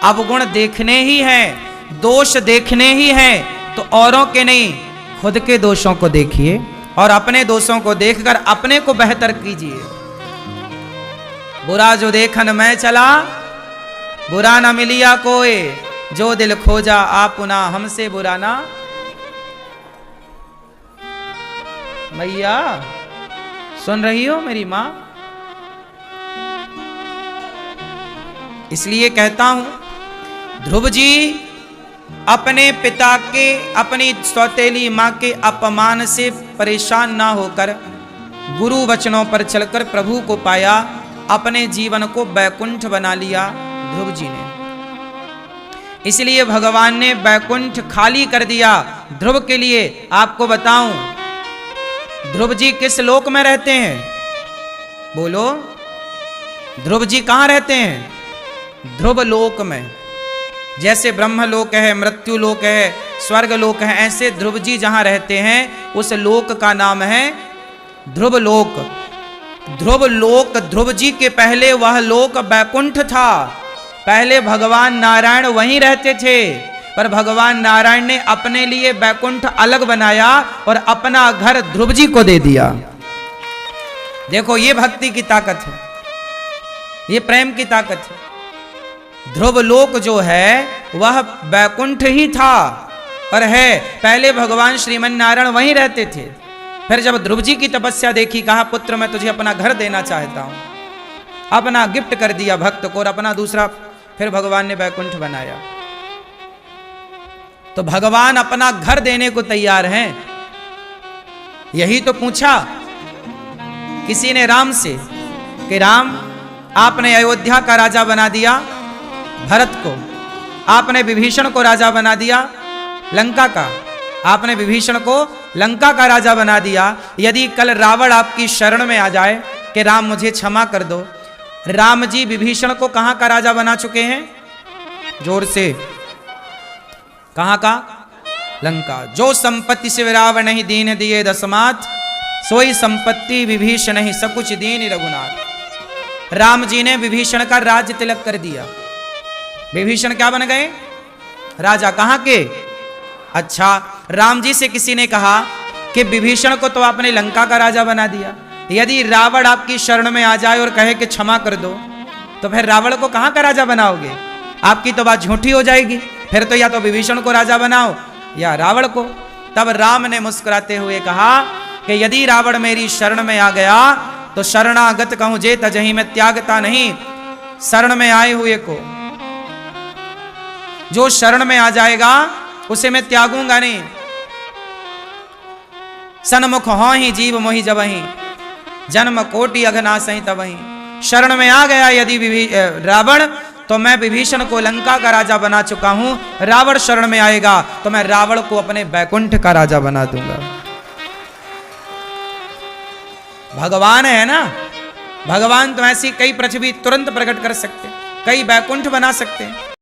अवगुण देखने ही हैं, दोष देखने ही हैं, तो औरों के नहीं, खुद के दोषों को देखिए और अपने दोषों को देखकर अपने को बेहतर कीजिए। बुरा जो देखन मैं चला, बुरा न मिलिया कोई, जो दिल खोजा आपुना, हमसे बुरा ना। मैया सुन रही हो मेरी मां। इसलिए कहता हूं, ध्रुव जी अपने पिता के, अपनी सौतेली मां के अपमान से परेशान ना होकर गुरु वचनों पर चलकर प्रभु को पाया, अपने जीवन को बैकुंठ बना लिया ध्रुव जी ने। इसलिए भगवान ने बैकुंठ खाली कर दिया ध्रुव के लिए। आपको बताऊं, ध्रुव जी किस लोक में रहते हैं? बोलो, ध्रुव जी कहां रहते हैं? ध्रुव लोक में। जैसे ब्रह्म लोक है, मृत्यु लोक है, स्वर्ग लोक है, ऐसे ध्रुव जी जहां रहते हैं उस लोक का नाम है ध्रुव लोक। ध्रुव लोक, ध्रुव जी के पहले वह लोक बैकुंठ था। पहले भगवान नारायण वहीं रहते थे, पर भगवान नारायण ने अपने लिए बैकुंठ अलग बनाया और अपना घर ध्रुव जी को दे दिया। देखो, ये भक्ति की ताकत है, ये प्रेम की ताकत है। ध्रुव लोक जो है वह बैकुंठ ही था, पर है पहले भगवान श्रीमन नारायण वहीं रहते थे। फिर जब ध्रुव जी की तपस्या देखी, कहा पुत्र मैं तुझे अपना घर देना चाहता हूं, अपना गिफ्ट कर दिया भक्त को, और अपना दूसरा फिर भगवान ने बैकुंठ बनाया। तो भगवान अपना घर देने को तैयार हैं। यही तो पूछा किसी ने राम से कि राम, आपने अयोध्या का राजा बना दिया भरत को, आपने विभीषण को राजा बना दिया लंका का, आपने विभीषण को लंका का राजा बना दिया। यदि कल रावण आपकी शरण में आ जाए कि राम मुझे क्षमा कर दो, राम जी विभीषण को कहां का राजा बना चुके हैं? जोर से, कहां का? लंका। जो संपत्ति से रावण ही दीन दिए दसमात, सोई संपत्ति विभीषण ही सकुच दीन रघुनाथ। राम जी ने विभीषण का राज्य तिलक कर दिया। विभीषण क्या बन गए? राजा। कहां के? अच्छा, राम जी से किसी ने कहा कि विभीषण को तो आपने लंका का राजा बना दिया, यदि रावण आपकी शरण में आ जाए और कहे कि क्षमा कर दो, तो फिर रावण को कहां का राजा बनाओगे? आपकी तो बात झूठी हो जाएगी। फिर तो या तो विभीषण को राजा बनाओ या रावण को। तब राम ने मुस्कुराते हुए कहा कि यदि रावण मेरी शरण में आ गया तो शरणागत कहूं जे तजही, मैं त्यागता नहीं शरण में आए हुए को। जो शरण में आ जाएगा उसे मैं त्यागूंगा नहीं। सन्मुख हो ही जीव मोहि जबहि, जन्म कोटि अघनासहि तबहि। शरण में आ गया यदि रावण, तो मैं विभीषण को लंका का राजा बना चुका हूं। रावण शरण में आएगा तो मैं रावण को अपने बैकुंठ का राजा बना दूंगा। भगवान है ना, भगवान तो ऐसी कई पृथ्वी तुरंत प्रकट कर सकते, कई बैकुंठ बना सकते हैं।